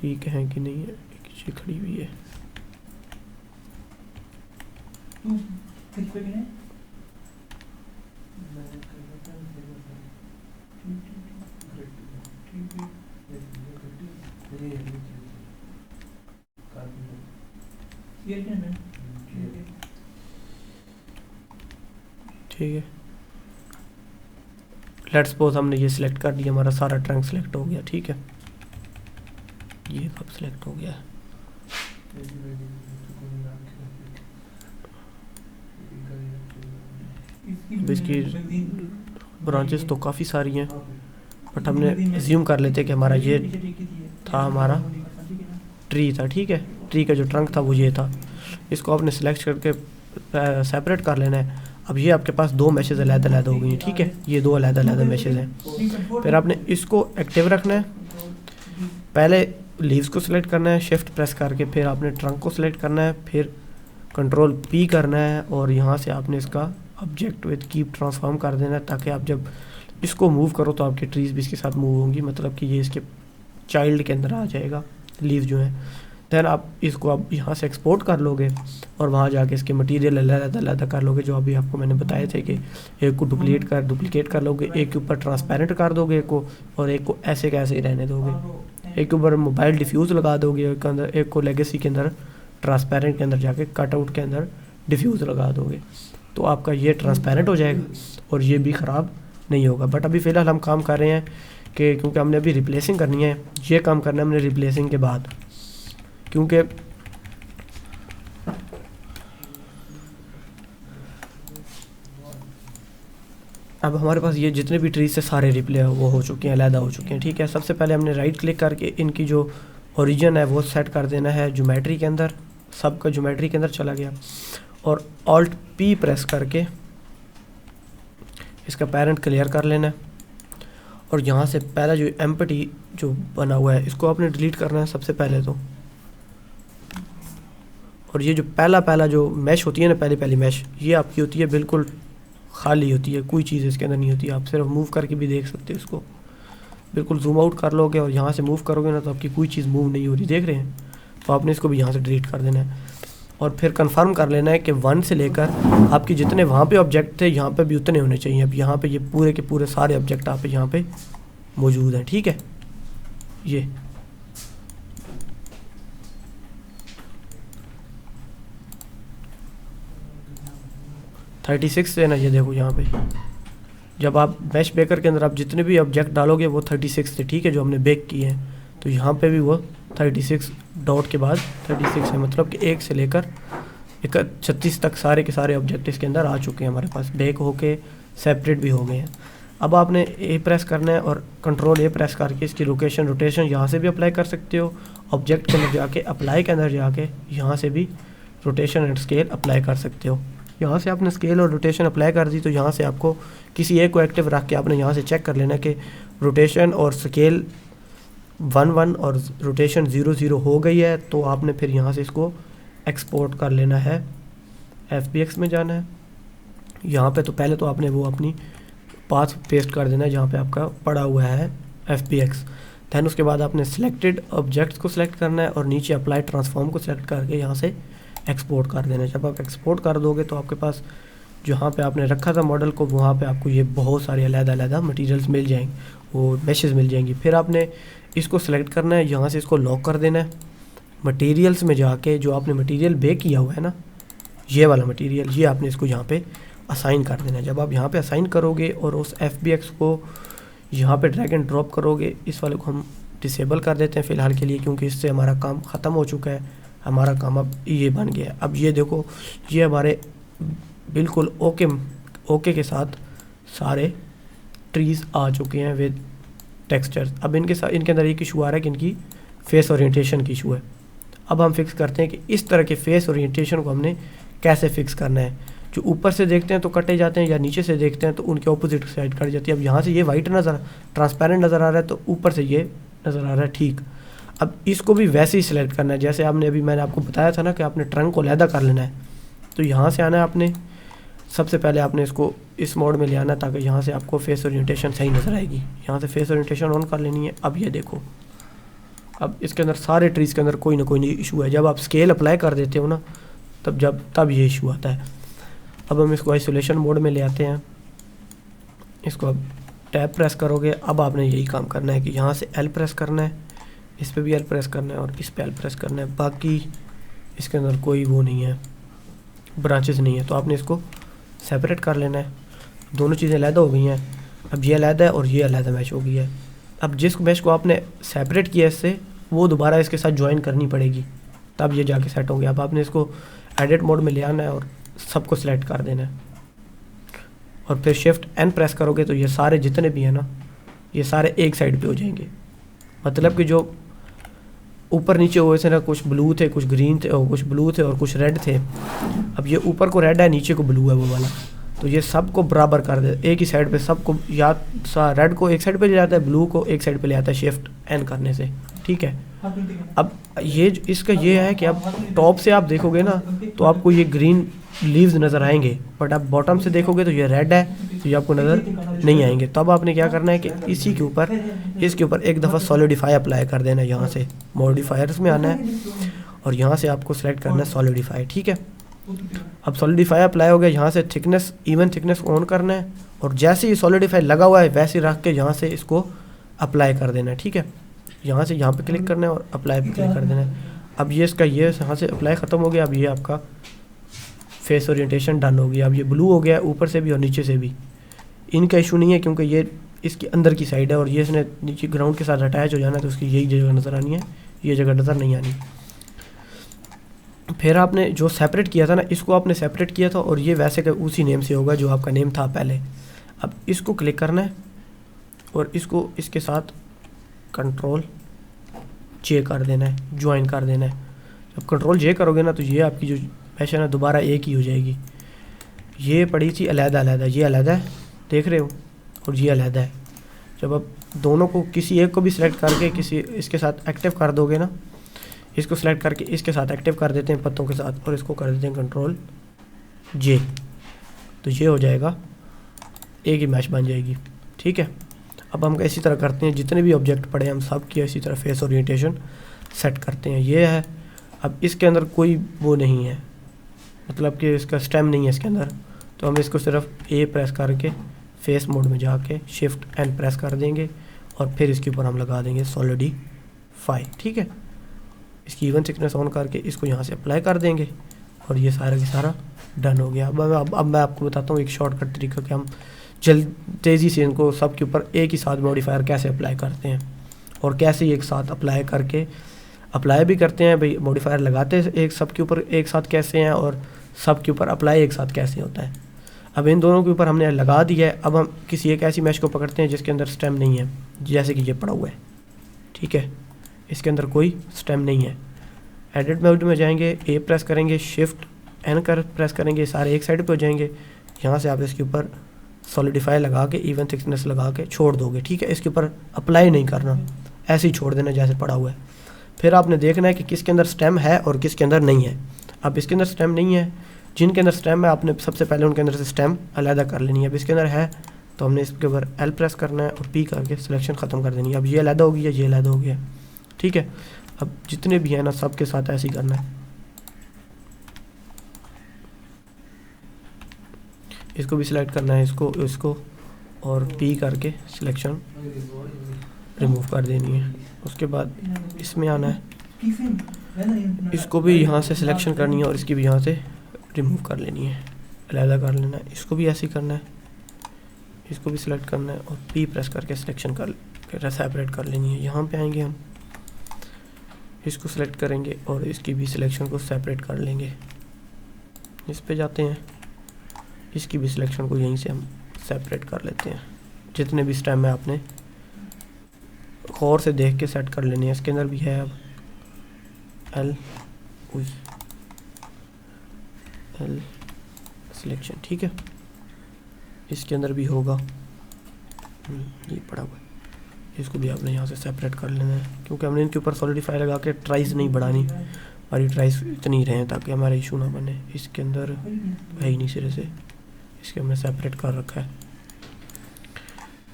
ठीक है कि नहीं है, एक चीज़ खड़ी हुई है। ठीक है, लेट्स सपोज हमने ये सिलेक्ट कर दिया, हमारा सारा ट्रंक सिलेक्ट हो गया। ठीक है, ये सब सिलेक्ट हो गया। इसकी ब्रांचेस तो काफ़ी सारी हैं, बट हमने एज्यूम कर लेते कि हमारा ये था, हमारा ट्री था। ठीक है, ट्री का जो ट्रंक था वो ये था। इसको आपने सिलेक्ट करके सेपरेट कर लेना है। अब ये आपके पास दो मैशेज अलग-अलग हो गई हैं। ठीक है, ये दो अलग-अलग मैशेज हैं। फिर आपने इसको एक्टिव रखना है। पहले लीव्स को सिलेक्ट करना है शिफ्ट प्रेस करके, फिर आपने ट्रंक को सिलेक्ट करना है, फिर कंट्रोल पी करना है और यहाँ से आपने इसका ऑब्जेक्ट विद कीप ट्रांसफॉर्म कर देना है, ताकि आप जब इसको मूव करो तो आपकी ट्रीज भी इसके साथ मूव होंगी, मतलब कि ये इसके चाइल्ड के अंदर आ जाएगा लीव जो है। देन आप इसको अब यहाँ से एक्सपोर्ट कर लोगे और वहाँ जाके इसके मटेरियल अलग कर लोगे, जो अभी आपको मैंने बताए थे कि एक को डुप्लीकेट कर लोगे, एक के ऊपर ट्रांसपेरेंट कर दोगे एक को, और एक को ऐसे कैसे ही रहने दोगे। एक के ऊपर मोबाइल डिफ्यूज़ लगा दोगे, एक के अंदर, एक को लेगेसी के अंदर ट्रांसपेरेंट के अंदर जाके कटआउट के अंदर डिफ्यूज़ लगा दोगे, तो आपका ये ट्रांसपेरेंट हो जाएगा और ये भी ख़राब नहीं होगा। बट अभी फ़िलहाल हम काम कर रहे हैं कि क्योंकि हमने अभी रिप्लेसिंग करनी है, ये काम करना है हमने रिप्लेसिंग के बाद, क्योंकि अब हमारे पास ये जितने भी ट्रीज से सारे रिप्ले वो हो चुके हैं, अलहदा हो चुके हैं। ठीक है, सबसे पहले हमने राइट क्लिक करके इनकी जो ओरिजिन है वो सेट कर देना है ज्योमेट्री के अंदर, सबका ज्योमेट्री के अंदर चला गया, और ऑल्ट पी प्रेस करके इसका पेरेंट क्लियर कर लेना है। और यहाँ से पहला जो एम्प्टी जो बना हुआ है इसको आपने डिलीट करना है सबसे पहले तो। और ये जो पहला जो मैश होती है ना, पहली मैश, ये आपकी होती है बिल्कुल खाली होती है, कोई चीज़ इसके अंदर नहीं होती है। आप सिर्फ मूव करके भी देख सकते हो इसको, बिल्कुल जूम आउट कर लोगे और यहाँ से मूव करोगे ना तो आपकी कोई चीज़ मूव नहीं हो रही, देख रहे हैं। तो आपने इसको भी यहाँ से डिलीट कर देना है और फिर कंफर्म कर लेना है कि 1 से लेकर आपके जितने वहाँ पे ऑब्जेक्ट थे यहाँ पे भी उतने होने चाहिए। अब यहाँ पे ये पूरे के पूरे सारे ऑब्जेक्ट आप यहाँ पे मौजूद हैं। ठीक है, ये थर्टी सिक्स है ना, ये देखो यहाँ पे जब आप मैश बेकर के अंदर आप जितने भी ऑब्जेक्ट डालोगे वो 36 थे। ठीक है, जो हमने बेक किए हैं, तो यहाँ पे भी वो 36 डॉट के बाद 36 है, मतलब कि 1 से लेकर 36 तक सारे के सारे ऑब्जेक्ट इसके अंदर आ चुके हैं हमारे पास, बेक होके सेपरेट भी हो गए हैं। अब आपने ए प्रेस करना है और कंट्रोल ए प्रेस करके इसकी लोकेशन रोटेशन यहाँ से भी अप्लाई कर सकते हो, ऑब्जेक्ट के अंदर जाके अप्लाई के अंदर जाके यहाँ से भी रोटेशन एंड स्केल अप्लाई कर सकते हो। यहाँ से आपने स्केल और रोटेशन अप्लाई कर दी तो यहाँ से आपको किसी एक को एक्टिव रख के आपने यहाँ से चेक कर लेना कि रोटेशन और स्केल 1 और रोटेशन 0 हो गई है, तो आपने फिर यहाँ से इसको एक्सपोर्ट कर लेना है, FBX में जाना है। यहाँ पे तो पहले तो आपने वो अपनी पाथ पेस्ट कर देना है जहाँ पे आपका पड़ा हुआ है FBX। दैन उसके बाद आपने सिलेक्टेड ऑब्जेक्ट्स को सिलेक्ट करना है और नीचे अप्लाई ट्रांसफॉर्म को सिलेक्ट करके यहाँ से एक्सपोर्ट कर देना है। जब आप एक्सपोर्ट कर दोगे तो आपके पास जहाँ पे आपने रखा था मॉडल को वहाँ पे आपको ये बहुत सारे अलग-अलग मटेरियल्स मिल जाएंगे, वो मैशेज मिल जाएंगी। फिर आपने इसको सिलेक्ट करना है, यहाँ से इसको लॉक कर देना है। मटेरियल्स में जाके जो आपने मटेरियल बेक किया हुआ है ना, ये वाला मटेरियल, ये आपने इसको यहाँ पे असाइन कर देना है। जब आप यहाँ पे असाइन करोगे और उस FBX को यहाँ पे ड्रैग एंड ड्रॉप करोगे, इस वाले को हम डिसेबल कर देते हैं फ़िलहाल के लिए, क्योंकि इससे हमारा काम ख़त्म हो चुका है। हमारा काम अब ये बन गया है। अब ये देखो, ये हमारे बिल्कुल ओके के साथ सारे ट्रीज़ आ चुके हैं विद टेक्सचर्स। अब इनके अंदर एक इशू आ रहा है कि इनकी फेस ओरिएंटेशन की इशू है। अब हम फिक्स करते हैं कि इस तरह के फेस ओरिएंटेशन को हमने कैसे फिक्स करना है। जो ऊपर से देखते हैं तो कटे जाते हैं, या नीचे से देखते हैं तो उनके ऑपोजिट साइड कट जाती है। अब यहाँ से ये वाइट ट्रांसपेरेंट नज़र आ रहा है, तो ऊपर से ये नज़र आ रहा है। ठीक, अब इसको भी वैसे ही सिलेक्ट करना है जैसे मैंने आपको बताया था ना कि आपने ट्रंक को अलहदा कर लेना है। तो यहाँ से आना है आपने, सबसे पहले आपने इसको इस मोड में ले आना है ताकि यहाँ से आपको फेस ओरिएंटेशन सही नज़र आएगी। यहाँ से फेस ओरिएंटेशन ऑन कर लेनी है। अब ये देखो, अब इसके अंदर सारे ट्रीज़ के अंदर कोई ना कोई इशू है। जब आप स्केल अप्लाई कर देते हो ना तब ये इशू आता है। अब हम इसको आइसोलेशन मोड में ले आते हैं। इसको अब टैब प्रेस करोगे, अब आपने यही काम करना है कि यहाँ से L प्रेस करना है, इस पे भी L प्रेस करना है और इस पे L प्रेस करना है। बाकी इसके अंदर कोई वो नहीं है, ब्रांचेस नहीं है, तो आपने इसको सेपरेट कर लेना है। दोनों चीज़ें अलहदा हो गई हैं। अब ये अलहदा है और ये अलहदा मैश हो गई है। अब जिस मैश को आपने सेपरेट किया इससे, वो दोबारा इसके साथ ज्वाइन करनी पड़ेगी, तब ये जाके सेट होंगे। अब आपने इसको एडिट मोड में ले आना है और सबको सिलेक्ट कर देना है और फिर शिफ्ट N प्रेस करोगे तो ये सारे जितने भी हैं ना, ये सारे एक साइड पे हो जाएंगे। मतलब कि जो ऊपर नीचे हुए थे ना, कुछ ब्लू थे, कुछ ग्रीन थे, और कुछ ब्लू थे और कुछ रेड थे। अब ये ऊपर को रेड है, नीचे को ब्लू है वो वाला, तो ये सबको बराबर कर दे एक ही साइड पे सबको। या रेड को एक साइड पे ले जाता है, ब्लू को एक साइड पे ले आता है शिफ्ट N करने से, ठीक है। अब ये इसका ये है कि अब टॉप से आप देखोगे ना तो आपको ये ग्रीन लीव्स नज़र आएंगे, बट आप बॉटम से देखोगे तो ये रेड है, तो ये आपको नज़र नहीं आएंगे। तब आपने क्या करना है कि इसी के ऊपर इसके ऊपर एक दफ़ा सॉलिडिफाई अप्लाई कर देना है। यहाँ से मॉडिफायर्स में आना है और यहाँ से आपको सेलेक्ट करना है सॉलिडिफाई, ठीक है। अब सॉलिडिफाई अप्लाई हो गया, यहाँ से थिकनेस इवन थिकनेस ऑन करना है और जैसे ही सॉलिडिफाई लगा हुआ है वैसे रख के यहाँ से इसको अप्लाई कर देना है, ठीक है। यहाँ से यहाँ पे क्लिक करना है और अप्लाई पे क्लिक कर देना है। अब ये इसका ये यहाँ से अप्लाई ख़त्म हो गया। अब ये आपका फेस ओरिएंटेशन डन हो गया। अब ये ब्लू हो गया ऊपर से भी और नीचे से भी। इनका इशू नहीं है क्योंकि ये इसकी अंदर की साइड है और ये इसने नीचे ग्राउंड के साथ अटैच हो जाना है, तो उसकी यही जगह नज़र आनी है, ये जगह नज़र नहीं आनी। फिर आपने जो सेपरेट किया था ना, इसको आपने सेपरेट किया था और ये वैसे का उसी नेम से होगा जो आपका नेम था पहले। अब इसको क्लिक करना है और इसको इसके साथ कंट्रोल J कर देना है, ज्वाइन कर देना है। जब कंट्रोल J करोगे ना तो ये आपकी जो मैश है ना दोबारा एक ही हो जाएगी। ये पड़ी थी अलहदा अलहदा, ये अलहदा है देख रहे हो, और ये अलहदा है। जब आप दोनों को किसी एक को भी सिलेक्ट करके किसी इसके साथ एक्टिव कर दोगे ना, इसको सिलेक्ट करके इसके साथ एक्टिव कर देते हैं पत्तों के साथ और इसको कर देते हैं कंट्रोल J, तो ये हो जाएगा, एक ही मैश बन जाएगी, ठीक है। अब हम इसी तरह करते हैं, जितने भी ऑब्जेक्ट पड़े हम सब की इसी तरह फेस ओरिएंटेशन सेट करते हैं। ये है। अब इसके अंदर कोई वो नहीं है, मतलब कि इसका स्टेम नहीं है इसके अंदर, तो हम इसको सिर्फ A प्रेस करके फेस मोड में जाके शिफ्ट N प्रेस कर देंगे और फिर इसके ऊपर हम लगा देंगे सॉलिडिफाई, ठीक है। इसकी इवन थिकनेस ऑन करके इसको यहाँ से अप्लाई कर देंगे और ये सारा का सारा डन हो गया। अब मैं आपको बताता हूँ एक शॉर्टकट तरीका कि हम तेज़ी से इनको सब के ऊपर एक ही साथ मॉडिफायर कैसे अप्लाई करते हैं और कैसे एक साथ अप्लाई करके अप्लाई भी करते हैं। भाई मॉडिफायर लगाते एक सब के ऊपर एक साथ कैसे हैं और सब के ऊपर अप्लाई एक साथ कैसे होता है। अब इन दोनों के ऊपर हमने लगा दिया है। अब हम किसी एक ऐसी मैश को पकड़ते हैं जिसके अंदर स्टेम नहीं है, जैसे कि ये पड़ा हुआ है, ठीक है, इसके अंदर कोई स्टेम नहीं है। एडिट मोड में जाएंगे, A प्रेस करेंगे, शिफ्ट N कर प्रेस करेंगे, सारे एक साइड पे हो जाएंगे। यहाँ से आप इसके ऊपर सॉलिडिफाई लगा के इवन थिकनेस लगा के छोड़ दोगे, ठीक है। इसके ऊपर अप्लाई नहीं करना, ऐसे ही छोड़ देना जैसे पड़ा हुआ है। फिर आपने देखना है कि किसके अंदर स्टेम है और किसके अंदर नहीं है। अब इसके अंदर स्टेम नहीं है, जिनके अंदर स्टेम है आपने सबसे पहले उनके अंदर से स्टेम अलहदा कर लेनी है। अब इसके अंदर है तो हमने इसके ऊपर L प्रेस करना है और P करके सिलेक्शन ख़त्म कर देनी है। अब ये अलहदा हो गया, ये अलहदा हो गया, ठीक है। अब जितने भी हैं ना सब के साथ ऐसे ही करना है। इसको भी सिलेक्ट करना है, इसको और P करके सिलेक्शन रिमूव कर देनी है। उसके बाद इसमें आना है, इसको भी यहाँ से सिलेक्शन करनी है और इसकी भी यहाँ से रिमूव कर लेनी है, अलहदा कर लेना है। इसको भी ऐसे ही करना है, इसको भी सिलेक्ट करना है और P प्रेस करके सिलेक्शन कर सेपरेट कर लेनी है। यहाँ पे आएंगे हम, इसको सिलेक्ट करेंगे और इसकी भी सिलेक्शन को सेपरेट कर लेंगे। इस पे जाते हैं, इसकी भी सिलेक्शन को यहीं से हम सेपरेट कर लेते हैं। जितने भी स्टेम है आपने गौर से देख के सेट कर लेनी है। इसके अंदर भी है अब L सिलेक्शन, ठीक है। इसके अंदर भी होगा, ये पड़ा हुआ है, इसको भी आपने यहाँ से सेपरेट कर लेना है क्योंकि हमने इनके ऊपर सॉलिडिफाई लगा के ट्राइस नहीं बढ़ानी, हमारी ट्राइस इतनी रहे ताकि हमारा इशू ना बने। इसके अंदर है ही नहीं सिरे से, इसके हमने सेपरेट कर रखा है।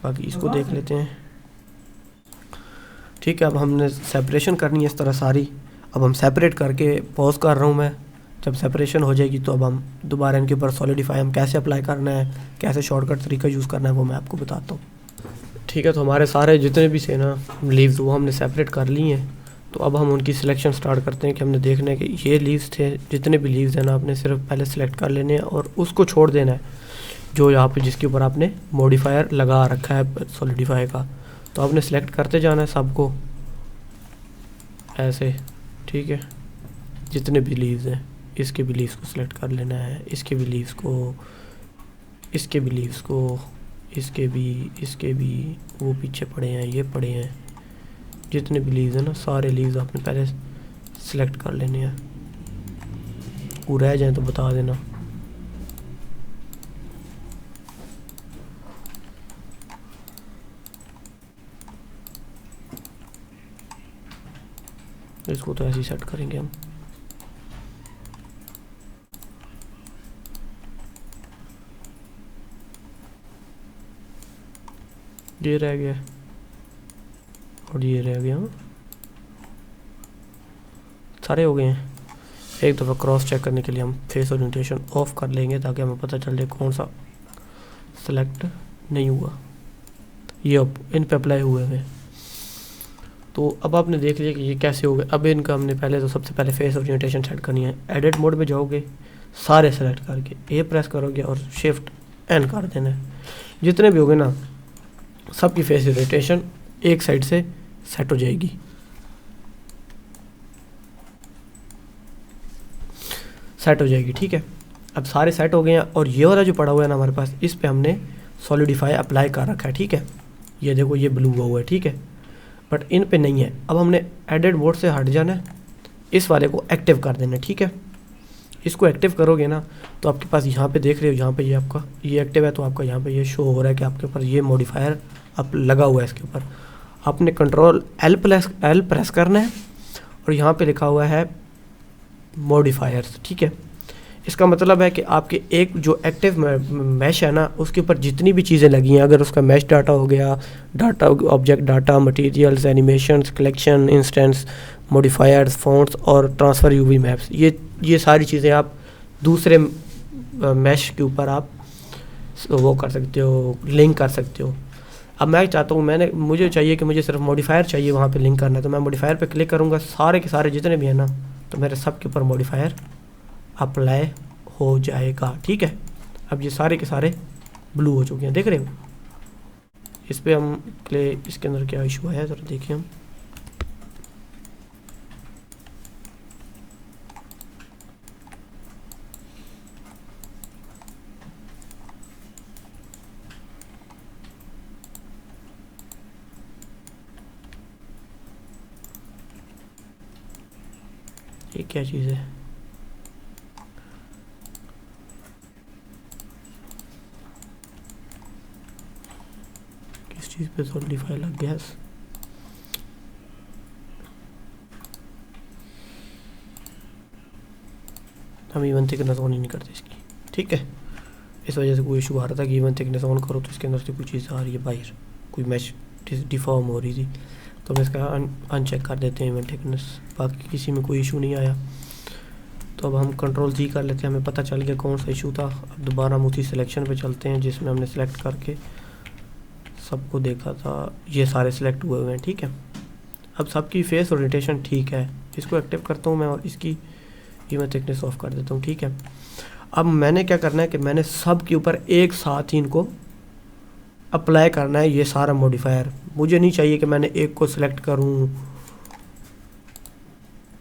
बाकी इसको देख लेते हैं, ठीक है, अब हमने सेपरेशन करनी है इस तरह सारी। अब हम सेपरेट करके पॉज कर रहा हूँ मैं। जब सेपरेशन हो जाएगी तो अब हम दोबारा इनके ऊपर सॉलिडिफाई हम कैसे अप्लाई करना है, कैसे शॉर्टकट तरीका यूज़ करना है वो मैं आपको बताता हूँ। ठीक है, तो हमारे सारे जितने भी से ना लीव्स वो हमने सेपरेट कर ली हैं। तो अब हम उनकी सिलेक्शन स्टार्ट करते हैं कि हमने देखना है कि ये लीव्स थे, जितने भी लीव्स हैं ना आपने सिर्फ पहले सेलेक्ट कर लेने हैं और उसको छोड़ देना है जो यहाँ पे जिसके ऊपर आपने मॉडिफायर लगा रखा है सॉलिडिफाई का। तो आपने सेलेक्ट करते जाना है सबको ऐसे। ठीक है, जितने भी लीव्स हैं इसके भी लीव्स को सिलेक्ट कर लेना है, इसके भी लीव्स को, इसके भी लीव्स को, इसके भी, वो पीछे पड़े हैं, ये पड़े हैं, जितने भी लीव्स हैं ना सारे लीव्स आपने पहले सिलेक्ट कर लेने हैं। वो रह जाए तो बता देना। इसको तो ऐसे ही सेट करेंगे हम। ये रह गया और ये रह गया, सारे हो गए हैं। एक दफ़ा क्रॉस चेक करने के लिए हम फेस ओरिएंटेशन ऑफ कर लेंगे ताकि हमें पता चल जाए कौन सा सेलेक्ट नहीं हुआ। ये अब इन पे अप्लाई हुए हैं। तो अब आपने देख लिया कि ये कैसे हो गए। अब इनका हमने पहले तो सबसे पहले फेस ओरिएंटेशन सेट करनी है। एडिट मोड में जाओगे, सारे सेलेक्ट करके ए प्रेस करोगे और शिफ्ट एन कर देना है। जितने भी हो गए ना सबकी फेस ओरिएंटेशन एक साइड से सेट हो जाएगी। सेट हो जाएगी, ठीक है। अब सारे सेट हो गए हैं और ये वाला जो पड़ा हुआ है ना हमारे पास, इस पे हमने सॉलिडिफाई अप्लाई कर रखा है, ठीक है। ये देखो ये ब्लू हुआ है, ठीक है, बट इन पे नहीं है। अब हमने एडिट मोड से हट जाना है, इस वाले को एक्टिव कर देना है, ठीक है। इसको एक्टिव करोगे ना तो आपके पास यहाँ पे देख रहे हो, यहाँ पे ये आपका ये एक्टिव है तो आपका यहाँ पे ये शो हो रहा है कि आपके ऊपर ये मॉडिफायर अब लगा हुआ है। इसके ऊपर आपने कंट्रोल एल प्रेस करना है और यहाँ पे लिखा हुआ है मॉडिफायर्स, ठीक है। इसका मतलब है कि आपके एक जो एक्टिव मैश है ना उसके ऊपर जितनी भी चीज़ें लगी हैं, अगर उसका मैश डाटा हो गया, data object data, materials, animations, collection, instance, modifiers, fonts और ट्रांसफ़र यूवी मैप्स, ये सारी चीज़ें आप दूसरे मैश के ऊपर आप वो कर सकते हो, लिंक कर सकते हो। अब मैं चाहता हूँ, मुझे चाहिए कि मुझे सिर्फ मॉडिफायर चाहिए वहाँ पे लिंक करना है, तो मैं मॉडिफायर पे क्लिक करूँगा। सारे के सारे जितने भी हैं ना तो मेरे सब के ऊपर मॉडिफायर अप्लाई हो जाएगा, ठीक है। अब ये सारे के सारे ब्लू हो चुके हैं, देख रहे हो। इस पे हम इसके अंदर क्या इशू है ज़रा देखिए हम। ये क्या चीज़ है? किस चीज़ पे सॉलिडिफाई लग गया? हम इवन थिकनेस ऑन ही नहीं करते इसकी, ठीक है। इस वजह से कोई इशू आ रहा था कि इवन थिकनेस ऑन करो तो इसके अंदर से कोई चीज़ आ रही है बाहर, कोई मैश डिफॉर्म हो रही थी, तो हम इसका अनचेक कर देते हैं इवन थिकनेस। बाकी किसी में कोई इशू नहीं आया। तो अब हम कंट्रोल जी कर लेते हैं, हमें पता चल गया कौन सा इशू था। अब दोबारा हम उसी सिलेक्शन पे चलते हैं जिसमें हमने सेलेक्ट करके सबको देखा था। ये सारे सिलेक्ट हुए हुए हैं, ठीक है। अब सबकी फेस ओरिएंटेशन ठीक है। इसको एक्टिव करता हूँ मैं और इसकी इवन थिकनेस ऑफ कर देता हूँ, ठीक है। अब मैंने क्या करना है कि मैंने सब के ऊपर एक साथ ही इनको अप्लाई करना है, ये सारा मॉडिफायर। मुझे नहीं चाहिए कि मैंने एक को सिलेक्ट करूँ,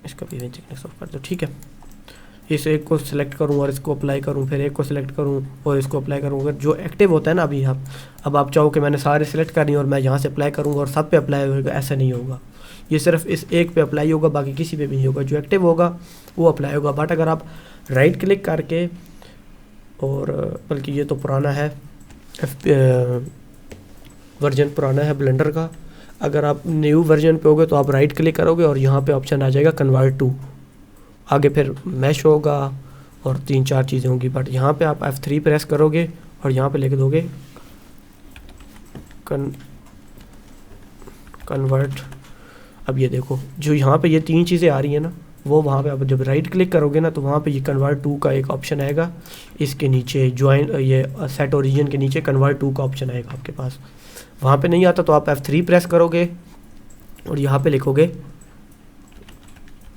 इसका भी इवन थिकनेस ऑफ कर दो, ठीक है। इस एक को सिलेक्ट करूं और इसको अप्लाई करूं, फिर एक को सिलेक्ट करूं और इसको अप्लाई करूं। अगर जो एक्टिव होता है ना अभी अब आप चाहो कि मैंने सारे सिलेक्ट करनी और मैं यहाँ से अप्लाई करूँगा और सब पे अप्लाई होगा, ऐसा नहीं होगा। ये सिर्फ इस एक पे अप्लाई होगा, बाकी किसी पे भी नहीं होगा। जो एक्टिव होगा वो अप्लाई होगा। बट अगर आप राइट क्लिक करके, और बल्कि ये तो पुराना है, वर्जन पुराना है ब्लेंडर का। अगर आप न्यू वर्जन पे होगे तो आप राइट क्लिक करोगे और यहाँ पे ऑप्शन आ जाएगा कन्वर्ट टू, आगे फिर मैश होगा और 3-4 चीज़ें होंगी। बट यहाँ पे आप F3 प्रेस करोगे और यहाँ पे लिख दोगे कन्वर्ट अब ये देखो जो यहाँ पे ये 3 चीज़ें आ रही हैं ना, वो वहाँ पे अब जब राइट क्लिक करोगे ना तो वहाँ पे ये कन्वर्ट टू का एक ऑप्शन आएगा, इसके नीचे ज्वाइन ये सेट ओरिजिन के नीचे कन्वर्ट टू का ऑप्शन आएगा आपके पास। वहाँ पे नहीं आता तो आप F3 प्रेस करोगे और यहाँ पे लिखोगे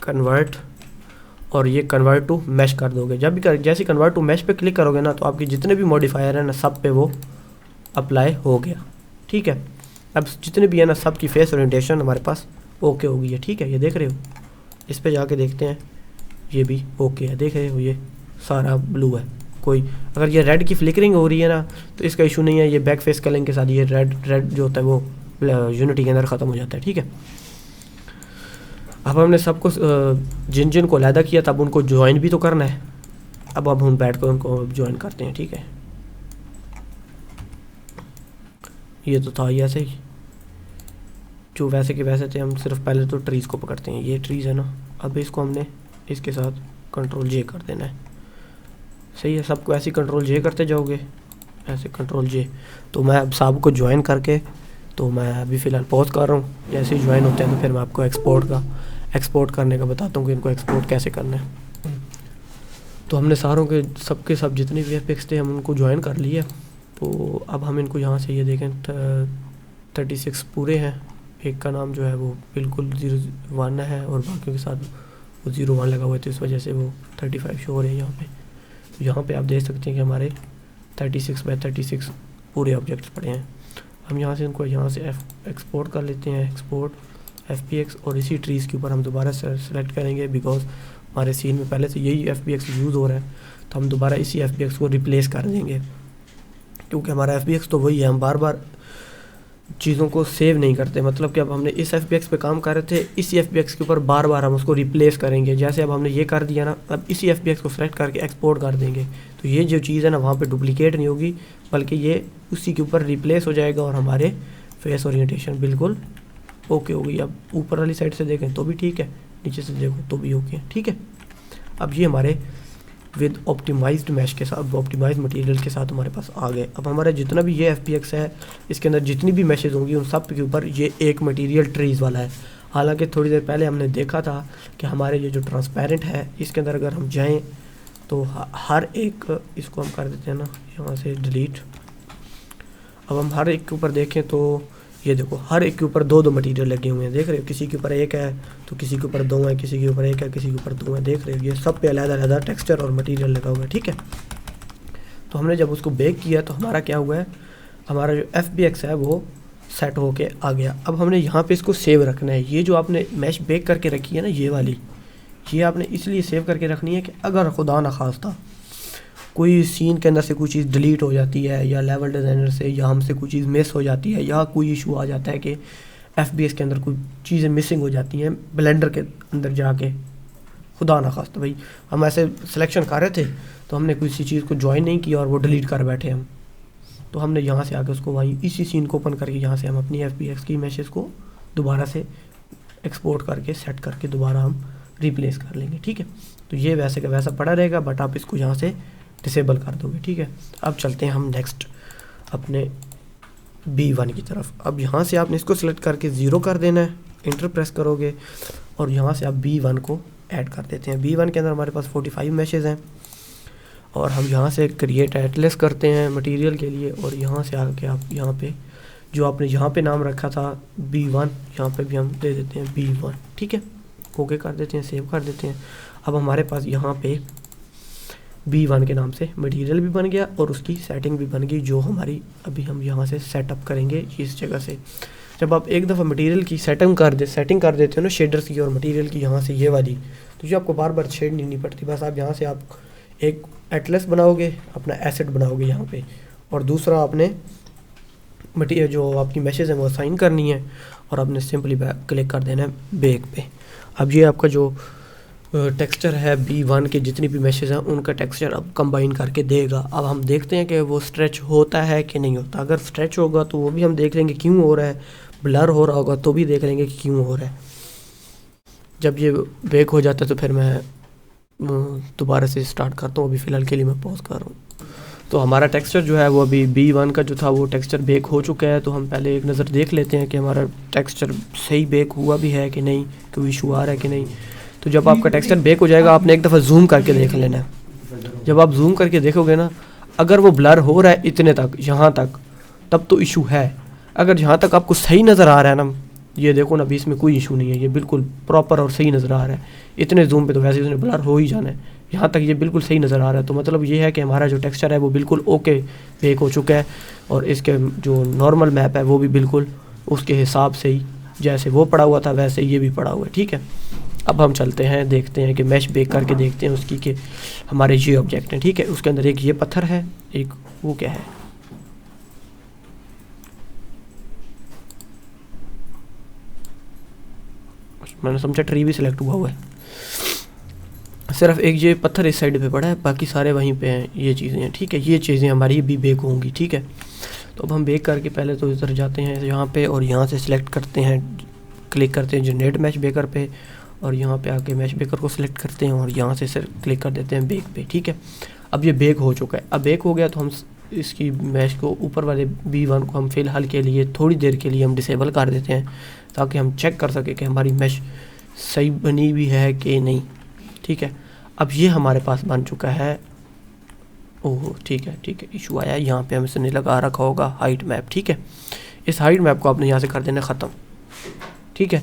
कन्वर्ट और ये कन्वर्ट टू मैश कर दोगे। जब भी जैसे कन्वर्ट टू मैश पे क्लिक करोगे ना तो आपके जितने भी मॉडिफायर हैं ना सब पे वो अप्लाई हो गया। ठीक है, अब जितने भी है ना सब की फेस ओरिएंटेशन हमारे पास ओके हो गई है। ठीक है, ये देख रहे हो, इस पे जाके देखते हैं, ये भी ओके है, देख रहे हो ये सारा ब्लू है। कोई अगर ये रेड की फ्लिकरिंग हो रही है ना तो इसका इशू नहीं है, ये बैक फेस कलरिंग के साथ ये रेड जो होता है वो यूनिटी के अंदर ख़त्म हो जाता है। ठीक है, अब हमने सबको जिन जिन को अलहदा किया तब उनको ज्वाइन भी तो करना है। अब हम बैठ कर उनको ज्वाइन करते हैं। ठीक है, ये तो था ही ऐसे ही जो वैसे के वैसे थे। हम सिर्फ पहले तो ट्रीज़ को पकड़ते हैं, ये ट्रीज़ है ना, अब इसको हमने इसके साथ कंट्रोल जे कर देना है। सही है, सबको ऐसे कंट्रोल जे करते जाओगे, ऐसे कंट्रोल जे। तो मैं अब सब को ज्वाइन करके तो मैं अभी फ़िलहाल पॉज कर रहा हूँ। जैसे ही ज्वाइन होते हैं तो फिर मैं आपको एक्सपोर्ट करने का बताता हूँ कि इनको एक्सपोर्ट कैसे करना है। तो हमने सारों के सबके सब जितने भी एफएक्स थे हम उनको ज्वाइन कर लिए। तो अब हम इनको यहाँ से ये देखें 36 पूरे हैं, एक का नाम जो है वो बिल्कुल 01 है और बाकियों के साथ वो 01 लगा हुआ है, तो इस वजह से वो 35 शो हो रहे हैं यहाँ पे। तो यहाँ पे आप देख सकते हैं कि हमारे 36x36 पूरे ऑब्जेक्ट्स पड़े हैं। हम यहाँ से इनको यहाँ से एक्सपोर्ट कर लेते हैं, एक्सपोर्ट FBX, और इसी ट्रीज़ के ऊपर हम दोबारा सेलेक्ट करेंगे बिकॉज हमारे सीन में पहले से यही FBX यूज़ हो रहा है, तो हम दोबारा इसी FBX को रिप्लेस कर देंगे क्योंकि हमारा FBX तो वही है। हम बार बार चीज़ों को सेव नहीं करते, मतलब कि अब हमने इस FBX पे काम कर रहे थे, इसी FBX के ऊपर बार बार हम उसको रिप्लेस करेंगे। जैसे अब हमने ये कर दिया ना, अब इसी FBX को सेलेक्ट करके एक्सपोर्ट कर देंगे, तो ये जो चीज़ है ना वहाँ पे डुप्लीकेट नहीं होगी बल्कि ये उसी के ऊपर रिप्लेस हो जाएगा और हमारे फेस ओरिएंटेशन बिल्कुल ओके हो गई। अब ऊपर वाली साइड से देखें तो भी ठीक है, नीचे से देखो तो भी ओके है। ठीक है, अब ये हमारे विद ऑप्टिमाइज्ड मैश के साथ, ऑप्टिमाइज्ड मटेरियल के साथ हमारे पास आ गए। अब हमारा जितना भी ये FBX है इसके अंदर जितनी भी मैशेज होंगी उन सब के ऊपर ये एक मटेरियल ट्रीज़ वाला है। हालांकि थोड़ी देर पहले हमने देखा था कि हमारे ये जो ट्रांसपेरेंट है इसके अंदर अगर हम जाएं तो हर एक, इसको हम कर देते हैं ना यहाँ से डिलीट। अब हम हर एक के ऊपर देखें तो ये देखो हर एक के ऊपर 2-2 मटेरियल लगे हुए हैं, देख रहे हो। किसी के ऊपर एक है तो किसी के ऊपर 2 है, किसी के ऊपर एक है, किसी के ऊपर 2 है, देख रहे हो। ये सब पे अलग-अलग टेक्सचर और मटेरियल लगा हुआ है। ठीक है, तो हमने जब उसको बेक किया तो हमारा क्या हुआ है, हमारा जो FBX है वो सेट होके आ गया। अब हमने यहाँ पे इसको सेव रखना है। ये जो आपने मैश बेक करके रखी है ना ये वाली, ये आपने इसलिए सेव करके रखनी है कि अगर खुदा न खास्ता कोई सीन के अंदर से कोई चीज़ डिलीट हो जाती है या लेवल डिज़ाइनर से या हमसे कोई चीज़ मिस हो जाती है या कोई इशू आ जाता है कि FBX के अंदर कोई चीज़ें मिसिंग हो जाती हैं ब्लेंडर के अंदर जाके, खुदा ना खास्ता भाई हम ऐसे सिलेक्शन कर रहे थे तो हमने किसी चीज़ को ज्वाइन नहीं किया और वो डिलीट कर बैठे हम, तो हमने यहाँ से आके उसको वहीं इसी सीन को ओपन करके यहाँ से हम अपनी FBX की मैशेज़ को दोबारा से एक्सपोर्ट करके सेट करके दोबारा हम रिप्लेस कर लेंगे। ठीक है, तो ये वैसे का वैसा पड़ा रहेगा बट आप इसको यहाँ से डिसेबल कर दोगे। ठीक है, अब चलते हैं हम नेक्स्ट अपने B1 की तरफ। अब यहाँ से आपने इसको सिलेक्ट करके 0 कर देना है, इंटर प्रेस करोगे और यहाँ से आप B1 को ऐड कर देते हैं। B1 के अंदर हमारे पास 45 मैशेज हैं और हम यहाँ से क्रिएट एटलेस करते हैं मटेरियल के लिए और यहाँ से आके आप यहाँ पे जो आपने यहाँ पे नाम रखा था B1 यहाँ पे भी हम दे देते हैं B1। ठीक है, ओके कर देते हैं, सेव कर देते हैं। अब हमारे पास यहाँ पे B1 के नाम से मटेरियल भी बन गया और उसकी सेटिंग भी बन गई जो हमारी अभी हम यहाँ से सेटअप करेंगे इस जगह से। जब आप एक दफ़ा मटेरियल की सेटिंग कर देते हो ना शेडर्स की और मटेरियल की यहाँ से ये वाली, तो ये आपको बार बार छेड़नी नहीं पड़ती। बस आप यहाँ से आप एक एटलस बनाओगे, अपना एसेट बनाओगे यहाँ पे, और दूसरा आपने मटेरियल जो आपकी मैशेज है वो असाइन करनी है और आपने सिंपली क्लिक कर देना है बेक पे। अब ये आपका जो टेक्सचर है B1 के जितनी भी मैशेज हैं उनका टेक्सचर अब कंबाइन करके देगा। अब हम देखते हैं कि वो स्ट्रेच होता है कि नहीं होता। अगर स्ट्रेच होगा तो वो भी हम देख लेंगे क्यों हो रहा है, ब्लर हो रहा होगा तो भी देख लेंगे कि क्यों हो रहा है। जब ये बेक हो जाता है तो फिर मैं दोबारा से स्टार्ट करता हूँ। अभी फ़िलहाल के लिए मैं पॉज कर रहा हूँ। तो हमारा टेक्सचर जो है वो अभी B1 का जो था वो टेक्सचर बेक हो चुका है। तो हम पहले एक नज़र देख लेते हैं कि हमारा टेक्सचर सही बेक हुआ भी है कि नहीं, कोई इशू आ रहा है कि नहीं। तो जब आपका टेक्सचर बेक हो जाएगा आपने एक दफ़ा जूम करके देख लेना है। जब आप जूम करके देखोगे ना, अगर वो ब्लर हो रहा है इतने तक, यहाँ तक, तब तो इशू है। अगर जहाँ तक आपको सही नज़र आ रहा है ना, ये देखो ना, अभी इसमें कोई इशू नहीं है, ये बिल्कुल प्रॉपर और सही नज़र आ रहा है। इतने जूम पे तो वैसे ही उसने ब्लर हो ही जाना है, यहाँ तक ये बिल्कुल सही नज़र आ रहा है। तो मतलब ये है कि हमारा जो टेक्सचर है वो बिल्कुल ओके बेक हो चुका है, और इसके जो नॉर्मल मैप है वो भी बिल्कुल उसके हिसाब से ही, जैसे वो पड़ा हुआ था वैसे ये भी पड़ा हुआ है। ठीक है, अब हम चलते हैं, देखते हैं कि मैश बेक करके देखते हैं उसकी कि हमारे ये ऑब्जेक्ट हैं। ठीक है, उसके अंदर एक ये पत्थर है, एक वो क्या है, मैंने समझा ट्री भी सिलेक्ट हुआ है। सिर्फ एक ये पत्थर इस साइड पे पड़ा है, बाकी सारे वहीं पे हैं, ये चीज़ें हैं। ठीक है, ये चीज़ें हमारी भी बेक होंगी। ठीक है, तो अब हम बेक करके पहले तो इधर जाते हैं यहाँ पे, और यहाँ से सिलेक्ट करते हैं, क्लिक करते हैं जनरेट मैश बेकर पे, और यहाँ पे आके मैश बेकर को सिलेक्ट करते हैं और यहाँ से क्लिक कर देते हैं बेक पे। ठीक है, अब ये बेक हो चुका है। अब बेक हो गया तो हम इसकी मैश को, ऊपर वाले B1 को हम फ़िलहाल के लिए थोड़ी देर के लिए हम डिसेबल कर देते हैं, ताकि हम चेक कर सकें कि हमारी मैश सही बनी हुई है कि नहीं। ठीक है, अब ये हमारे पास बन चुका है। ओह ठीक है, इशू आया है, यहाँ पे हम इसने लगा रखा होगा हाइट मैप। ठीक है, इस हाइट मैप को आपने यहाँ से कर देना ख़त्म। ठीक है,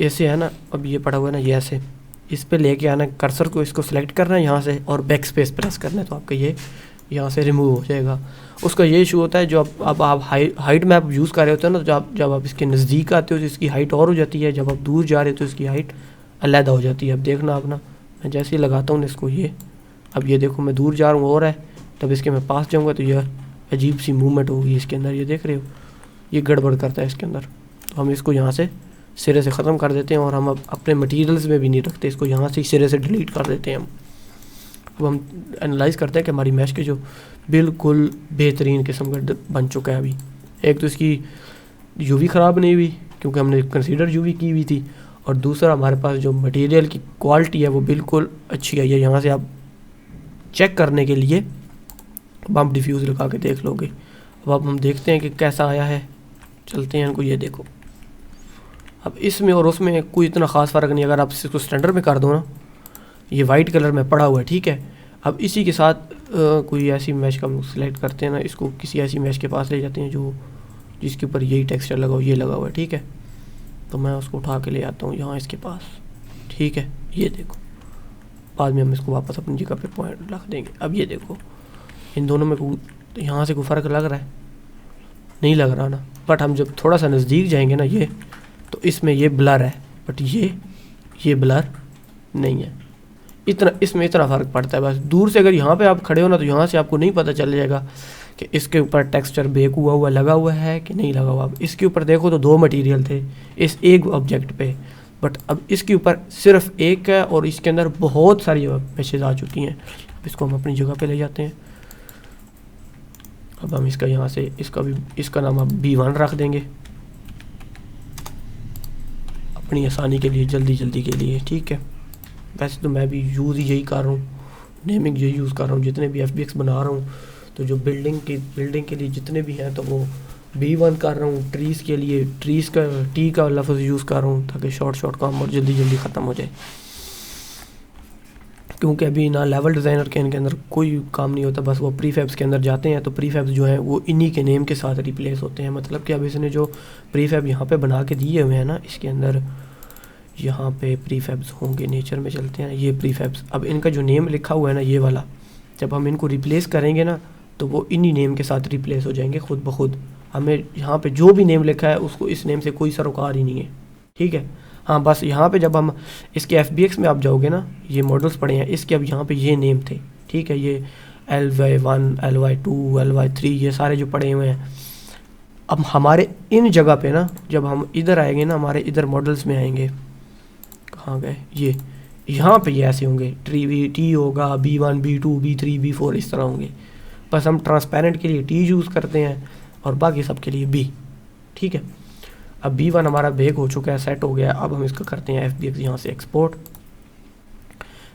ऐसे है ना, अब ये पड़ा हुआ है ना, ये ऐसे इस पे लेके आना, कर्सर को इसको सिलेक्ट करना है यहाँ से और बैक स्पेस प्रेस करना है, तो आपका ये यहाँ से रिमूव हो जाएगा। उसका ये इशू होता है जो अब आप हाइट मैप यूज़ कर रहे होते हैं ना, जब आप इसके नज़दीक आते हो तो इसकी हाइट और हो जाती है, जब आप दूर जा रहे हो तो इसकी हाइट अलहदा हो जाती है। अब देखना अपना, मैं जैसे ही लगाता हूँ इसको, ये अब ये देखो मैं दूर जा रहा हूँ और है, तब इसके मैं पास जाऊँगा तो ये अजीब सी मूवमेंट होगी इसके अंदर, ये देख रहे हो, ये गड़बड़ करता है इसके अंदर। तो हम इसको यहाँ से सिरे से ख़त्म कर देते हैं, और हम अब अपने मटेरियल्स में भी नहीं रखते इसको, यहाँ से सिरे से डिलीट कर देते हैं हम। अब हम एनालाइज़ करते हैं कि हमारी मैश के जो बिल्कुल बेहतरीन किस्म का बन चुका है। अभी एक तो इसकी यूवी ख़राब नहीं हुई क्योंकि हमने कंसीडर यूवी की हुई थी, और दूसरा हमारे पास जो मटेरियल की क्वालिटी है वो बिल्कुल अच्छी आई है। यहाँ से आप चेक करने के लिए बम्प डिफ्यूज़ लगा के देख लोगे। अब हम देखते हैं कि कैसा आया है, चलते हैं इनको, ये देखो। अब इसमें और उसमें कोई इतना ख़ास फ़र्क नहीं, अगर आप इसको स्टैंडर्ड में कर दो ना, ये वाइट कलर में पड़ा हुआ है। ठीक है, अब इसी के साथ कोई ऐसी मैश का हम सिलेक्ट करते हैं ना, इसको किसी ऐसी मैश के पास ले जाते हैं जो जिसके ऊपर यही टेक्सचर लगा हो, ये लगा हुआ है। ठीक है, तो मैं उसको उठा के ले आता हूँ यहाँ इसके पास। ठीक है, ये देखो, बाद में हम इसको वापस अपनी जगह पे पॉइंट रख देंगे। अब ये देखो, इन दोनों में यहाँ से कोई फ़र्क लग रहा है? नहीं लग रहा ना, बट हम जब थोड़ा सा नज़दीक जाएंगे ना, ये तो इसमें ये ब्लर है, बट ये ब्लर नहीं है। इतना इसमें इतना फ़र्क पड़ता है बस। दूर से अगर यहाँ पे आप खड़े हो ना, तो यहाँ से आपको नहीं पता चल जाएगा कि इसके ऊपर टेक्सचर बेक हुआ लगा हुआ है कि नहीं लगा हुआ। अब इसके ऊपर देखो तो दो मटेरियल थे इस एक ऑब्जेक्ट पे, बट अब इसके ऊपर सिर्फ एक है और इसके अंदर बहुत सारी मैसेज आ चुकी हैं। अब इसको हम अपनी जगह पे ले जाते हैं। अब हम इसका यहाँ से इसका नाम अब B1 रख देंगे अपनी आसानी के लिए, जल्दी के लिए। ठीक है, वैसे तो मैं भी यूज़ यही कर रहा हूँ, नेमिंग यही यूज़ कर रहा हूँ। जितने भी FBX बना रहा हूँ तो जो बिल्डिंग के लिए जितने भी हैं तो वो B1 कर रहा हूँ। ट्रीज़ के लिए ट्रीज़ का T का लफ्ज़ यूज़ कर रहा हूँ ताकि शॉर्ट काम और जल्दी ख़त्म हो जाए, क्योंकि अभी ना लेवल डिज़ाइनर के इनके अंदर कोई काम नहीं होता, बस वो प्रीफैब्स के अंदर जाते हैं तो प्रीफैब्स जो हैं वो इन्हीं के नेम के साथ रिप्लेस होते हैं। मतलब कि अब इसने जो प्रीफैब यहाँ पे बना के दिए हुए हैं ना, इसके अंदर यहाँ पे प्रीफैब्स होंगे, नेचर में चलते हैं, ये प्रीफैब्स। अब इनका जो नेम लिखा हुआ है ना, ये वाला, जब हम इनको रिप्लेस करेंगे ना तो वो इन्हीं नेम के साथ रिप्लेस हो जाएंगे खुद ब खुद। हमें यहाँ पे जो भी नेम लिखा है उसको इस नेम से कोई सरोकार ही नहीं है। ठीक है, हाँ, बस यहाँ पे जब हम इसके FBX में आप जाओगे ना, ये मॉडल्स पड़े हैं इसके, अब यहाँ पे ये नेम थे। ठीक है, ये LY1 LY2 LY3 ये सारे जो पड़े हुए हैं, अब हमारे इन जगह पे ना जब हम इधर आएंगे ना, हमारे इधर मॉडल्स में आएंगे, कहाँ गए ये, यहाँ पे ये ऐसे होंगे, T होगा, B1 B2 B3 B4 इस तरह होंगे। बस हम ट्रांसपेरेंट के लिए T यूज़ करते हैं और बाकी सब के लिए B। ठीक है, अब B1 हमारा बेक हो चुका है, सेट हो गया। अब हम इसका करते हैं FBX यहाँ से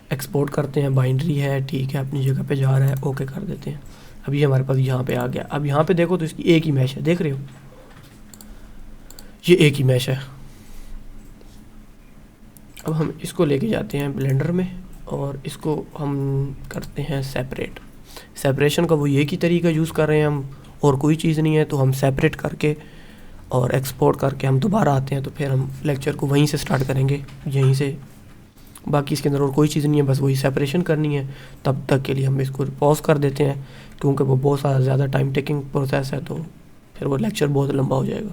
एक्सपोर्ट करते हैं, बाइनरी है, ठीक है, अपनी जगह पे जा रहा है, ओके कर देते हैं। अब ये हमारे पास यहाँ पे आ गया। अब यहाँ पे देखो तो इसकी एक ही मैश है, देख रहे हो, ये एक ही मैश है। अब हम इसको लेके जाते हैं ब्लेंडर में और इसको हम करते हैं सेपरेट। सेपरेशन का वो एक ही तरीका यूज़ कर रहे हैं हम, और कोई चीज़ नहीं है। तो हम सेपरेट करके और एक्सपोर्ट करके हम दोबारा आते हैं, तो फिर हम लेक्चर को वहीं से स्टार्ट करेंगे, यहीं से। बाकी इसके अंदर और कोई चीज़ नहीं है, बस वही सेपरेशन करनी है। तब तक के लिए हम इसको पॉज कर देते हैं, क्योंकि वो बहुत सारा ज़्यादा टाइम टेकिंग प्रोसेस है, तो फिर वो लेक्चर बहुत लंबा हो जाएगा।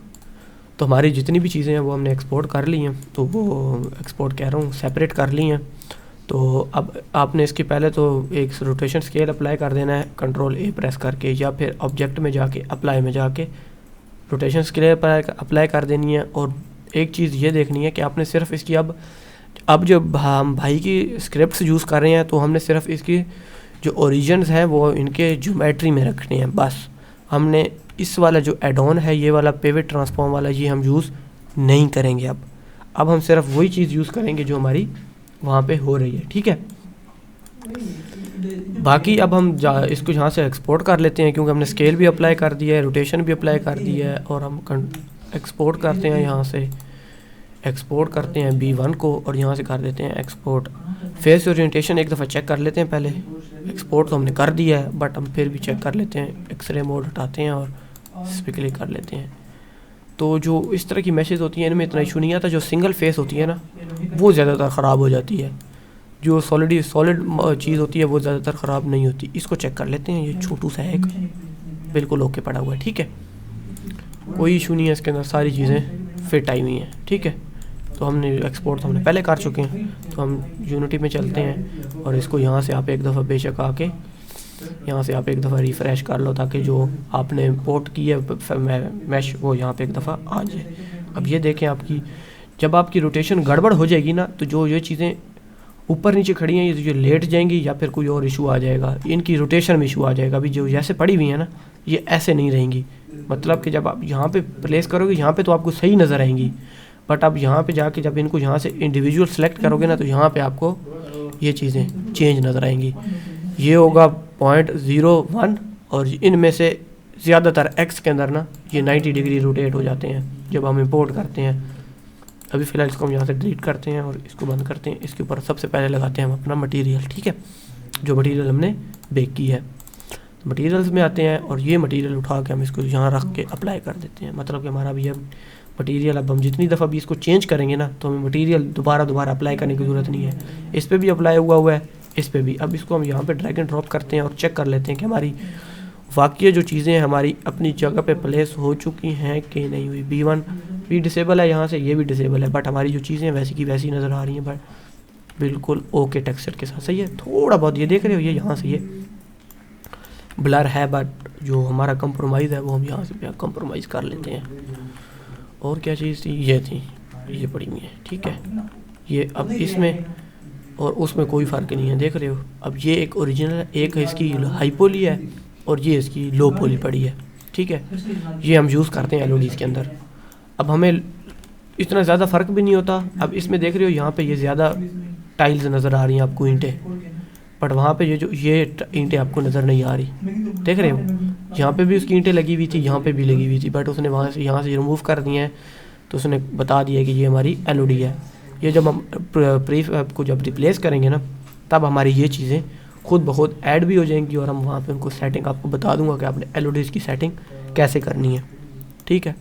तो हमारी जितनी भी चीज़ें हैं वो हमने एक्सपोर्ट कर ली हैं, तो वो एक्सपोर्ट कह रहा हूँ सेपरेट कर ली हैं। तो अब आपने इसके पहले तो एक रोटेशन स्केल अप्लाई कर देना है, कंट्रोल ए प्रेस करके, या फिर ऑब्जेक्ट में जाके अप्लाई में जाके रोटेशन स्केल अप्लाई कर देनी है। और एक चीज़ ये देखनी है कि आपने सिर्फ इसकी अब जो हम भाई की स्क्रिप्ट्स यूज़ कर रहे हैं, तो हमने सिर्फ इसकी जो ओरिजिन्स हैं वो इनके ज्योमेट्री में रखने हैं बस। हमने इस वाला जो एड ऑन है, ये वाला पिवट ट्रांसफॉर्म वाला, ये हम यूज़ नहीं करेंगे। अब हम सिर्फ वही चीज़ यूज़ करेंगे जो हमारी वहाँ पे हो रही है, ठीक है। बाकी अब हम इसको यहाँ से एक्सपोर्ट कर लेते हैं, क्योंकि हमने स्केल भी अप्लाई कर दिया है, रोटेशन भी अप्लाई कर दिया है। और हम एक्सपोर्ट करते हैं, यहाँ से एक्सपोर्ट करते हैं B1 को, और यहाँ से कर देते हैं एक्सपोर्ट। फेस ओरिएंटेशन एक दफ़ा चेक कर लेते हैं पहले। एक्सपोर्ट तो हमने कर दिया है, बट हम फिर भी चेक कर लेते हैं। एक्सरे मोड हटाते हैं और इस पर क्लिक कर लेते हैं। तो जो इस तरह की मैसेज होती हैं, इनमें इतना इशू नहीं आता। जो सिंगल फेस होती है ना, वो ज़्यादातर ख़राब हो जाती है। जो सॉलिड चीज़ होती है वो ज़्यादातर ख़राब नहीं होती। इसको चेक कर लेते हैं। ये छोटू सा है, एक बिल्कुल ओके पड़ा हुआ है, ठीक है, कोई इशू नहीं है इसके अंदर, सारी चीज़ें फिट आई हुई हैं, ठीक है। तो हमने एक्सपोर्ट तो हमने पहले कर चुके हैं, तो हम यूनिटी में चलते हैं और इसको यहाँ से आप एक दफ़ा बेशक आके यहाँ से आप एक दफ़ा रिफ़्रेश कर लो, ताकि जो आपने इंपोर्ट की है मैश वो यहाँ पे एक दफ़ा आ जाए। अब ये देखें, आपकी जब आपकी रोटेशन गड़बड़ हो जाएगी ना, तो जो ये चीज़ें ऊपर नीचे खड़ी हैं, ये जो लेट जाएंगी या फिर कोई और इशू आ जाएगा, इनकी रोटेशन में इशू आ जाएगा। अभी जो जैसे पड़ी हुई है ना, ये ऐसे नहीं रहेंगी। मतलब कि जब आप यहाँ पे प्लेस करोगे, यहाँ पे तो आपको सही नज़र आएंगी, बट आप यहाँ पे जाके जब इनको यहाँ से इंडिविजुअल सेलेक्ट करोगे ना, तो यहाँ पे आपको ये चीज़ें चेंज नज़र आएंगी। ये होगा 0.01, और इनमें से ज़्यादातर एक्स के अंदर ना ये 90 डिग्री रोटेट हो जाते हैं जब हम इंपोर्ट करते हैं। अभी फ़िलहाल इसको हम यहाँ से डिलीट करते हैं और इसको बंद करते हैं। इसके ऊपर सबसे पहले लगाते हैं हम अपना मटेरियल, ठीक है, जो मटेरियल हमने बेक की है। तो मटेरियल्स में आते हैं और ये मटेरियल उठा के हम इसको यहाँ रख के अप्लाई कर देते हैं। मतलब कि हमारा भी अब मटेरियल, अब हम जितनी दफ़ा भी इसको चेंज करेंगे ना, तो हमें मटेरियल दोबारा अप्लाई करने की ज़रूरत नहीं है। इस पर भी अप्लाई हुआ है, इस पर भी। अब इसको हम यहाँ पे ड्रैग एंड ड्रॉप करते हैं और चेक कर लेते हैं कि हमारी वाकई जो चीज़ें हमारी अपनी जगह पे प्लेस हो चुकी हैं कि नहीं हुई। B1 भी डिसेबल है, यहाँ से ये भी डिसेबल है, बट हमारी जो चीज़ें वैसी की वैसी नज़र आ रही हैं, बट बिल्कुल ओके टेक्सचर के साथ। सही है, थोड़ा बहुत ये देख रहे हो, ये यहाँ से ये ब्लर है, बट जो हमारा कंप्रोमाइज़ है वो हम यहाँ से कंप्रोमाइज़ कर लेते हैं। और क्या चीज़ थी, ये पड़ी हुई है, ठीक है। ये अब इसमें और उसमें कोई फ़र्क नहीं है, देख रहे हो। अब ये एक ओरिजिनल है, एक है इसकी हाई पोली है और ये इसकी लो पोली पड़ी है, ठीक है। ये हम यूज़ करते हैं LODs के अंदर। अब हमें इतना ज़्यादा फ़र्क भी नहीं होता। अब इसमें देख रहे हो, यहाँ पे ये ज़्यादा टाइल्स नज़र आ रही हैं आपको, ईंटें, बट वहाँ पे ये ईंटें आपको नज़र नहीं आ रही, देख रहे हो। यहाँ पे भी उसकी ईंटें लगी हुई थी, यहाँ पे भी लगी हुई थी, बट उसने यहाँ से रिमूव कर दी हैं, तो उसने बता दिया कि ये हमारी LOD है। ये जब हम प्रीफैब को जब रिप्लेस करेंगे ना, तब हमारी ये चीज़ें खुद ब खुद ऐड भी हो जाएंगी, और हम वहाँ पे उनको सेटिंग आपको बता दूंगा कि आपने LODs की सेटिंग कैसे करनी है, ठीक है।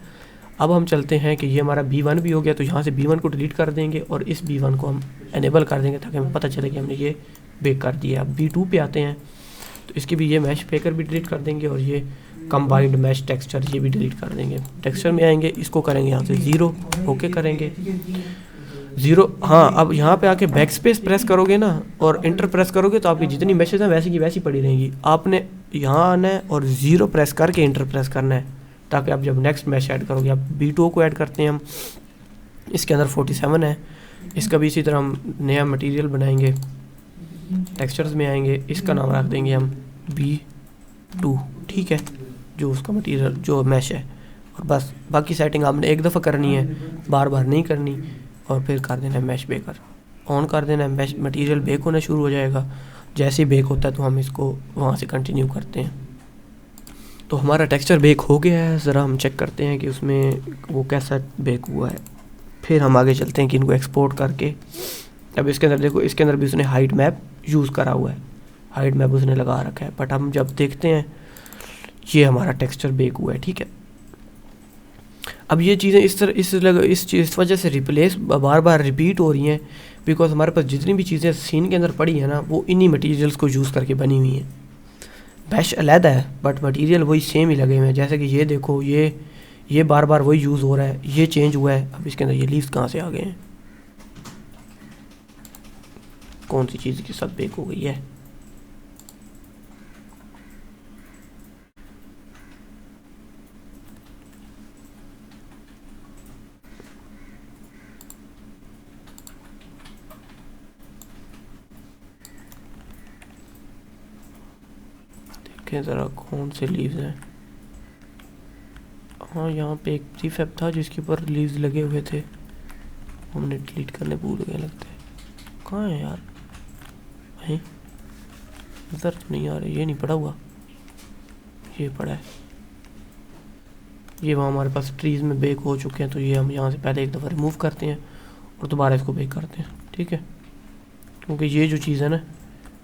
अब हम चलते हैं कि ये हमारा B1 भी हो गया, तो यहाँ से B1 को डिलीट कर देंगे और इस B1 को हम एनेबल कर देंगे, ताकि हमें पता चले कि हमने ये बेक कर दिया। अब B2 पे आते हैं, तो इसकी भी ये मैश पेकर भी डिलीट कर देंगे, और ये कंबाइंड मैश टेक्सचर ये भी डिलीट कर देंगे। टेक्सचर में आएंगे, इसको करेंगे यहाँ से 0, ओके करेंगे 0। हाँ, अब यहाँ पे आके बैक स्पेस प्रेस करोगे ना और इंटर प्रेस करोगे, तो आपकी जितनी मैसेज हैं वैसी की वैसी पड़ी रहेंगी। आपने यहाँ आना है और 0 प्रेस करके इंटर प्रेस करना है, ताकि आप जब नेक्स्ट मैश ऐड करोगे। आप B2 को ऐड करते हैं हम, इसके अंदर 47 है। इसका भी इसी तरह हम नया मटेरियल बनाएंगे, टेक्सचर्स में आएंगे, इसका नाम रख देंगे हम B2, ठीक है, जो उसका मटेरियल जो मैश है। और बस बाकी सेटिंग आपने एक दफ़ा करनी है, बार बार नहीं करनी। और फिर कर देना है मैश बेकर, ऑन कर देना है। मैश मटेरियल बेक होना शुरू हो जाएगा। जैसे ही बेक होता है तो हम इसको वहाँ से कंटिन्यू करते हैं। तो हमारा टेक्सचर बेक हो गया है, ज़रा हम चेक करते हैं कि उसमें वो कैसा बेक हुआ है, फिर हम आगे चलते हैं कि इनको एक्सपोर्ट करके। अब इसके अंदर देखो, इसके अंदर भी उसने हाइट मैप यूज़ करा हुआ है, हाइट मैप उसने लगा रखा है, बट हम जब देखते हैं ये हमारा टेक्सचर बेक हुआ है, ठीक है। अब ये चीज़ें इस वजह से रिप्लेस बार बार रिपीट हो रही हैं, बिकॉज हमारे पास जितनी भी चीज़ें सीन के अंदर पड़ी हैं ना, वो इन्हीं मटेरियल्स को यूज़ करके बनी हुई हैं। मैश अलग है बट मटेरियल वही सेम ही लगे हुए हैं। जैसे कि ये देखो, ये बार बार वही यूज़ हो रहा है, ये चेंज हुआ है। अब इसके अंदर ये लीव्स कहाँ से आ गए हैं, कौन सी चीज़ के साथ बेक हो गई है? देखें ज़रा कौन से लीव्स हैं। हाँ, यहाँ पे एक प्रीफैब था जिसके ऊपर लीव्स लगे हुए थे, हमने डिलीट करने भूल गए लगता है। कहाँ है यार? वहीं इधर तो नहीं आ रहा, ये नहीं पड़ा हुआ, ये पड़ा है। ये वहाँ हमारे पास ट्रीज़ में बेक हो चुके हैं, तो ये हम यहाँ से पहले एक दफ़ा रिमूव करते हैं और दोबारा इसको बेक करते हैं, ठीक है। क्योंकि ये जो चीज़ है ना,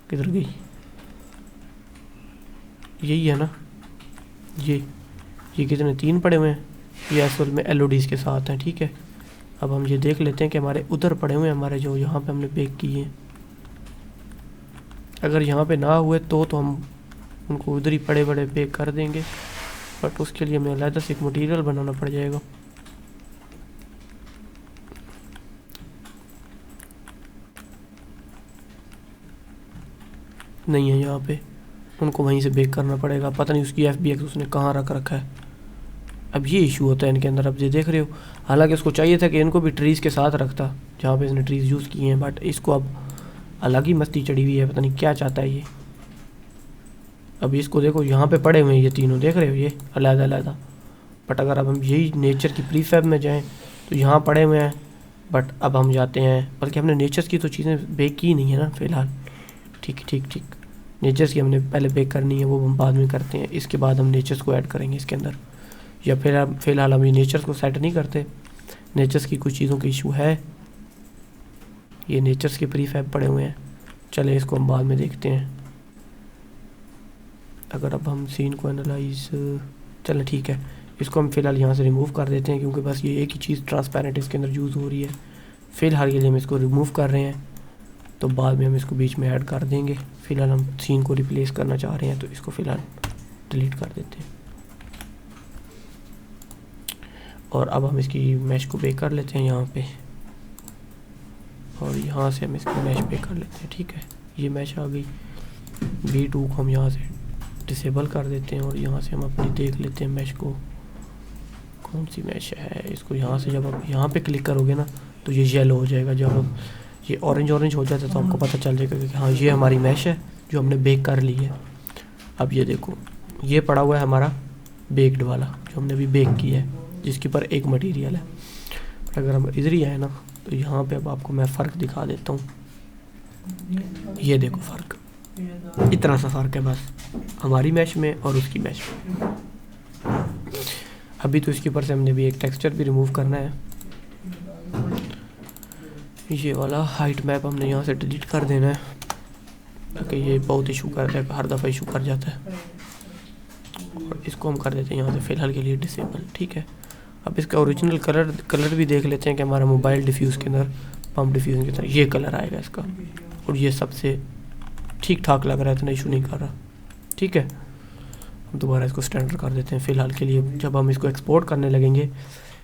किधर गई, यही है ना, ये कितने 3 पड़े हुए हैं, ये असल में एलओडीज़ के साथ हैं, ठीक है। अब हम ये देख लेते हैं कि हमारे उधर पड़े हुए हैं, हमारे जो यहाँ पे हमने बेक किए हैं। अगर यहाँ पे ना हुए तो हम उनको उधर ही पड़े बड़े बेक कर देंगे, बट उसके लिए हमें अलग से एक मटेरियल बनाना पड़ जाएगा। नहीं है यहाँ पे, उनको वहीं से बेक करना पड़ेगा। पता नहीं उसकी FBX उसने कहाँ रख रखा है। अब ये इशू होता है इनके अंदर, अब ये देख रहे हो। हालांकि उसको चाहिए था कि इनको भी ट्रीज़ के साथ रखता जहाँ पे इसने ट्रीज़ यूज़ किए हैं, बट इसको अब अलग ही मस्ती चढ़ी हुई है, पता नहीं क्या चाहता है ये। अब इसको देखो, यहाँ पे पड़े हुए हैं ये तीनों, देख रहे हो, ये अलग-अलग। बट अगर अब हम यही नेचर की प्रीफैब में जाएं तो यहाँ पड़े हुए हैं, बट अब हम जाते हैं, बल्कि हमने नेचर्स की तो चीज़ें बेक की नहीं है ना फ़िलहाल। ठीक, नेचर्स की हमने पहले बेक करनी है, वो हम बाद में करते हैं। इसके बाद हम नेचर्स को ऐड करेंगे इसके अंदर, या फिर फ़िलहाल हम ये नेचर्स को सेट नहीं करते। नेचर्स की कुछ चीज़ों की इशू है, ये नेचर्स के प्रीफैब पड़े हुए हैं, चले इसको हम बाद में देखते हैं। अगर अब हम सीन को एनालाइज, चलें ठीक है, इसको हम फ़िलहाल यहाँ से रिमूव कर देते हैं, क्योंकि बस ये एक ही चीज़ ट्रांसपेरेंट इसके अंदर यूज़ हो रही है। फ़िलहाल के लिए हम इसको रिमूव कर रहे हैं, तो बाद में हम इसको बीच में ऐड कर देंगे। फ़िलहाल हम सीन को रिप्लेस करना चाह रहे हैं, तो इसको फ़िलहाल डिलीट कर देते हैं। और अब हम इसकी मैश को बेक कर लेते हैं यहाँ पे, और यहाँ से हम इसकी मैश बेक कर लेते हैं, ठीक है। ये मैश आ गई। B2 को हम यहाँ से डिसेबल कर देते हैं, और यहाँ से हम अपनी देख लेते हैं मैश को, कौन सी मैश है। इसको यहाँ से जब आप यहाँ पे क्लिक करोगे ना, तो ये येलो हो जाएगा। जब हम ये ऑरेंज हो जाता है तो आपको पता चल जाएगा कि हाँ, ये हमारी मैश है जो हमने बेक कर ली है। अब ये देखो, ये पड़ा हुआ है हमारा बेक्ड वाला, जो हमने अभी बेक किया है, जिसके ऊपर एक मटेरियल है। पर अगर हम इधर ही आए ना, तो यहाँ पे अब आपको मैं फ़र्क दिखा देता हूँ। ये देखो फ़र्क, इतना सा फ़र्क है बस हमारी मैश में और उसकी मैश में। अभी तो इसके ऊपर से हमने भी एक टेक्सचर भी रिमूव करना है। ये वाला हाइट मैप हमने यहाँ से डिलीट कर देना है, क्योंकि ये बहुत इशू करता है, हर दफ़ा इशू कर जाता है। और इसको हम कर देते हैं यहाँ से फ़िलहाल के लिए डिसेबल, ठीक है। अब इसका ओरिजिनल कलर भी देख लेते हैं कि हमारा मोबाइल डिफ्यूज़ के अंदर, पम्प डिफ्यूज़न के अंदर ये कलर आएगा इसका, और ये सबसे ठीक ठाक लग रहा है, इतना इशू नहीं कर रहा, ठीक है। हम दोबारा इसको स्टैंडर्ड कर देते हैं फ़िलहाल के लिए। जब हम इसको एक्सपोर्ट करने लगेंगे,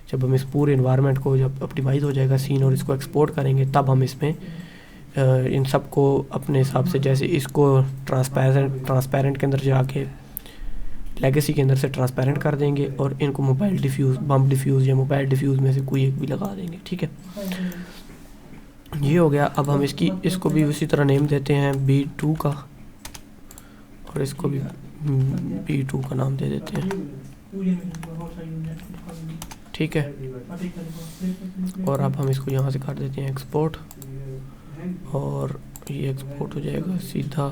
जब हम इस पूरे इन्वायरमेंट को जब ऑप्टिमाइज़ हो जाएगा सीन और इसको एक्सपोर्ट करेंगे, तब हम इसमें इन सब को अपने हिसाब से, जैसे इसको ट्रांसपेरेंट के अंदर जाके लेगेसी के अंदर से ट्रांसपेरेंट कर देंगे, और इनको मोबाइल डिफ्यूज़, बम्प डिफ्यूज़ या मोबाइल डिफ्यूज़ में से कोई एक भी लगा देंगे, ठीक है। ये हो गया। अब हम इसको भी उसी तरह नेम देते हैं B2 का, और इसको भी B2 का नाम दे देते हैं, ठीक है। और अब हम इसको यहाँ से कर देते हैं एक्सपोर्ट, और ये एक्सपोर्ट हो जाएगा सीधा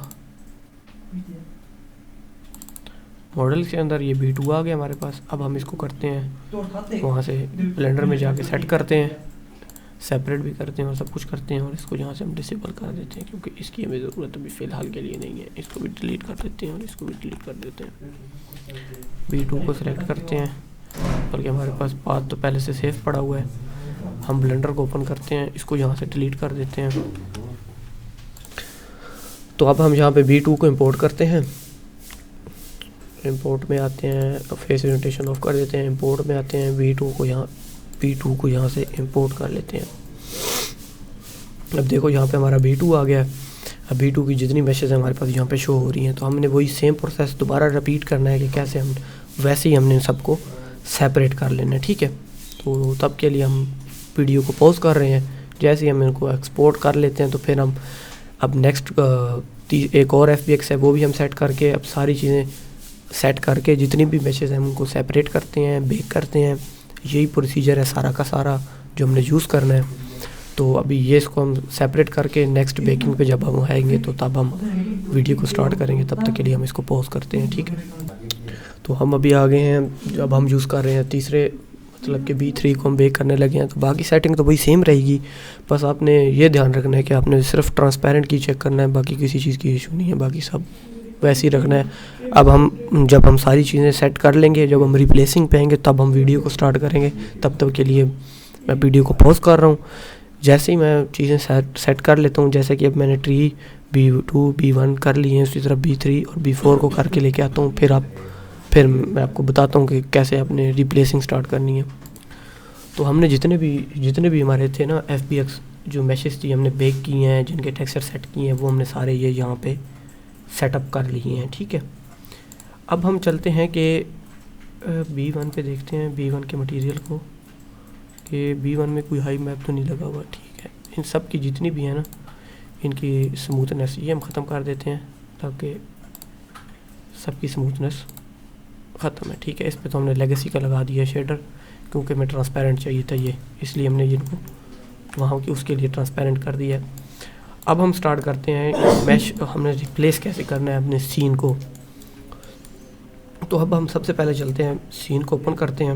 मॉडल के अंदर ये B2 आ गया हमारे पास। अब हम इसको करते हैं वहाँ से ब्लेंडर में जाके सेट करते हैं, सेपरेट भी करते हैं और सब कुछ करते हैं, और इसको यहाँ से हम डिसेबल कर देते हैं क्योंकि इसकी हमें ज़रूरत अभी फ़िलहाल के लिए नहीं है। इसको भी डिलीट कर देते हैं और इसको भी डिलीट कर देते हैं। B2 को सिलेक्ट करते हैं, बल्कि हमारे पास पाथ तो पहले से सेव पड़ा हुआ है। हम ब्लेंडर को ओपन करते हैं, इसको यहाँ से डिलीट कर देते हैं। तो अब हम यहाँ पे B2 को इंपोर्ट करते हैं। इंपोर्ट में आते हैं, फेस ओरिएंटेशन ऑफ कर देते हैं। इंपोर्ट में आते हैं, B2 को यहाँ से इंपोर्ट कर लेते हैं। अब देखो यहाँ पे हमारा B2 आ गया है। अब B2 की जितनी मैसेज हमारे पास यहाँ पे शो हो रही हैं, तो हमने वही सेम प्रोसेस दोबारा रिपीट करना है कि कैसे हम वैसे ही हमने सबको सेपरेट कर लेना है, ठीक है। तो तब के लिए हम वीडियो को पॉज कर रहे हैं। जैसे ही हम इनको एक्सपोर्ट कर लेते हैं तो फिर हम अब नेक्स्ट एक और FBX है वो भी हम सेट करके, अब सारी चीज़ें सेट करके जितनी भी मैसेज हैं हम उनको सेपरेट करते हैं, बेक करते हैं। यही प्रोसीजर है सारा का सारा जो हमने यूज़ करना है। तो अभी ये इसको हम सेपरेट करके नेक्स्ट बेकिंग पे जब हम आएंगे तो तब हम वीडियो को स्टार्ट करेंगे। तब तक के लिए हम इसको पॉज करते हैं, ठीक है। तो हम अभी आ गए हैं, जब हम यूज़ कर रहे हैं तीसरे मतलब कि B3 को हम बेक करने लगे हैं। तो बाकी सेटिंग तो वही सेम रहेगी, बस आपने ये ध्यान रखना है कि आपने सिर्फ ट्रांसपेरेंट की चेक करना है, बाकी किसी चीज़ की इशू नहीं है, बाकी सब वैसे ही रखना है। अब जब हम सारी चीज़ें सेट कर लेंगे, जब हम रिप्लेसिंग पे आएंगे तब हम वीडियो को स्टार्ट करेंगे। तब तक के लिए मैं वीडियो को पॉज कर रहा हूँ। जैसे ही मैं चीज़ें सेट कर लेता हूँ, जैसे कि अब मैंने ट्री B2 B1 कर ली है, उसी तरह B3 और B4 को करके लेके आता हूँ। फिर मैं आपको बताता हूँ कि कैसे अपने रिप्लेसिंग स्टार्ट करनी है। तो हमने जितने भी हमारे थे ना FBX जो मैसेज थी हमने बेक किए हैं, जिनके टेक्सचर सेट किए हैं, वो हमने सारे ये यहाँ पे सेटअप कर लिए हैं, ठीक है। अब हम चलते हैं कि B1 पे देखते हैं B1 के मटेरियल को, कि B1 में कोई हाई मैप तो नहीं लगा हुआ, ठीक है। इन सब की जितनी भी है ना इनकी स्मूथनेस ये हम ख़त्म कर देते हैं ताकि सबकी स्मूथनेस ख़त्म है, ठीक है। इस पे तो हमने लेगेसी का लगा दिया शेडर, क्योंकि हमें ट्रांसपेरेंट चाहिए था ये, इसलिए हमने इनको वहाँ की उसके लिए ट्रांसपेरेंट कर दिया। अब हम स्टार्ट करते हैं मैश, हमने रिप्लेस कैसे करना है अपने सीन को। तो अब हम सबसे पहले चलते हैं सीन को ओपन करते हैं।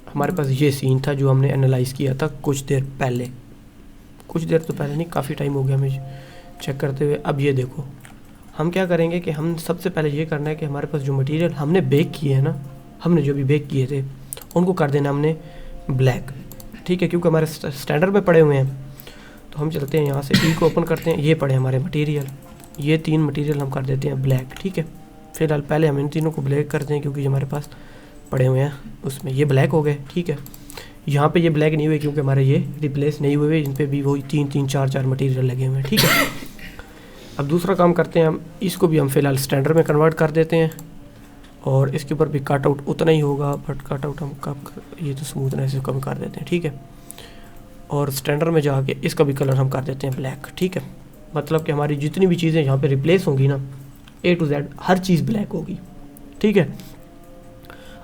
हमारे पास ये सीन था जो हमने एनालाइज किया था कुछ देर तो पहले नहीं, काफ़ी टाइम हो गया हमें चेक करते हुए। अब ये देखो हम क्या करेंगे कि हम सबसे पहले ये करना है कि हमारे पास जो मटेरियल हमने बेक किए हैं ना, हमने जो भी बेक किए थे उनको कर देना हमने ब्लैक, ठीक है, क्योंकि हमारे स्टैंडर्ड में पड़े हुए हैं। तो हम चलते हैं यहाँ से ई को ओपन करते हैं, ये पड़े हमारे मटेरियल, ये 3 मटेरियल हम कर देते हैं ब्लैक, ठीक है। फिलहाल पहले हम इन तीनों को ब्लैक करते हैं क्योंकि हमारे पास पड़े हुए हैं, उसमें ये ब्लैक हो गए, ठीक है। यहाँ पे ये ब्लैक नहीं हुए क्योंकि हमारे ये रिप्लेस नहीं हुए, इन पर भी वही 3-3 4-4 मटेरियल लगे हुए हैं, ठीक है। अब दूसरा काम करते हैं हम, इसको भी हम फ़िलहाल स्टैंडर्ड में कन्वर्ट कर देते हैं और इसके ऊपर भी कट आउट उतना ही होगा, बट कट आउट हम ये तो स्मूथनेस से कम कर देते हैं, ठीक है। और स्टैंडर्ड में जाके इसका भी कलर हम कर देते हैं ब्लैक, ठीक है। मतलब कि हमारी जितनी भी चीज़ें यहाँ पे रिप्लेस होंगी ना A to Z her cheese black होगी, ठीक है।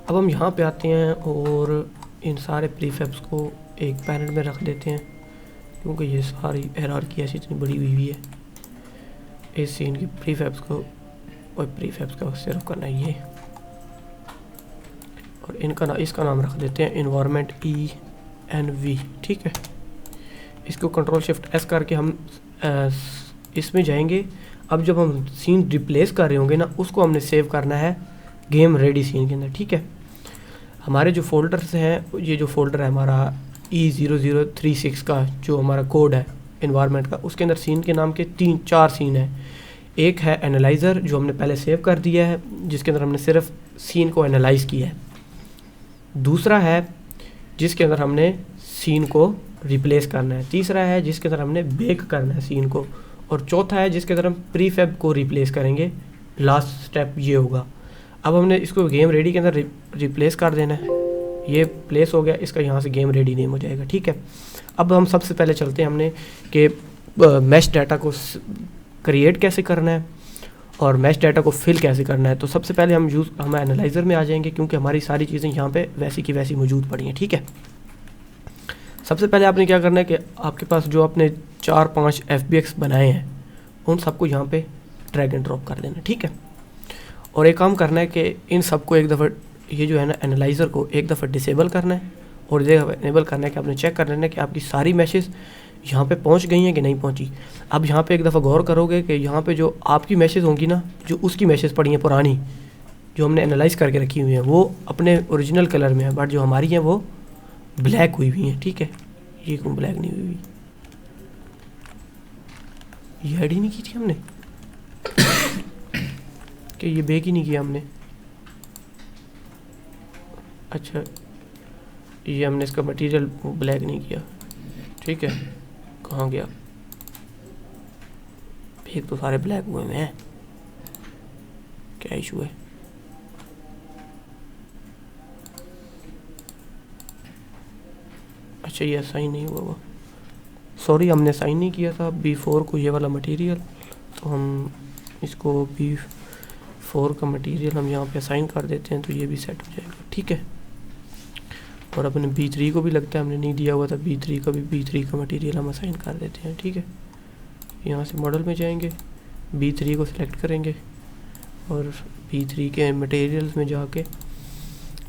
अब हम यहाँ पे आते हैं और इन सारे प्रीफैब्स को एक पैनल में रख देते हैं, क्योंकि ये सारी हायरार्की ऐसी इतनी बड़ी हुई है। इस सीन की प्रीफैब्स का सिर्फ करना है ये, और इसका नाम रख देते हैं इन्वायरमेंट ENV, ठीक है। इसको Ctrl+Shift+S करके हम इसमें जाएंगे। अब जब हम सीन रिप्लेस कर रहे होंगे ना, उसको हमने सेव करना है गेम रेडी सीन के अंदर, ठीक है। हमारे जो फोल्डर्स हैं, ये जो फोल्डर है हमारा E0036 का जो हमारा कोड है इन्वायरमेंट का, उसके अंदर सीन के नाम के 3-4 सीन है। एक है एनालाइज़र जो हमने पहले सेव कर दिया है, जिसके अंदर हमने सिर्फ सीन को एनालाइज किया है। दूसरा है जिसके अंदर हमने सीन को रिप्लेस करना है। तीसरा है जिसके अंदर हमने बेक करना है सीन को, और चौथा है जिसके अंदर हम प्रीफैब को रिप्लेस करेंगे। लास्ट स्टेप ये होगा। अब हमने इसको गेम रेडी के अंदर रिप्लेस कर देना है, ये प्लेस हो गया, इसका यहाँ से गेम रेडी नेम हो जाएगा, ठीक है। अब हम सबसे पहले चलते हैं हमने कि मैश डाटा को क्रिएट कैसे करना है और मैश डाटा को फिल कैसे करना है। तो सबसे पहले हम एनालाइज़र में आ जाएंगे, क्योंकि हमारी सारी चीज़ें यहाँ पे वैसी की वैसी मौजूद पड़ी हैं, ठीक है। सबसे पहले आपने क्या करना है कि आपके पास जो आपने 4-5 FBX बनाए हैं उन सबको यहाँ पे ड्रैग एंड ड्रॉप कर देना, ठीक है। और एक काम करना है कि इन सबको एक दफ़ा ये जो है ना एनालाइज़र को एक दफ़ा डिसेबल करना है और इनेबल करना है कि आपने चेक कर लेना है कि आपकी सारी मैसेज यहाँ पे पहुँच गई हैं कि नहीं पहुँची। अब यहाँ पे एक दफ़ा गौर करोगे कि यहाँ पे जो आपकी मैसेज होंगी ना, जो उसकी मैसेज पड़ी हैं पुरानी जो हमने एनालाइज करके रखी हुई हैं वो अपने ओरिजिनल कलर में है, बट जो हमारी हैं वो ब्लैक हुई हुई हैं, ठीक है। ये क्यों ब्लैक नहीं हुई हुई, ये ऐड ही नहीं की थी हमने कि ये बेक ही नहीं किया हमने। अच्छा, ये हमने इसका मटेरियल ब्लैक नहीं किया, ठीक है। कहाँ गया, बेक तो सारे ब्लैक हुए हैं, क्या इशू है। अच्छा, ये असाइन नहीं हुआ वो, सॉरी हमने असाइन नहीं किया था B4 को ये वाला मटेरियल, तो हम इसको B4 का मटेरियल हम यहाँ पे असाइन कर देते हैं तो ये भी सेट हो जाएगा, ठीक है। और अपने B3 को भी लगता है हमने नहीं दिया हुआ था, B3 का भी B3 का मटेरियल हम असाइन कर देते हैं, ठीक है। यहाँ से मॉडल में जाएंगे, B3 को सिलेक्ट करेंगे और B3 के मटेरियल्स में जाके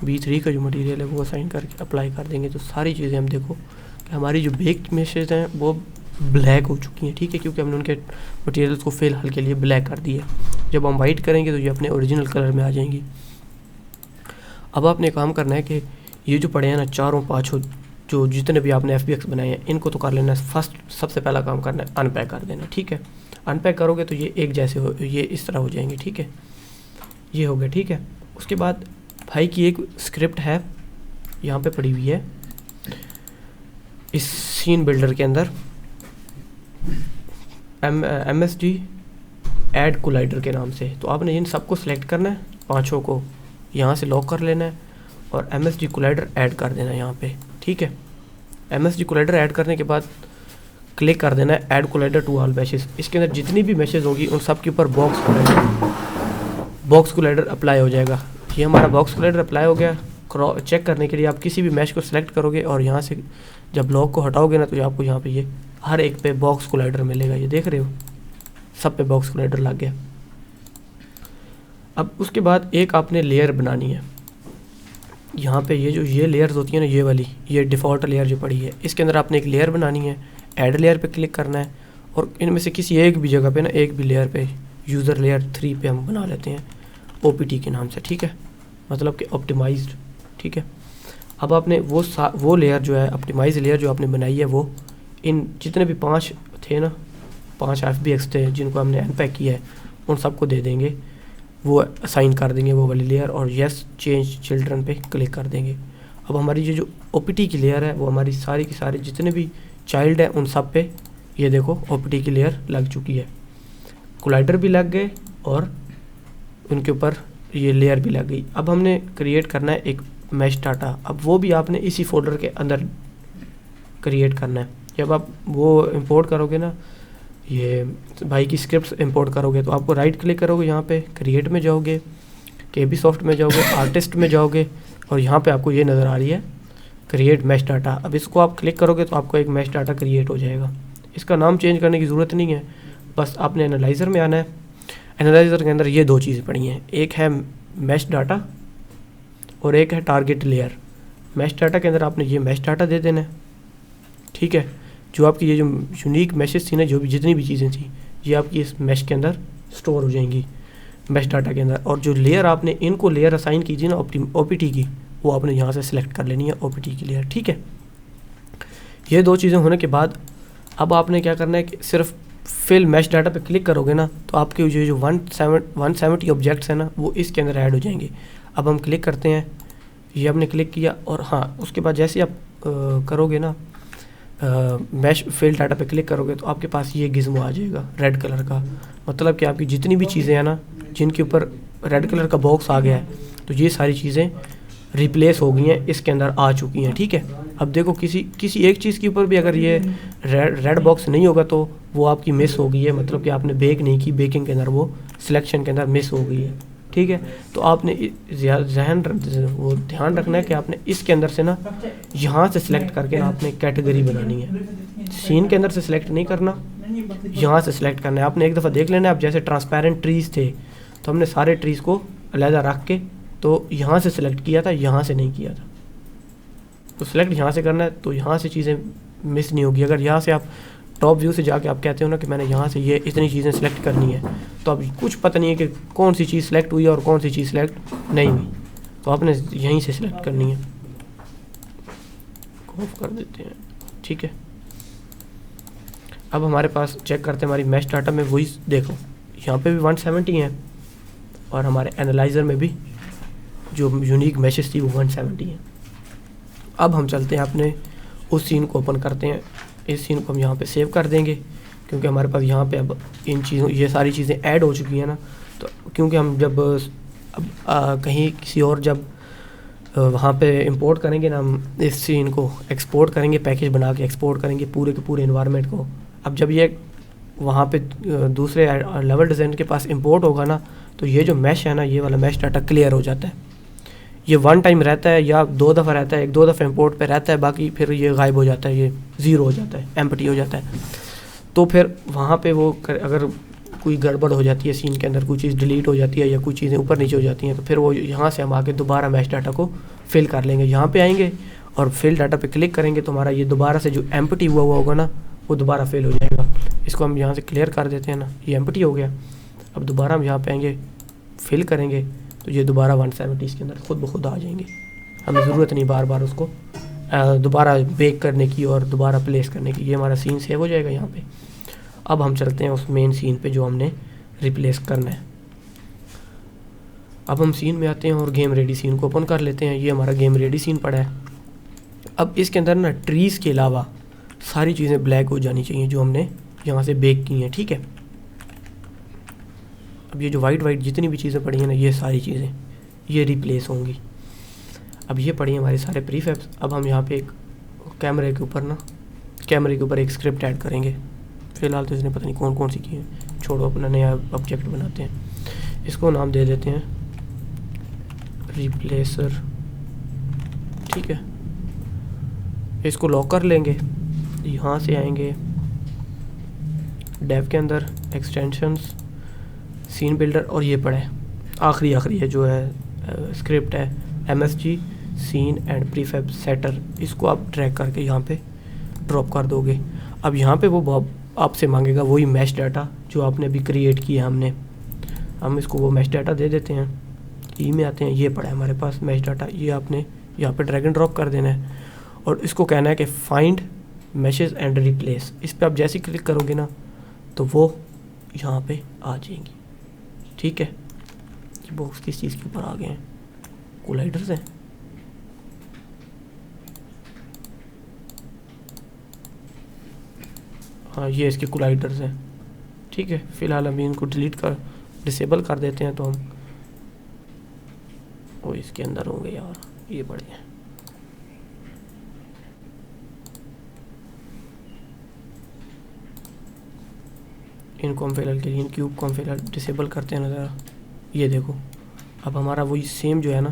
B3 का जो मटेरियल है वो असाइन करके अप्लाई कर देंगे। तो सारी चीज़ें हम देखो कि हमारी जो बेक्ड मैसेज हैं वो ब्लैक हो चुकी हैं, ठीक है, क्योंकि हमने उनके मटेरियल्स को फ़िलहाल के लिए ब्लैक कर दिया। जब हम वाइट करेंगे तो ये अपने ओरिजिनल कलर में आ जाएंगी। अब आपने काम करना है कि ये जो पड़े हैं ना चारों पाँचों जो जितने भी आपने FBX बनाए हैं इनको तो कर लेना है। फर्स्ट सबसे पहला काम करना है अनपैक कर देना, ठीक है। अनपैक करोगे तो ये एक जैसे हो, ये इस तरह हो जाएंगे, ठीक है। ये हो गया, ठीक है। उसके बाद भाई की एक स्क्रिप्ट है यहाँ पे पड़ी हुई है इस सीन बिल्डर के अंदर, MSG ऐड कोलाइडर के नाम से। तो आपने इन सबको सिलेक्ट करना है, पांचों को यहाँ से लॉक कर लेना है और MSG कोलाइडर ऐड कर देना है यहाँ पे, ठीक है। MSG कोलाइडर ऐड करने के बाद क्लिक कर देना है add collider to all message. इसके अंदर जितनी भी मैसेज होगी उन सब के ऊपर बॉक्स कोलाइडर अप्लाई हो जाएगा। ये हमारा बॉक्स कोलाइडर अप्लाई हो गया। चेक करने के लिए आप किसी भी मैश को सिलेक्ट करोगे और यहाँ से जब लॉक को हटाओगे ना तो आपको यहाँ पे ये हर एक पे बॉक्स कोलाइडर मिलेगा, ये देख रहे हो सब पे बॉक्स कोलाइडर लग गया। अब उसके बाद एक आपने लेयर बनानी है यहाँ पे, ये लेयर्स होती है ना, ये वाली ये डिफ़ॉल्ट लेयर जो पड़ी है इसके अंदर आपने एक लेयर बनानी है। ऐड लेयर पे क्लिक करना है और इनमें से किसी एक भी जगह पे ना, एक भी लेयर पे यूज़र लेयर 3 पे हम बना लेते हैं OPT के नाम से, ठीक है, मतलब कि ऑप्टिमाइज्ड, ठीक है। अब आपने वो लेयर जो है ऑप्टिमाइज लेयर जो आपने बनाई है वो इन जितने भी 5 थे ना, 5 FBX थे जिनको हमने अनपैक किया है उन सबको दे देंगे, वो असाइन कर देंगे वो वाली लेयर और यस चेंज चिल्ड्रन पे क्लिक कर देंगे। अब हमारी जो OPT की लेयर है वो हमारी सारी की सारी जितने भी चाइल्ड हैं उन सब पे ये देखो OPT की लेयर लग चुकी है, कोलाइडर भी लग गए और उनके ऊपर ये लेयर भी लग गई। अब हमने क्रिएट करना है एक मैश डाटा, अब वो भी आपने इसी फोल्डर के अंदर क्रिएट करना है। जब आप वो इंपोर्ट करोगे ना, ये भाई की स्क्रिप्ट इंपोर्ट करोगे तो आपको राइट क्लिक करोगे, यहाँ पे क्रिएट में जाओगे, KB सॉफ्ट में जाओगे, आर्टिस्ट में जाओगे और यहाँ पे आपको ये नज़र आ रही है क्रिएट मैश डाटा। अब इसको आप क्लिक करोगे तो आपको एक मैश डाटा क्रिएट हो जाएगा। इसका नाम चेंज करने की ज़रूरत नहीं है, बस आपने एनालाइज़र में आना है। एनालाइज़र के अंदर ये 2 चीज़ें पड़ी हैं, एक है मैश डाटा और एक है टारगेट लेयर। मैश डाटा के अंदर आपने ये मैश डाटा दे देना है, ठीक है। जो आपकी ये जो यूनिक मैसेज थी ना, जो भी जितनी भी चीज़ें थी ये आपकी इस मैश के अंदर स्टोर हो जाएंगी मैश डाटा के अंदर। और जो लेयर आपने इनको लेयर असाइन की थी ना OPT की, वो आपने यहाँ से सिलेक्ट कर लेनी है OPT की लेयर, ठीक है। ये 2 चीज़ें होने के बाद अब आपने क्या करना है कि सिर्फ फिल मैश डाटा पे क्लिक करोगे ना तो आपके जो 170 ऑब्जेक्ट्स हैं ना वो इसके अंदर ऐड हो जाएंगे। अब हम क्लिक करते हैं, ये आपने क्लिक किया और हाँ उसके बाद जैसे आप करोगे ना मैश फिल डाटा पे क्लिक करोगे तो आपके पास ये गिज़्मो आ जाएगा रेड कलर का, मतलब कि आपकी जितनी भी चीज़ें हैं ना जिनके ऊपर रेड कलर का बॉक्स आ गया है तो ये सारी चीज़ें रिप्लेस हो गई हैं, इसके अंदर आ चुकी हैं, ठीक है। अब देखो किसी एक चीज़ के ऊपर भी अगर ये रेड बॉक्स नहीं होगा तो वो आपकी मिस हो गई है, मतलब कि आपने बेक नहीं की, बेकिंग के अंदर वो सिलेक्शन के अंदर मिस हो गई है। ठीक है। तो आपने वो ध्यान रखना है कि आपने इसके अंदर से ना यहाँ से सिलेक्ट करके ना आपने कैटेगरी बनानी है। सीन के अंदर से सिलेक्ट नहीं करना, यहाँ से सिलेक्ट करना है। आपने एक दफ़ा देख लेना है, अब जैसे ट्रांसपेरेंट ट्रीज़ थे तो हमने सारे ट्रीज़ को अलहदा रख के तो यहाँ से सिलेक्ट किया था, यहाँ से नहीं किया था। तो सिलेक्ट यहाँ से करना है, तो यहाँ से चीज़ें मिस नहीं होगी। अगर यहाँ से आप टॉप व्यू से जाके आप कहते हो ना कि मैंने यहाँ से ये इतनी चीज़ें सिलेक्ट करनी है, तो अब कुछ पता नहीं है कि कौन सी चीज़ सिलेक्ट हुई है और कौन सी चीज़ सिलेक्ट नहीं हुई, तो आपने यहीं से सिलेक्ट करनी है। ऑफ कर देते हैं, ठीक है। अब हमारे पास चेक करते हैं हमारी मैश डाटा में, वही देखो यहाँ पे भी 170 हैं और हमारे एनालाइज़र में भी जो यूनिक मैशेस थी वो 170 हैं। अब हम चलते हैं अपने उस सीन को ओपन करते हैं। इस सीन को हम यहाँ पे सेव कर देंगे क्योंकि हमारे पास यहाँ पे अब इन चीज़ों ये सारी चीज़ें ऐड हो चुकी हैं ना। तो क्योंकि हम जब अब कहीं किसी और जब वहाँ पे इंपोर्ट करेंगे ना, हम इस सीन को एक्सपोर्ट करेंगे, पैकेज बना के एक्सपोर्ट करेंगे पूरे के पूरे इन्वायरमेंट को। अब जब ये वहाँ पे दूसरे लेवल डिज़ाइन के पास इंपोर्ट होगा ना, तो ये जो मैश है ना, ये वाला मैश डाटा क्लियर हो जाता है। ये वन टाइम रहता है या 2 दफ़ा रहता है, 1-2 दफ़ा इंपोर्ट पे रहता है, बाकी फिर ये गायब हो जाता है, ये ज़ीरो हो जाता है, एम्प्टी हो जाता है। तो फिर वहाँ पे वो अगर कोई गड़बड़ हो जाती है सीन के अंदर, कोई चीज़ डिलीट हो जाती है या कोई चीज़ें ऊपर नीचे हो जाती हैं, तो फिर वो यहाँ से हम आके दोबारा मैश डाटा को फिल कर लेंगे। यहाँ पे आएंगे और फिल डाटा पे क्लिक करेंगे तो हमारा ये दोबारा से जो एम्प्टी हुआ होगा ना, वो दोबारा फिल हो जाएगा। इसको हम यहाँ से क्लियर कर देते हैं ना, ये एम्प्टी हो गया। अब दोबारा हम यहाँ पे आएंगे, फिल करेंगे तो ये दोबारा 170 इसके अंदर खुद ब खुद आ जाएंगे। हमें ज़रूरत नहीं बार बार उसको दोबारा बेक करने की और दोबारा प्लेस करने की। ये हमारा सीन सेव हो जाएगा यहाँ पे। अब हम चलते हैं उस मेन सीन पे जो हमने रिप्लेस करना है। अब हम सीन में आते हैं और गेम रेडी सीन को ओपन कर लेते हैं। ये हमारा गेम रेडी सीन पड़ा है। अब इसके अंदर ना ट्रीज़ के अलावा सारी चीज़ें ब्लैक हो जानी चाहिए जो हमने यहाँ से बेक की हैं, ठीक है। अब ये जो वाइट जितनी भी चीज़ें पड़ी हैं ना, ये सारी चीज़ें ये रिप्लेस होंगी। अब ये पड़ी हैं हमारे सारे प्रीफैब्स। अब हम यहाँ पे एक कैमरे के ऊपर एक स्क्रिप्ट ऐड करेंगे। फ़िलहाल तो इसने पता नहीं कौन कौन सी की है, छोड़ो, अपना नया ऑब्जेक्ट बनाते हैं। इसको नाम दे देते हैं रिप्लेसर, ठीक है। इसको लॉक कर लेंगे। यहाँ से आएंगे डेव के अंदर एक्सटेंशंस, सीन बिल्डर, और ये पड़ा है आखिरी है जो है स्क्रिप्ट है MSG scene and prefab setter. इसको आप ड्रैग करके यहाँ पे ड्रॉप कर दोगे। अब यहाँ पे वो आपसे मांगेगा वही मैश डाटा जो आपने अभी क्रिएट किया हमने। हम इसको वो मैश डाटा दे देते हैं। ई में आते हैं, ये पड़ा है हमारे पास मैश डाटा। ये आपने यहाँ पे ड्रैग एंड ड्रॉप कर देना है और इसको कहना है कि फाइंड मैशेस एंड रिप्लेस। इस पर आप जैसे क्लिक करोगे ना तो वो यहाँ पे आ जाएंगी, ठीक है। ये बॉक्स किस चीज़ के ऊपर आ गए हैं? कोलाइडर्स हैं। हाँ, ये इसके कोलाइडर्स हैं, ठीक है। फ़िलहाल हम इनको डिसेबल कर देते हैं। तो हम वो इसके अंदर होंगे यार, ये बड़े हैं। इनको हम फ़िलहाल के लिए इन क्यूब को हम फ़िलहाल डिसेबल करते हैं ना ज़रा। ये देखो, अब हमारा वही सेम जो है ना,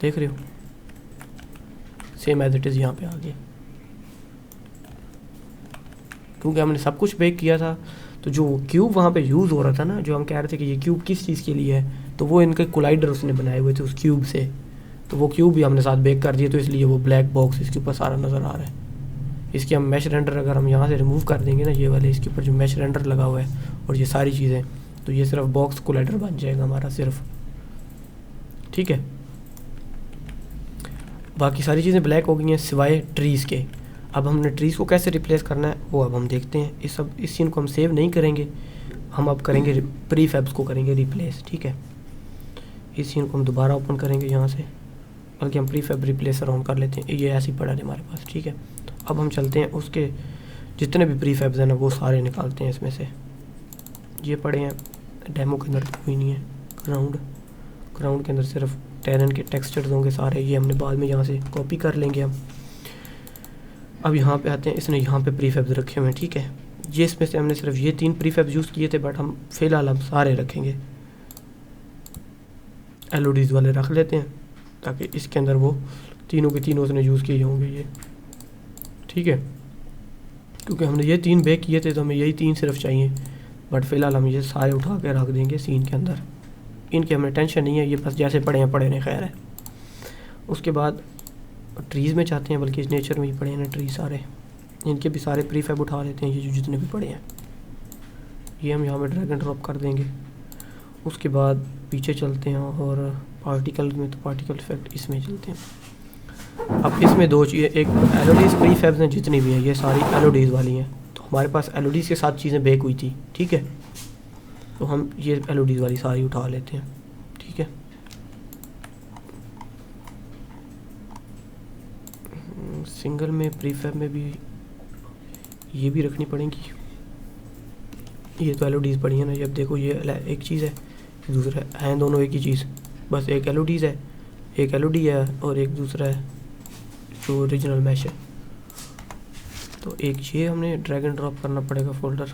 देख रहे हो, सेम एज इट इज़ यहाँ पे आ गया। क्योंकि हमने सब कुछ बेक किया था, तो जो क्यूब वहाँ पे यूज़ हो रहा था ना, जो हम कह रहे थे कि ये क्यूब किस चीज़ के लिए है, तो वो इनके कोलाइडर उसने बनाए हुए थे उस क्यूब से। तो वो क्यूब भी हमने साथ बेक कर दिए, तो इसलिए वो ब्लैक बॉक्स इसके ऊपर सारा नज़र आ रहा है। इसकी हम मैश रेंडर अगर हम यहाँ से रिमूव कर देंगे ना, ये वाले इसके ऊपर जो मैश रेंडर लगा हुआ है और ये सारी चीज़ें, तो ये सिर्फ बॉक्स कोलाइडर बन जाएगा हमारा सिर्फ, ठीक है। बाकी सारी चीज़ें ब्लैक हो गई हैं सिवाय ट्रीज़ के। अब हमने ट्रीज़ को कैसे रिप्लेस करना है वो अब हम देखते हैं। इस सीन को हम सेव नहीं करेंगे, हम अब करेंगे प्रीफैब्स को करेंगे रिप्लेस, ठीक है। इस सीन को हम दोबारा ओपन करेंगे यहाँ से, बल्कि हम प्रीफैब रिप्लेसर ऑन कर लेते हैं। ये ऐसे ही पड़ा है हमारे पास, ठीक है। अब हम चलते हैं उसके जितने भी प्रीफैब्स हैं ना वो सारे निकालते हैं इसमें से। ये पड़े हैं डेमो के अंदर, कोई नहीं है। ग्राउंड के अंदर सिर्फ टेरन के टेक्सचर्स होंगे सारे, ये हमने बाद में यहाँ से कॉपी कर लेंगे हम। अब यहाँ पे आते हैं, इसने यहाँ पे प्रीफैब्स रखे हुए हैं, ठीक है। ये इसमें से हमने सिर्फ ये 3 प्रीफैब्स यूज़ किए थे, बट हम फ़िलहाल हम सारे रखेंगे। एलओडीज़ वाले रख लेते हैं ताकि इसके अंदर वो तीनों के तीनों उसने यूज़ किए होंगे ये, ठीक है। क्योंकि हमने ये 3 बेक किए थे तो हमें यही 3 सिर्फ चाहिए, बट फ़िलहाल हम ये सारे उठा के रख देंगे सीन के अंदर। इनकी हमें टेंशन नहीं है, ये बस जैसे पड़े हैं पड़े नहीं, खैर है। उसके बाद ट्रीज़ में चाहते हैं, बल्कि इस नेचर में ही पड़े हैं ना ट्री सारे, इनके भी सारे प्रीफैब उठा लेते हैं, ये जो जितने भी पड़े हैं ये हम यहाँ पे ड्रैग एंड ड्रॉप कर देंगे। उसके बाद पीछे चलते हैं और पार्टिकल में, तो पार्टिकल इफेक्ट इसमें चलते हैं। अब इसमें 2 चीज़ें, एक एलओडीज़ प्रीफैब्स हैं जितनी भी हैं ये सारी एलओडीज़ वाली हैं, तो हमारे पास एलओडीज़ के साथ चीज़ें बेक हुई थी, ठीक है। तो हम ये एलओडीज़ वाली सारी उठा लेते हैं, ठीक है। सिंगल में प्रीफैब में भी ये भी रखनी पड़ेंगी। ये तो एलओडीज़ पड़ी है ना, ये अब देखो ये एक चीज़ है, दूसरा है, दोनों एक ही चीज़, बस एक एलओडीज़ है, एक एलओडी है और एक दूसरा है जो ओरिजिनल मैश है। तो एक ये हमने ड्रैग एंड ड्रॉप करना पड़ेगा फोल्डर।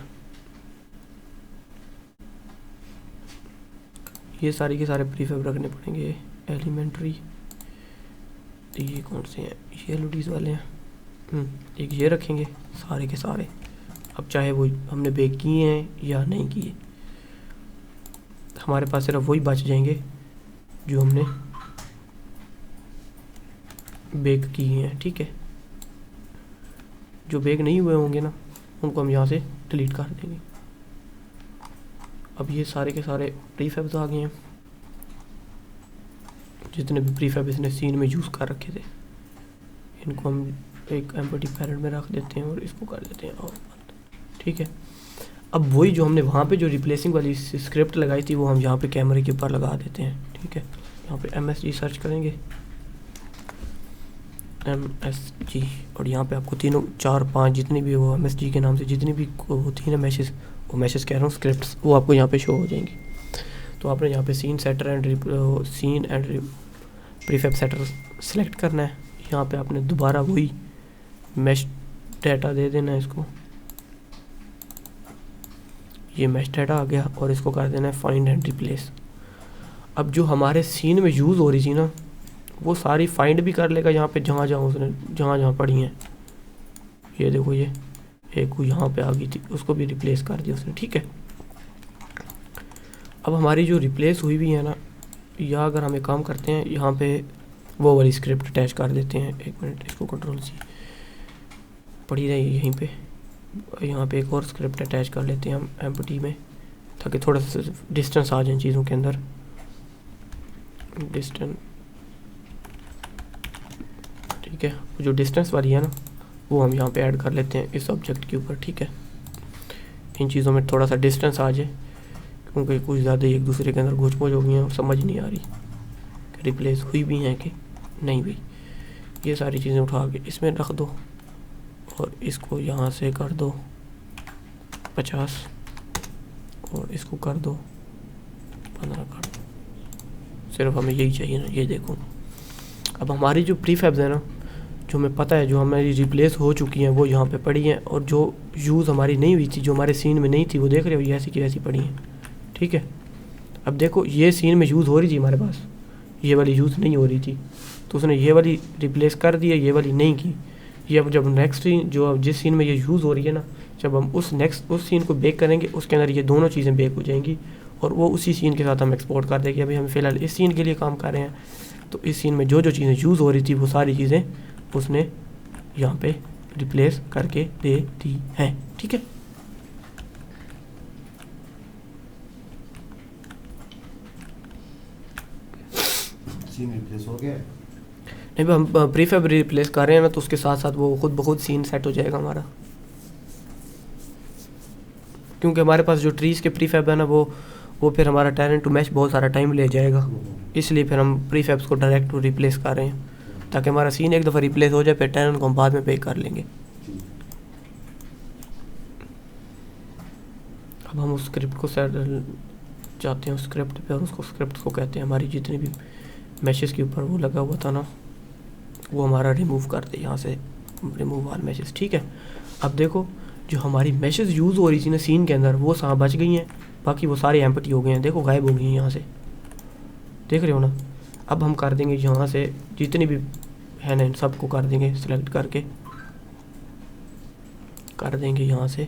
ये सारी के सारे प्रीफैब रखने पड़ेंगे एलिमेंट्री। तो ये कौन से हैं, ये एलओडीज़ वाले हैं। एक ये रखेंगे सारे के सारे, अब चाहे वो हमने बेक किए हैं या नहीं किए, हमारे पास सिर्फ वही बच जाएंगे जो हमने बेक किए हैं, ठीक है। जो बेक नहीं हुए होंगे ना उनको हम यहाँ से डिलीट कर देंगे। अब ये सारे के सारे प्रीफैब्स आ गए हैं, जितने भी प्रीफैब इसने सीन में यूज़ कर रखे थे, इनको हम एक एम्प्टी पैरेंट में रख देते हैं और इसको कर देते हैं और, ठीक है। अब वही जो हमने वहाँ पे जो रिप्लेसिंग वाली स्क्रिप्ट लगाई थी वो हम यहाँ पे कैमरे के ऊपर लगा देते हैं, ठीक है। यहाँ पे MSG सर्च करेंगे, MSG, और यहाँ पे आपको तीनों 4-5 जितनी भी वो MSG के नाम से जितनी भी होती है ना मैसेज, वो मैसेज कह रहा हूँ स्क्रिप्ट्स, वो आपको यहाँ पे शो हो जाएंगी। तो आपने यहाँ पे scene setter and prefab setter select करना है। यहाँ पे आपने दोबारा वही मैश डाटा दे देना है इसको, ये मैश डाटा आ गया, और इसको कर देना है फाइंड एंड रिप्लेस। अब जो हमारे सीन में यूज़ हो रही थी ना वो सारी फाइंड भी कर लेगा यहाँ पे, जहाँ जहाँ उसने जहाँ पड़ी हैं। ये देखो ये एक वो यहाँ पे आ गई थी, उसको भी रिप्लेस कर दिया उसने, ठीक है। अब हमारी जो रिप्लेस हुई भी है ना, या अगर हम एक काम करते हैं यहाँ पे वो वाली स्क्रिप्ट अटैच कर देते हैं। एक मिनट, इसको Ctrl+C पड़ी रही यहीं पे, यहाँ पे एक और स्क्रिप्ट अटैच कर लेते हैं हम एम्प्टी में, ताकि थोड़ा सा डिस्टेंस आ जाए चीज़ों के अंदर। डिस्टेंस, ठीक है, जो डिस्टेंस वाली है ना वो हम यहाँ पे ऐड कर लेते हैं इस ऑब्जेक्ट के ऊपर, ठीक है। इन चीज़ों में थोड़ा सा डिस्टेंस आ जाए, क्योंकि कुछ ज़्यादा ही एक दूसरे के अंदर घुस पहुँच हो गई हैं, समझ नहीं आ रही कि रिप्लेस हुई भी हैं कि नहीं हुई। ये सारी चीज़ें उठा के इसमें रख दो और इसको यहाँ से कर दो 50 और इसको कर दो 15 कर दो। सिर्फ हमें यही चाहिए ना, ये देखो। अब हमारी जो प्रीफैब्स है ना, जो हमें पता है जो हमारी रिप्लेस हो चुकी हैं वो यहाँ पे पड़ी हैं, और जो यूज़ हमारी नहीं हुई थी, जो हमारे सीन में नहीं थी, वो देख रहे हो ये ऐसी की वैसी पड़ी हैं, ठीक है। अब देखो ये सीन में यूज़ हो रही थी हमारे पास, ये वाली यूज़ नहीं हो रही थी, तो उसने ये वाली रिप्लेस कर दी है, ये वाली नहीं की। ये अब जब नेक्स्ट सीन, जो जिस सीन में ये यूज़ हो रही है ना, जब हम उस सीन को बेक करेंगे उसके अंदर ये दोनों चीज़ें बेक हो जाएंगी, और वो उसी सीन के साथ हम एक्सपोर्ट कर देंगे। अभी हम फ़िलहाल इस सीन के लिए काम कर रहे हैं, तो इस सीन में जो जो चीज़ें यूज़ हो रही थी वो सारी चीज़ें उसने यहाँ पे रिप्लेस करके दे दी हैं, ठीक है। सीन रिप्लेस हो गया। नहीं, हम प्रीफैब रिप्लेस कर रहे हैं ना, तो उसके साथ साथ वो खुद ब खुद सीन सेट हो जाएगा हमारा, क्योंकि हमारे पास जो ट्रीज़ के प्रीफैब है ना वो फिर हमारा टेरेंट टू मैश बहुत सारा टाइम ले जाएगा, इसलिए फिर हम प्रीफैब्स को डायरेक्ट रिप्लेस कर रहे हैं, ताकि हमारा सीन एक दफ़ा रिप्लेस हो जाए, फिर टेरेंट को हम बाद में पे कर लेंगे। अब हम उस स्क्रिप्ट को सेट जाते हैं उस स्क्रिप्ट पे, और उसको स्क्रिप्ट को कहते हैं हमारी जितनी भी मैसेज के ऊपर वो लगा हुआ था ना, वो हमारा रिमूव कर दे यहाँ से, रिमूव ऑल मैसेज, ठीक है। अब देखो जो हमारी मैसेज यूज़ हो रही थी ना सीन के अंदर, वो बच गई हैं, बाकी वो सारे एम्प्टी हो गए हैं, देखो गायब हो गई हैं यहाँ से, देख रहे हो ना। अब हम कर देंगे यहाँ से जितनी भी है ना इन सबको कर देंगे सिलेक्ट करके, कर देंगे यहाँ से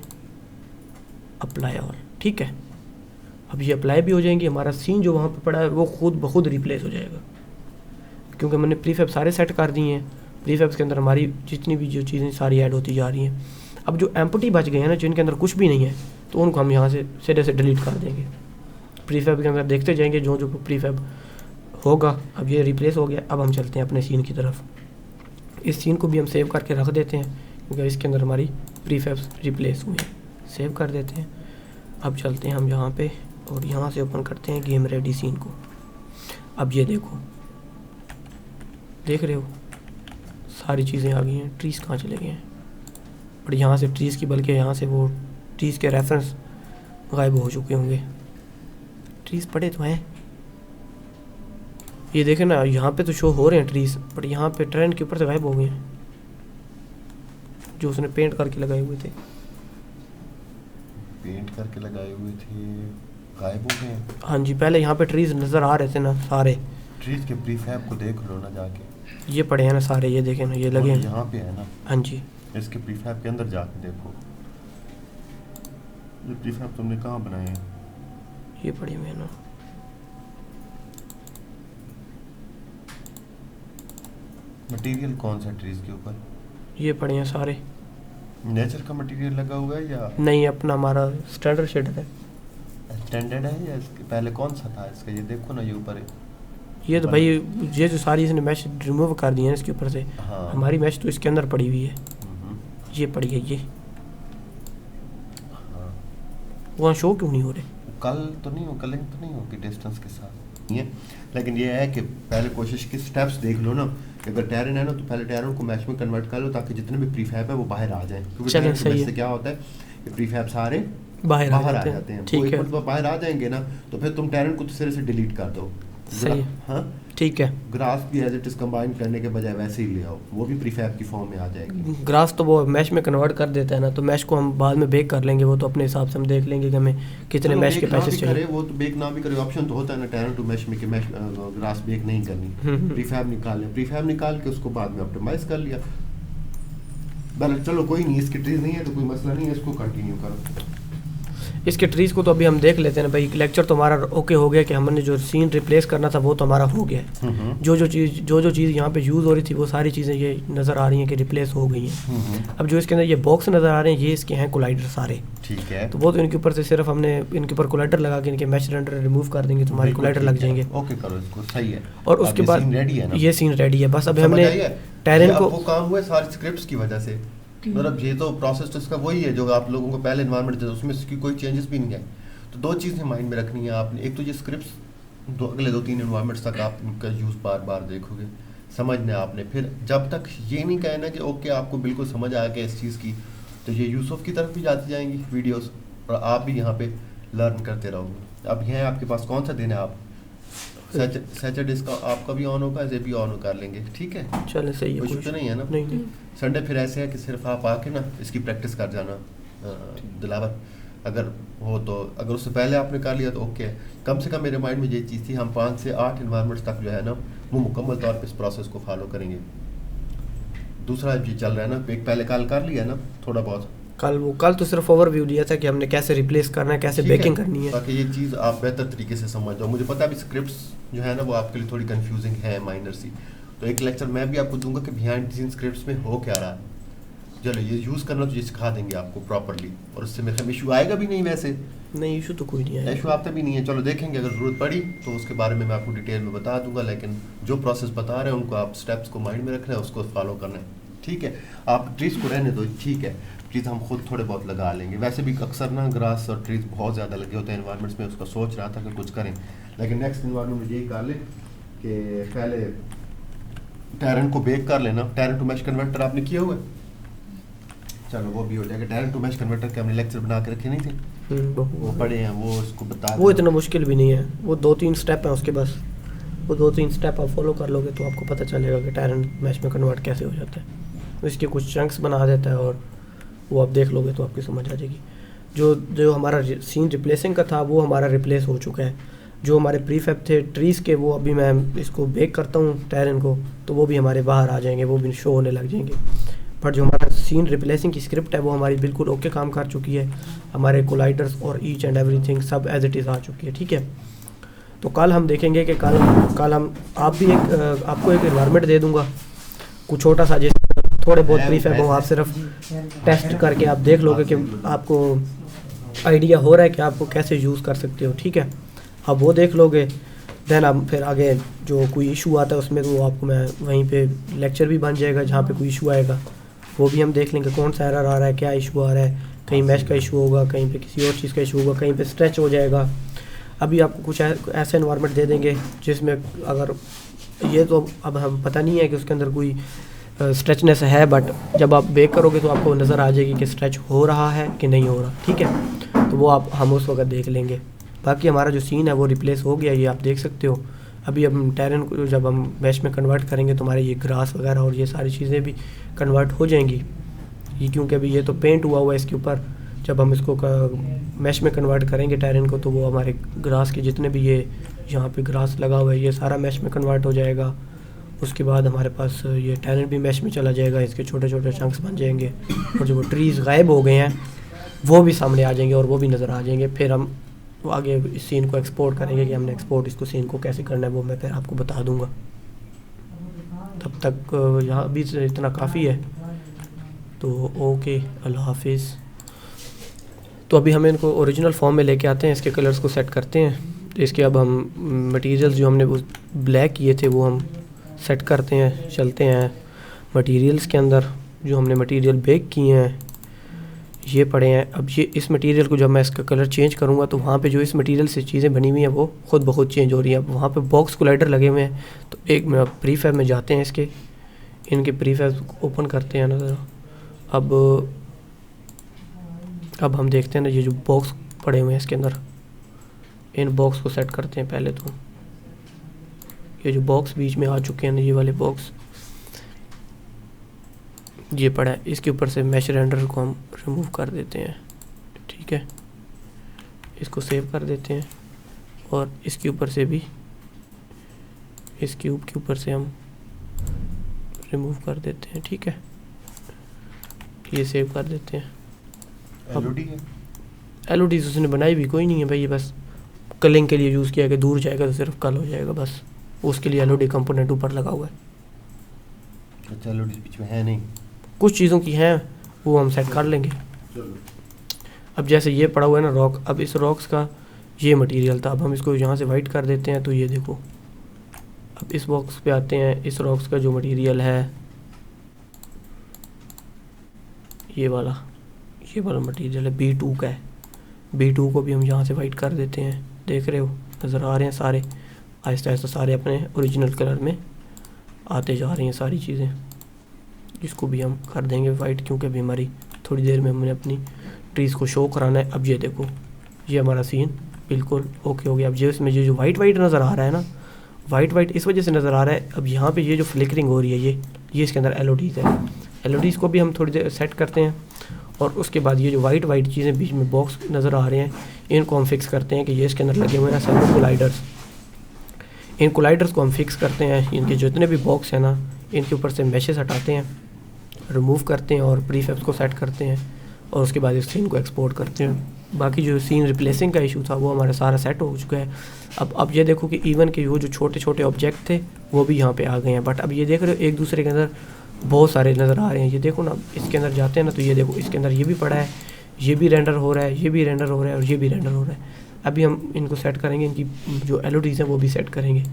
अप्लाई ऑल। ठीक है, अब ये अप्लाई भी हो जाएंगी, हमारा सीन जो वहाँ पे पड़ा है वो खुद ब खुद रिप्लेस हो जाएगा, क्योंकि मैंने प्रीफैब सारे सेट कर दिए हैं। प्रीफैब्स के अंदर हमारी जितनी भी जो चीज़ें सारी ऐड होती जा रही हैं। अब जो एम्प्टी बच गए हैं ना, जिनके अंदर कुछ भी नहीं है, तो उनको हम यहाँ से सीधे से डिलीट कर देंगे। प्रीफैब के अंदर देखते जाएंगे जो जो प्रीफैब होगा। अब ये रिप्लेस हो गया, अब हम चलते हैं अपने सीन की तरफ। इस सीन को भी हम सेव करके रख देते हैं, क्योंकि इसके अंदर हमारी प्रीफैब्स रिप्लेस हुए हैं। सेव कर देते हैं। अब चलते हैं हम यहाँ पे और यहाँ से ओपन करते हैं गेम रेडी सीन को। अब ये देखो, देख रहे हो सारी चीज़ें आ गई हैं। ट्रीज़ कहाँ चले गए हैं? और यहाँ से ट्रीज़ की, बल्कि यहाँ से वो ट्रीज़ के रेफरेंस गायब हो चुके होंगे। ट्रीज़ पड़े तो हैं, ये देखें ना, यहाँ पे तो शो हो रहे हैं ट्रीज़, बट यहाँ पे ट्रेंड के ऊपर से गायब हो गए हैं, जो उसने पेंट करके लगाए हुए थे। पेंट करके लगाए हुए थे, गायब हो गए। हाँ जी, पहले यहाँ पे ट्रीज़ नज़र आ रहे थे ना सारे। ट्रीज के प्रीफैब को देख लो ना जाके, ये पड़े हैं ना सारे, ये देखें ना, ये लगे हैं यहाँ पे है ना। हाँ जी, इसके प्रीफैब के अंदर जाके देखो, ये प्रीफैब तुमने कहाँ बनाए हैं? ये पड़े हुए हैं ना। मटेरियल कौन सा ट्रीज के ऊपर? ये पड़े हैं सारे। नेचर का मटेरियल लगा हुआ है या नहीं, अपना हमारा स्टैंडर्ड शेडर है। स्टैंडर्ड है या इसके पहले कौन सा था इसका? ये देखो ना, ये ऊपर है। ये तो भाई ये जो सारी इसने मैश रिमूव कर दी है इसके ऊपर से। हाँ। हमारी मैश तो इसके अंदर पड़ी हुई है, ये पड़ी है ये। हाँ। वहाँ शो क्यों नहीं हो रहे? कल तो नहीं हो, कलिंग तो नहीं होगी डिस्टेंस के साथ ये, लेकिन ये है कि पहले कोशिश की स्टेप्स देख लो ना। अगर टेरन है ना, तो पहले टेरन को मैश में कन्वर्ट कर लो, ताकि जितने भी प्रीफैब है वो बाहर आ जाएं। क्योंकि चलें, टेरन सही है। से क्या होता है कि प्रीफैब सारे बाहर आ आ जाते जाते हैं। ठीक है, तो बाहर आ जाएंगे ना, तो फिर तुम टेरन को सिरे से डिलीट कर दो। सही है। हाँ, ठीक है। ग्रास भी एज इट इज कंबाइन करने के बजाय वैसे ही ले आओ, वो भी प्रीफैब की फॉर्म में आ जाएगी। ग्रास तो वो मैश में कन्वर्ट कर देता है ना, तो मैश को हम बाद में बेक कर लेंगे, वो तो अपने हिसाब से हम देख लेंगे कि हमें कितने मैश के पैसेज चाहिए। वो तो बेक ना भी करे, ऑप्शन तो होता है ना टेरन टू मैश में कि मैश ग्रास बेक नहीं करनी, प्रीफैब निकाल लें। प्रीफैब निकाल के उसको बाद में ऑप्टिमाइज कर लिया। चलो कोई नहीं, इसकी ट्रीज नहीं है तो कोई मसला नहीं है, इसको कंटिन्यू करो। इसके ट्रीज़ को तो अभी हम देख लेते हैं ना भाई। लेक्चर तो हमारा ओके हो गया कि हमने जो सीन रिप्लेस करना था वो तो हमारा हो गया है। जो चीज़ यहाँ पे यूज़ हो रही थी वो सारी चीज़ें ये नज़र आ रही हैं कि रिप्लेस हो गई हैं। अब जो इसके अंदर ये बॉक्स नज़र आ रहे हैं, ये इसके हैं कोलाइडर सारे। ठीक है, तो वो तो इनके ऊपर से सिर्फ हमने इनके ऊपर कोलाइडर लगा के इनके मैश रेंडर रिमूव कर देंगे तो हमारे कोलाइडर लग जाएंगे। ओके करो इसको, सही है। और उसके बाद रेडी है ना, ये सीन रेडी है। बस अब हमने टेरन को, वो काम हुआ है सारी स्क्रिप्ट्स की वजह से। मतलब ये तो प्रोसेस तो इसका वही है जो आप लोगों को पहले एनवायरनमेंट था, उसमें इसकी कोई चेंजेस भी नहीं है। तो दो चीज़ें माइंड में रखनी है आपने। एक तो ये स्क्रिप्ट्स अगले 2-3 एनवायरनमेंट्स तक आप इनका यूज़ बार बार देखोगे, समझना है आपने। फिर जब तक ये नहीं कहना कि ओके आपको बिल्कुल समझ आ गया इस चीज़ की, तो ये यूसुफ की तरफ भी जाती जाएंगी वीडियोस और आप भी यहाँ पे लर्न करते रहोगे। अब यह है आपके पास कौन सा दिन है, आप सैटरडे का आपका भी ऑन होगा, ऐसे भी ऑन कर लेंगे। ठीक है, चले सही है, कुछ तो नहीं है ना। नहीं। संडे फिर ऐसे है कि सिर्फ आप आके ना इसकी प्रैक्टिस कर जाना दिलावर, अगर हो तो। अगर उससे पहले आपने कर लिया तो ओके है। कम से कम मेरे माइंड में ये चीज़ थी, हम 5 से 8 एनवायरनमेंट्स तक जो है ना वो मुकम्मल तौर पे इस प्रोसेस को फॉलो करेंगे। दूसरा ये चल रहा है ना, एक पहले कल कर लिया ना थोड़ा बहुत, कल तो सिर्फ ओवरव्यू दिया था कि हमने कैसे रिप्लेस करना है, कैसे बेकिंग करनी है, ताकि ये चीज़ आप बेहतर तरीके से समझ जाओ। मुझे पता है अभी स्क्रिप्ट्स जो है ना वो आपके लिए थोड़ी कंफ्यूजिंग है, माइनर सी। तो एक लेक्चर मैं भी आपको दूंगा कि बिहाइंड द सीन स्क्रिप्ट्स में हो क्या रहा है। चलो ये यूज़ करना तो ये सिखा देंगे आपको प्रॉपरली, और उससे मेरे इशू आएगा भी नहीं। वैसे नहीं, इशू तो कोई नहीं है, इशू आता भी नहीं है। चलो देखेंगे, अगर ज़रूरत पड़ी तो उसके बारे में मैं आपको डिटेल में बता दूंगा, लेकिन जो प्रोसेस बता रहे हैं उनको आप स्टेप्स को माइंड में रखना है, उसको फॉलो करना है। ठीक है, आप ट्रीज को रहने दो, ठीक है। ट्रीज हम खुद थोड़े बहुत लगा लेंगे। वैसे भी अक्सर ना ग्रास और ट्रीज बहुत ज़्यादा लगे होते हैं एनवायरनमेंट्स में। उसका सोच रहा था कि कुछ करें, लेकिन नेक्स्ट एनवायरनमेंट में यही कर ले कि पहले टेरन को बेक कर लेना। टेरन टू मैश कन्वर्टर आपने किया हुआ है, चलो वो भी हो जाएगा। टेरन टू मैश कन्वर्टर के हमने लेक्चर बना के रखे नहीं थे, वो पढ़े हैं, वो उसको बता। वो इतना मुश्किल भी नहीं है, वो 2-3 स्टेप है उसके, बस वो 2-3 स्टेप आप फॉलो कर लोगे तो आपको पता चलेगा कि टेरन मैश में कन्वर्ट कैसे हो जाता है। इसके कुछ चंक्स बना देता है और वो आप देख लोगे तो आपकी समझ आ जाएगी। जो हमारा सीन रिप्लेसिंग का था वो हमारा रिप्लेस हो चुका है। जो हमारे प्रीफैब थे ट्रीज़ के, वो अभी मैं इसको बेक करता हूँ टेरेन को, तो वो भी हमारे बाहर आ जाएंगे, वो भी शो होने लग जाएंगे। पर जो हमारा सीन रिप्लेसिंग की स्क्रिप्ट है वो हमारी बिल्कुल ओके काम कर चुकी है। हमारे कोलाइडर्स और ईच एंड एवरीथिंग सब एज इट इज़ आ चुकी है, ठीक है। तो कल हम देखेंगे कि कल हम आप भी आपको एक एनवायरनमेंट दे दूंगा कुछ छोटा सा, जैसे थोड़े बहुत प्रीफैब हो, आप सिर्फ टेस्ट करके आप देख लोगे कि आपको आइडिया हो रहा है कि आपको कैसे यूज़ कर सकते हो, ठीक है। आप वो देख लोगे, देन आप फिर आगे जो कोई इशू आता है उसमें, तो वो आपको मैं वहीं पे लेक्चर भी बन जाएगा, जहाँ पे कोई इशू आएगा वो भी हम देख लेंगे कौन सा एरर आ रहा है, क्या इशू आ रहा है, कहीं मैश का इशू होगा, कहीं पे किसी और चीज़ का इशू होगा, कहीं पे स्ट्रेच हो जाएगा। अभी आपको कुछ ऐसे एनवायरनमेंट दे देंगे जिसमें अगर ये तो अब हम पता नहीं है कि उसके अंदर कोई स्ट्रेचनेस है, बट जब आप बेक करोगे तो आपको नज़र आ जाएगी कि स्ट्रेच हो रहा है कि नहीं हो रहा, ठीक है। तो वो हम उस वक्त देख लेंगे। बाकी हमारा जो सीन है वो रिप्लेस हो गया, ये आप देख सकते हो। अभी हम टेरेन को जब हम मैश में कन्वर्ट करेंगे तो हमारे ये ग्रास वगैरह और ये सारी चीज़ें भी कन्वर्ट हो जाएंगी, ये क्योंकि अभी ये तो पेंट हुआ है इसके ऊपर। जब हम इसको मैश में कन्वर्ट करेंगे टेरेन को, तो वो हमारे ग्रास के जितने भी ये यहाँ पे ग्रास लगा हुआ है ये सारा मैश में कन्वर्ट हो जाएगा। उसके बाद हमारे पास ये टेरेन भी मैश में चला जाएगा, इसके छोटे छोटे चंक्स बन जाएंगे, और जो वो ट्रीज़ गायब हो गए हैं वो भी सामने आ जाएंगे और वो भी नज़र आ जाएंगे। फिर हम आगे इस सीन को एक्सपोर्ट करेंगे कि हमने एक्सपोर्ट इसको सीन को कैसे करना है, वो मैं फिर आपको बता दूंगा। तब तक यहाँ भी इतना काफ़ी है, तो ओके, अल्लाह हाफिज़। तो अभी हम इनको ओरिजिनल फॉर्म में लेके आते हैं, इसके कलर्स को सेट करते हैं। तो इसके अब हम मटेरियल्स जो हमने ब्लैक किए थे वो हम सेट करते हैं, चलते हैं मटेरियल्स के अंदर। जो हमने मटेरियल बेक किए हैं ये पड़े हैं। अब ये इस मटेरियल को जब मैं इसका कलर चेंज करूँगा तो वहाँ पे जो इस मटेरियल से चीज़ें बनी हुई हैं वो खुद ब खुद चेंज हो रही हैं। अब वहाँ पे बॉक्स कोलाइडर लगे हुए हैं, तो एक प्रीफैब में जाते हैं, इनके प्रीफैब ओपन करते हैं ना ज़रा। अब हम देखते हैं ना, ये जो बॉक्स पड़े हुए हैं इसके अंदर, इन बॉक्स को सेट करते हैं पहले। तो ये जो बॉक्स बीच में आ चुके हैं ना, ये वाले बॉक्स ये पड़ा है, इसके ऊपर से मैश रेंडर को हम रिमूव कर देते हैं, ठीक है। इसको सेव कर देते हैं और इसके ऊपर से भी इस क्यूब के ऊपर से हम रिमूव कर देते हैं, ठीक है। ये सेव कर देते हैं। एलओडी उसने बनाई भी कोई नहीं है भाई, ये बस कलिंग के लिए यूज़ किया कि दूर जाएगा तो सिर्फ कल हो जाएगा, बस उसके लिए एलओडी कंपोनेंट ऊपर लगा हुआ है। अच्छा, एलओडी बीच में है नहीं, कुछ चीज़ों की हैं वो हम सेट कर लेंगे। अब जैसे ये पड़ा हुआ है ना रॉक, अब इस रॉक्स का ये मटेरियल था, अब हम इसको यहाँ से वाइट कर देते हैं। तो ये देखो, अब इस बॉक्स पे आते हैं, इस रॉक्स का जो मटेरियल है ये वाला मटेरियल है, B2 का है। B2 को भी हम यहाँ से वाइट कर देते हैं। देख रहे हो, नज़र आ रहे हैं सारे, आहिस्ता आहिस्ता सारे अपने ओरिजिनल कलर में आते जा रही हैं सारी चीज़ें। इसको भी हम कर देंगे वाइट, क्योंकि अभी हमारी थोड़ी देर में हमने अपनी ट्रीज़ को शो कराना है। अब ये देखो, ये हमारा सीन बिल्कुल ओके हो गया। अब ये इसमें जो वाइट नज़र आ रहा है ना, वाइट इस वजह से नज़र आ रहा है। अब यहाँ पे ये जो फ्लिकरिंग हो रही है ये इसके अंदर एलओडीज़ है। एलओडीज़ को भी हम थोड़ी देर सेट करते हैं, और उसके बाद ये जो वाइट चीज़ें बीच में बॉक्स नज़र आ रहे हैं इनको हम फिक्स करते हैं कि ये इसके अंदर लगे हुए हैं सेवन कोलाइडर्स। इन कोलाइडर्स को हम फिक्स करते हैं, इनके जितने भी बॉक्स हैं ना इनके ऊपर से मैशेस हटाते हैं, रिमूव करते हैं और प्रीफैब्स को सेट करते हैं, और उसके बाद इस सीन को एक्सपोर्ट करते हैं। बाकी जो सीन रिप्लेसिंग का इशू था वो हमारा सारा सेट हो चुका है। अब ये देखो कि इवन के वो जो छोटे छोटे ऑब्जेक्ट थे वो भी यहाँ पे आ गए हैं, बट अब ये देख रहे हो एक दूसरे के अंदर बहुत सारे नज़र आ रहे हैं। ये देखो ना, इसके अंदर जाते हैं ना तो ये देखो इसके अंदर ये भी पड़ा है, ये भी रेंडर हो रहा है, ये भी रेंडर हो रहा है और ये भी रेंडर हो रहा है। अभी हम इनको सेट करेंगे, इनकी जो एलओडीज़ हैं वो भी सेट करेंगे।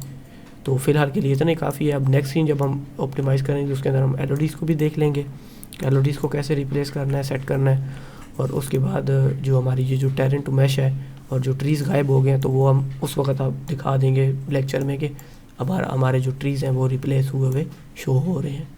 तो फ़िलहाल के लिए इतना ही काफ़ी है। अब नेक्स्ट सीन जब हम ऑप्टिमाइज़ करेंगे उसके अंदर हम एलओडीज़ को भी देख लेंगे, एलओडीज़ को कैसे रिप्लेस करना है, सेट करना है। और उसके बाद जो हमारी ये जो टेरेन टू मैश है और जो ट्रीज़ गायब हो गए हैं तो वो हम उस वक्त आप दिखा देंगे लेक्चर में कि अब हमारे जो ट्रीज़ हैं वो रिप्लेस हुए शो हो रहे हैं।